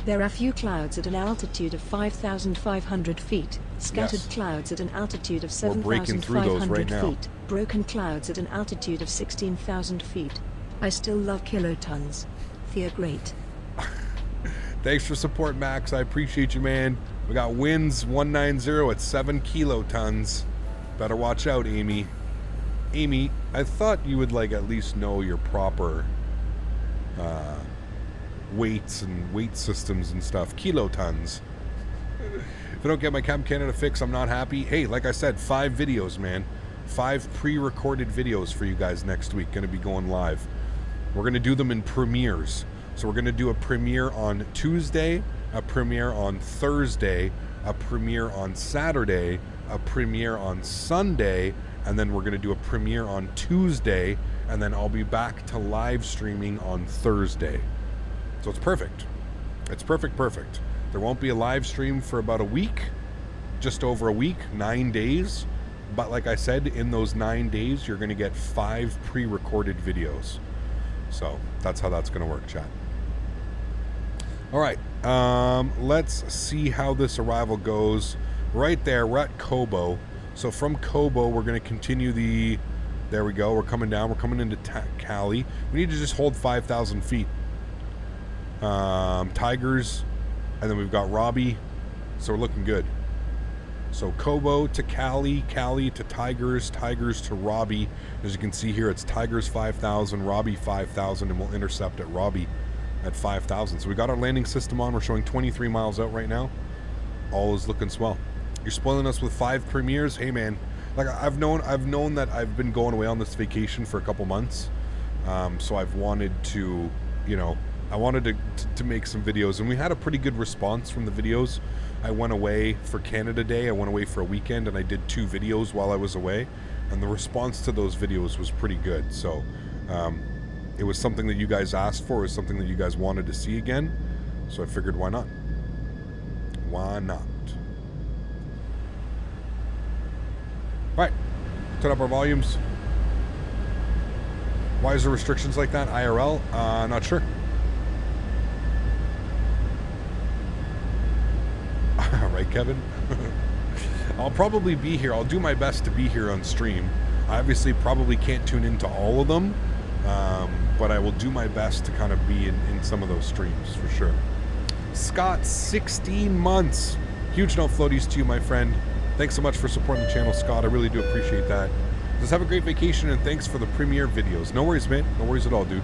There are few clouds at an altitude of 5,500 feet, scattered clouds at an altitude of 7,500 feet, broken clouds at an altitude of 16,000 feet. I still love kilotons. Thea great. Thanks for support, Max. I appreciate you, man. We got winds 190 at 7 kilotons. Better watch out, Amy. Amy, I thought you would like at least know your proper weights and weight systems and stuff. Kilotons. If I don't get my Cam Canada fix, I'm not happy. Hey, like I said, 5 videos, man. 5 pre-recorded videos for you guys next week. Going to be going live. We're going to do them in premieres. So we're going to do a premiere on Tuesday, a premiere on Thursday, a premiere on Saturday, a premiere on Sunday, and then we're going to do a premiere on Tuesday, and then I'll be back to live streaming on Thursday. So it's perfect. It's perfect. There won't be a live stream for about a week, just over a week, 9 days. But like I said, in those 9 days, you're going to get 5 pre-recorded videos. So that's how that's going to work, chat. All right, let's see how this arrival goes. Right there, we're at Kobo. So from Kobo, we're going to continue the... There we go. We're coming down. We're coming into Cali. We need to just hold 5,000 feet. Tigers, and then we've got Robbie. So we're looking good. So Kobo to Cali, Cali to Tigers, Tigers to Robbie. As you can see here, it's Tigers 5,000, Robbie 5,000, and we'll intercept at Robbie at 5,000. So we got our landing system on. We're showing 23 miles out right now. All is looking swell. You're spoiling us with 5 premieres. Hey man, like I've known that I've been going away on this vacation for a couple months. So I've wanted to, you know, I wanted to make some videos, and we had a pretty good response from the videos. I went away for Canada Day. I went away for a weekend, and I did 2 videos while I was away, and the response to those videos was pretty good. So it was something that you guys asked for. It was something that you guys wanted to see again. So I figured, why not? Why not? All right, turn up our volumes. Why is there restrictions like that? IRL? Not sure. Right, Kevin? I'll probably be here. I'll do my best to be here on stream. I obviously probably can't tune into all of them, but I will do my best to kind of be in some of those streams for sure. Scott, 16 months. Huge note floaties to you, my friend. Thanks so much for supporting the channel, Scott. I really do appreciate that. Just have a great vacation, and thanks for the premiere videos. No worries, man. No worries at all, dude.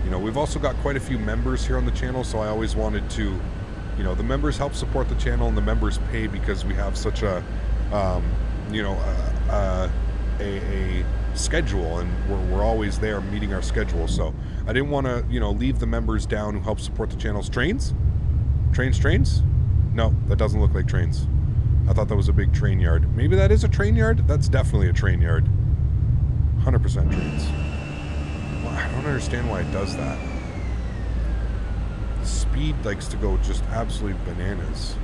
You know, we've also got quite a few members here on the channel, so I always wanted to, you know, the members help support the channel, and the members pay because we have such a, you know, a schedule, and we're always there meeting our schedule. So I didn't want to, you know, leave the members down who help support the channel's trains. Trains? No, that doesn't look like trains. I thought that was a big train yard. Maybe that is a train yard? That's definitely a train yard. 100% trains. Well, I don't understand why it does that. The speed likes to go just absolutely bananas.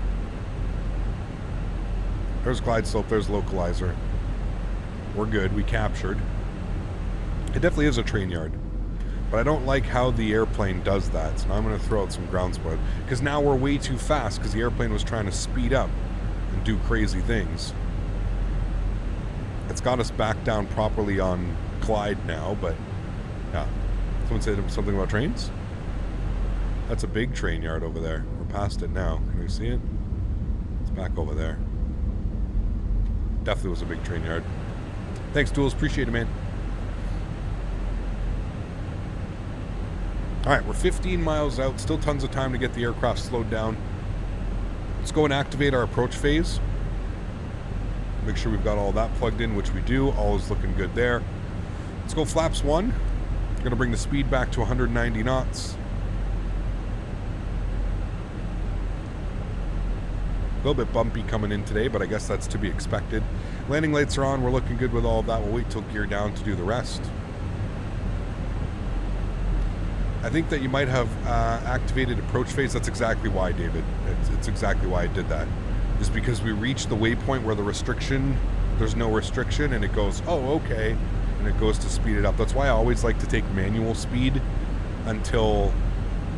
There's glide slope, there's localizer. We're good, we captured. It definitely is a train yard. But I don't like how the airplane does that. So now I'm going to throw out some ground spoil. Because now we're way too fast because the airplane was trying to speed up and do crazy things. It's got us back down properly on Clyde now, but yeah. Someone said something about trains? That's a big train yard over there. We're past it now. Can you see it? It's back over there. Definitely was a big train yard. Thanks, Duels. Appreciate it, man. Alright, we're 15 miles out. Still tons of time to get the aircraft slowed down. Let's go and activate our approach phase. Make sure we've got all that plugged in, which we do. All is looking good there. Let's go flaps 1. Going to bring the speed back to 190 knots. A little bit bumpy coming in today, but I guess that's to be expected. Landing lights are on. We're looking good with all of that. We'll wait till gear down to do the rest. I think that you might have activated approach phase. That's exactly why, David. It's exactly why I did that. Is because we reached the waypoint where the restriction, there's no restriction, and it goes, oh, okay, and it goes to speed it up. That's why I always like to take manual speed until,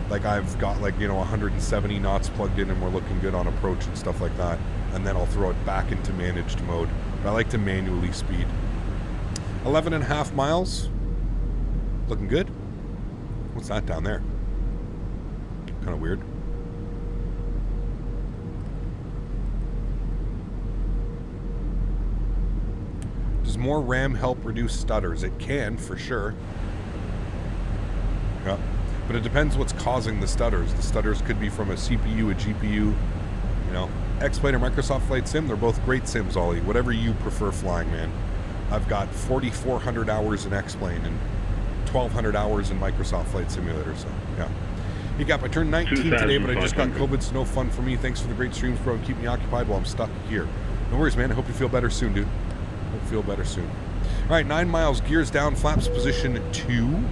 like, I've got, like, you know, 170 knots plugged in and we're looking good on approach and stuff like that, and then I'll throw it back into managed mode. But I like to manually speed. 11.5 miles. Looking good. What's that down there? Kind of weird. Does more RAM help reduce stutters? It can, for sure. Yeah. But it depends what's causing the stutters. The stutters could be from a CPU, a GPU, you know. X-Plane or Microsoft Flight Sim, they're both great sims, Ollie. Whatever you prefer flying, man. I've got 4,400 hours in X-Plane and 1,200 hours in Microsoft Flight Simulator, so, yeah. Hey, Gap, I turned 19 today, but I just got COVID, so no fun for me. Thanks for the great streams, bro, and keep me occupied while I'm stuck here. No worries, man. I hope you feel better soon, dude. Hope you feel better soon. All right, 9 miles, gears down, flaps position 2.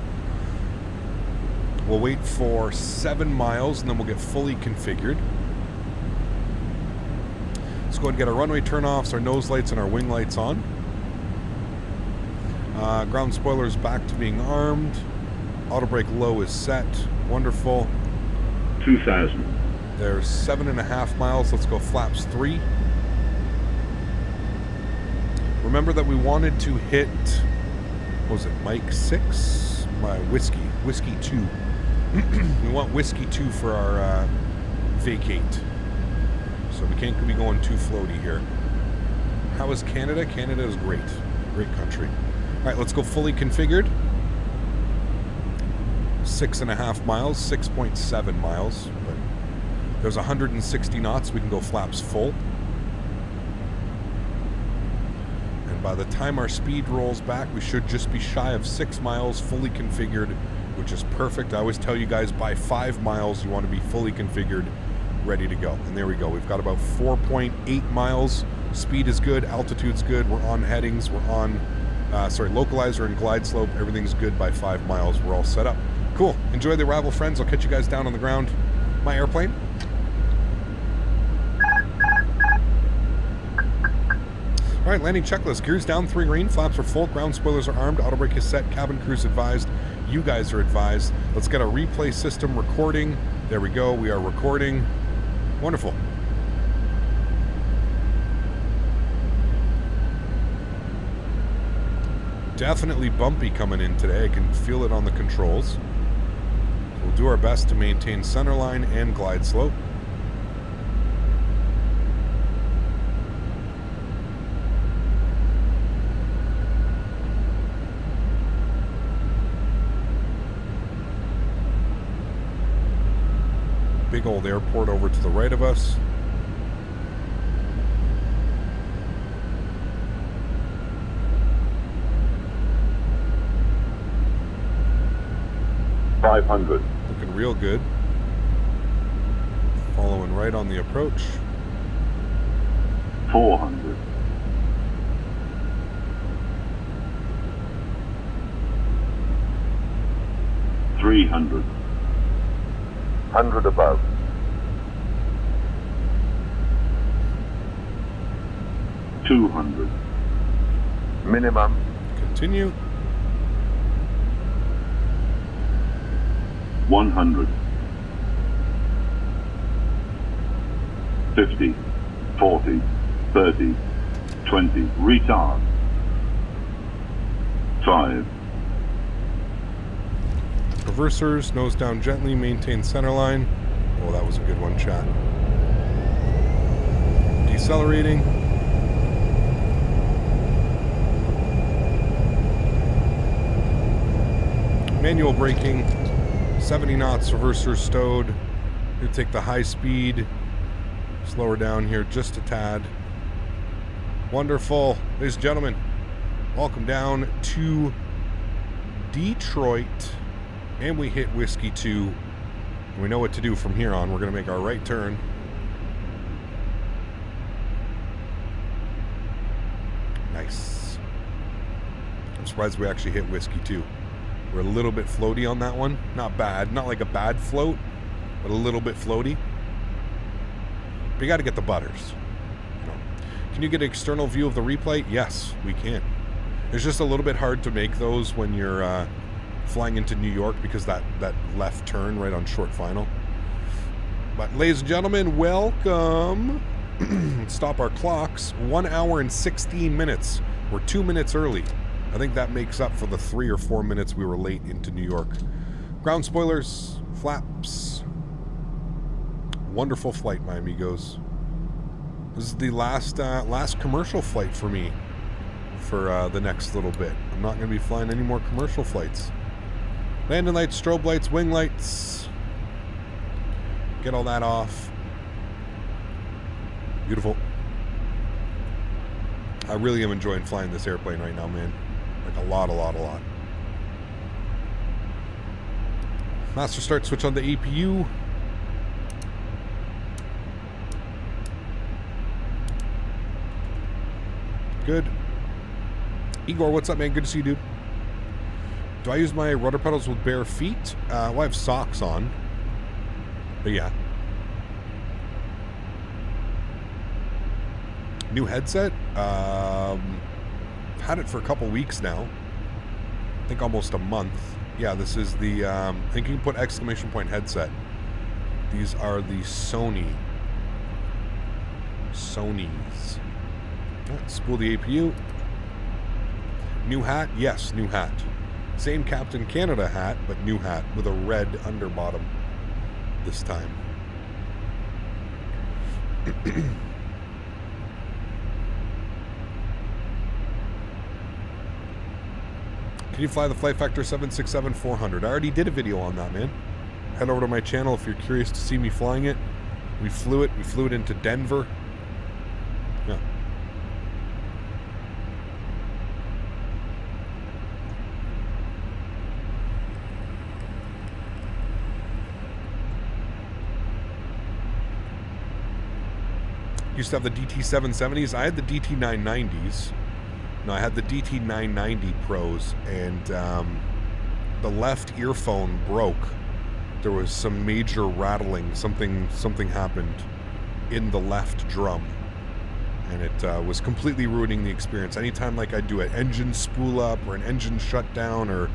We'll wait for 7 miles, and then we'll get fully configured. Let's go ahead and get our runway turnoffs, our nose lights, and our wing lights on. Ground spoilers back to being armed. Auto brake low is set. Wonderful. 2,000. There's 7.5 miles. Let's go flaps 3. Remember that we wanted to hit, what was it, Mike 6? My whiskey 2. We want whiskey 2 for our vacate. So we can't be going too floaty here. How is Canada? Canada is great. Great country. All right, let's go fully configured. 6.5 miles, 6.7 miles, but there's 160 knots. We can go flaps full. And by the time our speed rolls back, we should just be shy of 6 miles fully configured, which is perfect. I always tell you guys by 5 miles, you want to be fully configured, ready to go. And there we go. We've got about 4.8 miles. Speed is good. Altitude's good. We're on headings. We're on localizer and glide slope. Everything's good by 5 miles. We're all set up. Cool. Enjoy the arrival, friends. I'll catch you guys down on the ground. My airplane. All right, landing checklist. Gears down, 3 green. Flaps are full. Ground spoilers are armed. Auto brake is set. Cabin crew's advised. You guys are advised. Let's get our replay system recording. There we go. We are recording. Wonderful. Definitely bumpy coming in today. I can feel it on the controls. We'll do our best to maintain centerline and glide slope. Big old airport over to the right of us. $500. Looking real good. Following right on the approach. 400. 300. 100 above. 200. Minimum. Continue. 100. 50, 40, 30, 20, retard. 5. Reversers, nose down gently, maintain center line. Oh, that was a good one, chat. Decelerating. Manual braking, 70 knots, reversers stowed. You take the high speed, slow her down here just a tad. Wonderful. Ladies and gentlemen, welcome down to Detroit. And we hit Whiskey 2. We know what to do from here on. We're going to make our right turn. Nice. I'm surprised we actually hit Whiskey 2. We're a little bit floaty on that one. Not bad. Not like a bad float, but a little bit floaty. But you got to get the butters. You know. Can you get an external view of the replay? Yes, we can. It's just a little bit hard to make those when you're flying into New York because that left turn right on short final. But ladies and gentlemen, welcome. Stop our clocks. 1 hour and 16 minutes. We're 2 minutes early. I think that makes up for the 3 or 4 minutes we were late into New York. Ground spoilers, flaps. Wonderful flight, my amigos. This is the last commercial flight for me for the next little bit. I'm not going to be flying any more commercial flights. Landing lights, strobe lights, wing lights. Get all that off. Beautiful. I really am enjoying flying this airplane right now, man. Like a lot. Master start, switch on the APU. Good. Igor, what's up, man? Good to see you, dude. Do I use my rudder pedals with bare feet? Well, I have socks on. But yeah. New headset? Had it for a couple weeks now. I think almost a month. Yeah, this is the, I think you can put exclamation point headset. These are the Sonys. Right, spool the APU. New hat? Yes, new hat. Same Captain Canada hat, but new hat with a red underbottom this time. Can you fly the Flight Factor 767-400? I already did a video on that, man. Head over to my channel if you're curious to see me flying it. We flew it into Denver. Yeah. Used to have the DT770s. I had the DT990s. No, I had the DT990 Pros, and the left earphone broke. There was some major rattling. Something happened in the left drum, and it was completely ruining the experience. Anytime like I do an engine spool up or an engine shutdown or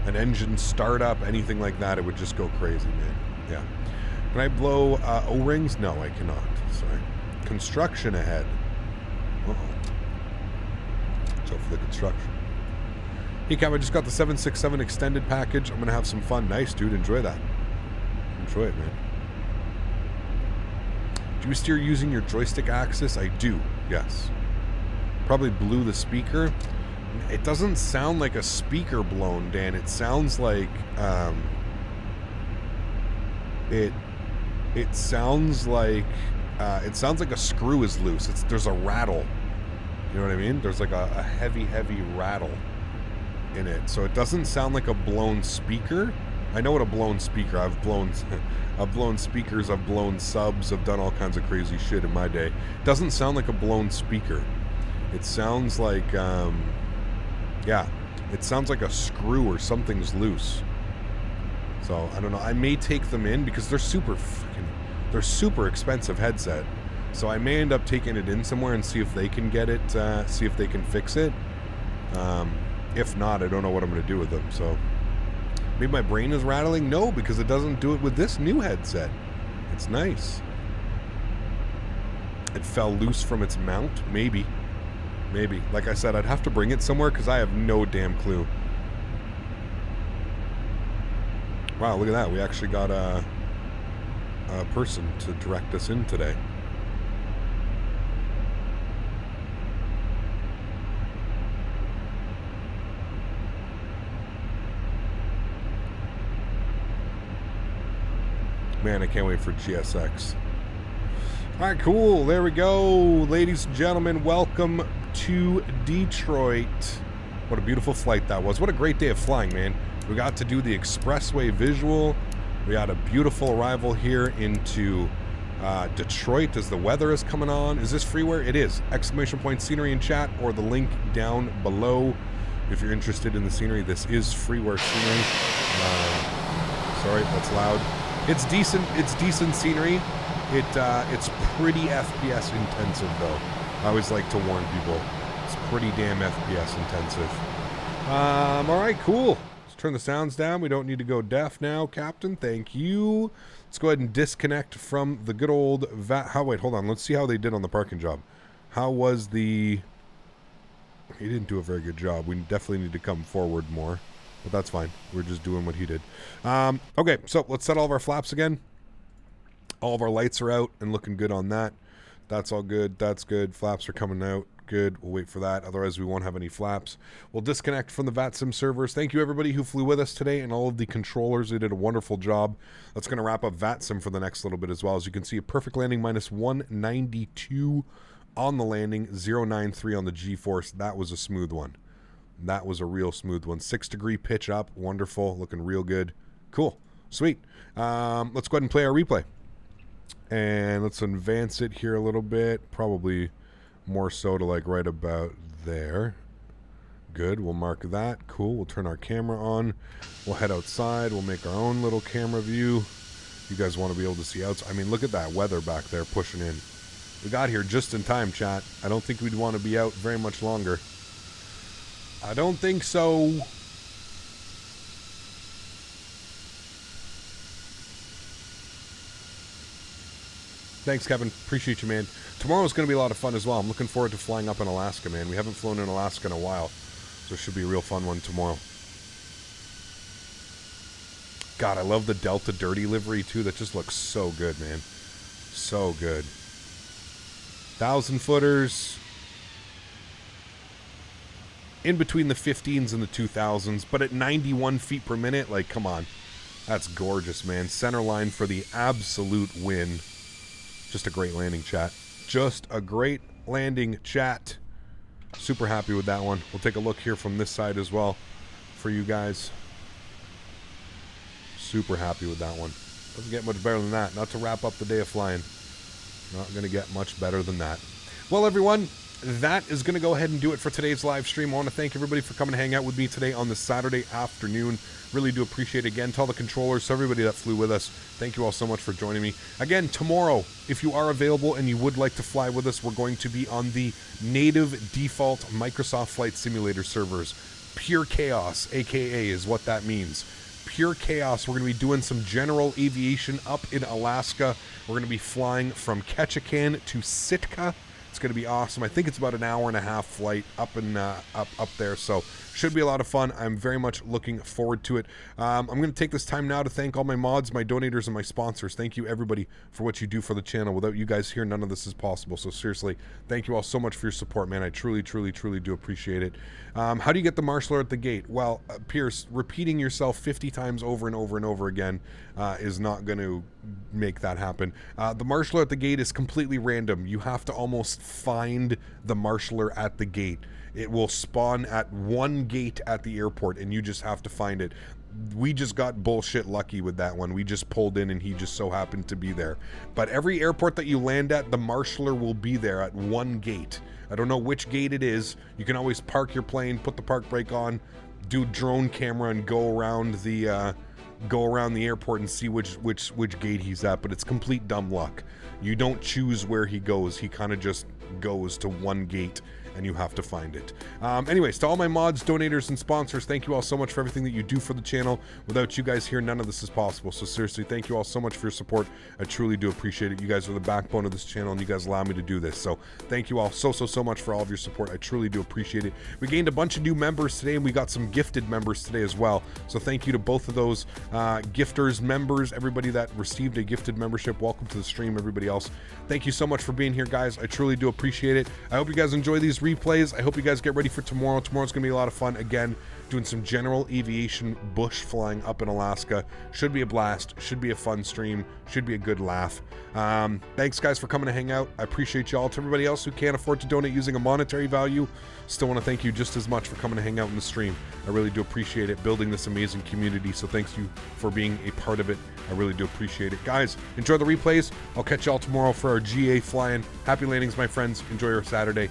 an engine startup, anything like that, it would just go crazy, man. Yeah. Can I blow O-rings? No, I cannot. Sorry. Construction ahead. Uh-oh. So for the construction. Hey Cam, I just got the 767 extended package. I'm gonna have some fun. Nice, dude. Enjoy that. Enjoy it, man. Do you steer using your joystick axis? I do, yes. Probably blew the speaker. It doesn't sound like a speaker blown, Dan. It sounds like it sounds like a screw is loose. There's a rattle. You know what I mean? There's like a heavy rattle in it. So it doesn't sound like a blown speaker. I know what a blown speaker. I've blown speakers, I've blown subs, I've done all kinds of crazy shit in my day. It doesn't sound like a blown speaker. It sounds like yeah, it sounds like a screw or something's loose. So I don't know. I may take them in because they're super expensive headset. So I may end up taking it in somewhere and see if they can get it, see if they can fix it. If not, I don't know what I'm going to do with them. So Maybe my brain is rattling? No, because it doesn't do it with this new headset. It's nice. It fell loose from its mount? Maybe. Maybe. Like I said, I'd have to bring it somewhere because I have no damn clue. Wow, look at that. We actually got a person to direct us in today. Man, I can't wait for GSX. All right, cool. There we go. Ladies and gentlemen, welcome to Detroit. What a beautiful flight that was. What a great day of flying, man. We got to do the expressway visual. We had a beautiful arrival here into Detroit as the weather is coming on. Is this freeware? It is. Exclamation point scenery in chat or the link down below if you're interested in the scenery. This is freeware scenery. Sorry, that's loud. It's decent. It's decent scenery. It's pretty FPS intensive though. I always like to warn people. It's pretty damn FPS intensive. All right, cool. Let's turn the sounds down. We don't need to go deaf now, Captain. Thank you. Let's go ahead and disconnect from the good old wait, hold on. Let's see how they did on the parking job. How was the... He didn't do a very good job. We definitely need to come forward more. But that's fine. We're just doing what he did. Okay, so let's set all of our flaps again. All of our lights are out and looking good on that. That's all good. That's good. Flaps are coming out. Good. We'll wait for that. Otherwise, we won't have any flaps. We'll disconnect from the Vatsim servers. Thank you, everybody who flew with us today and all of the controllers. They did a wonderful job. That's going to wrap up Vatsim for the next little bit as well. As you can see, a perfect landing, minus 192 on the landing, 093 on the G-force. That was a smooth one. That was a real smooth one. 6-degree pitch up. Wonderful. Looking real good. Cool. Sweet. Let's go ahead and play our replay. And let's advance it here a little bit. Probably more so to like right about there. Good. We'll mark that. Cool. We'll turn our camera on. We'll head outside. We'll make our own little camera view. You guys want to be able to see outside. I mean, look at that weather back there pushing in. We got here just in time, chat. I don't think we'd want to be out very much longer. I don't think so. Thanks, Kevin. Appreciate you, man. Tomorrow's going to be a lot of fun as well. I'm looking forward to flying up in Alaska, man. We haven't flown in Alaska in a while, so it should be a real fun one tomorrow. God, I love the Delta Dirty livery, too. That just looks so good, man. So good. 1,000-footers. In between the 15s and the 2000s, but at 91 feet per minute, like, come on. That's gorgeous, man. Center line for the absolute win. Just a great landing, chat. Just a great landing, chat. Super happy with that one. We'll take a look here from this side as well for you guys. Super happy with that one. Doesn't get much better than that. Not to wrap up the day of flying. Not going to get much better than that. Well, everyone, that is going to go ahead and do it for today's live stream. I want to thank everybody for coming to hang out with me today on this Saturday afternoon. Really do appreciate it. Again, to all the controllers, to everybody that flew with us, thank you all so much for joining me. Again, tomorrow, if you are available and you would like to fly with us, we're going to be on the native default Microsoft Flight Simulator servers. Pure chaos, aka, is what that means. Pure chaos. We're going to be doing some general aviation up in Alaska. We're going to be flying from Ketchikan to Sitka. It's going to be awesome. I think it's about an hour-and-a-half flight up and up there, so should be a lot of fun. I'm very much looking forward to it. I'm going to take this time now to thank all my mods, my donators, and my sponsors. Thank you, everybody, for what you do for the channel. Without you guys here, none of this is possible. So seriously, thank you all so much for your support, man. I truly, truly, truly do appreciate it. How do you get the marshaller at the gate? Well, Pierce, repeating yourself 50 times over and over and over again is not going to make that happen. The marshaller at the gate is completely random. You have to almost find the marshaller at the gate. It will spawn at one gate at the airport, and you just have to find it. We just got bullshit lucky with that one. We just pulled in, and he just so happened to be there. But every airport that you land at, the marshaller will be there at one gate. I don't know which gate it is. You can always park your plane, put the park brake on, do drone camera, and go around the airport and see which gate he's at. But it's complete dumb luck. You don't choose where he goes. He kind of just goes to one gate and you have to find it. Anyways, to all my mods, donators, and sponsors, thank you all so much for everything that you do for the channel. Without you guys here, none of this is possible. So seriously, thank you all so much for your support. I truly do appreciate it. You guys are the backbone of this channel, and you guys allow me to do this. So thank you all so much for all of your support. I truly do appreciate it. We gained a bunch of new members today, and we got some gifted members today as well. So thank you to both of those gifters, members, everybody that received a gifted membership. Welcome to the stream, everybody else. Thank you so much for being here, guys. I truly do appreciate it. I hope you guys enjoy these replays. I hope you guys get ready for tomorrow. Tomorrow's gonna be a lot of fun. Again, doing some general aviation bush flying up in Alaska. Should be a blast. Should be a fun stream. Should be a good laugh. Thanks, guys, for coming to hang out. I appreciate y'all. To everybody else who can't afford to donate using a monetary value, still want to thank you just as much for coming to hang out in the stream. I really do appreciate it, building this amazing community. So thanks you for being a part of it. I really do appreciate it. Guys, enjoy the replays. I'll catch y'all tomorrow for our GA flying. Happy landings, my friends. Enjoy your Saturday.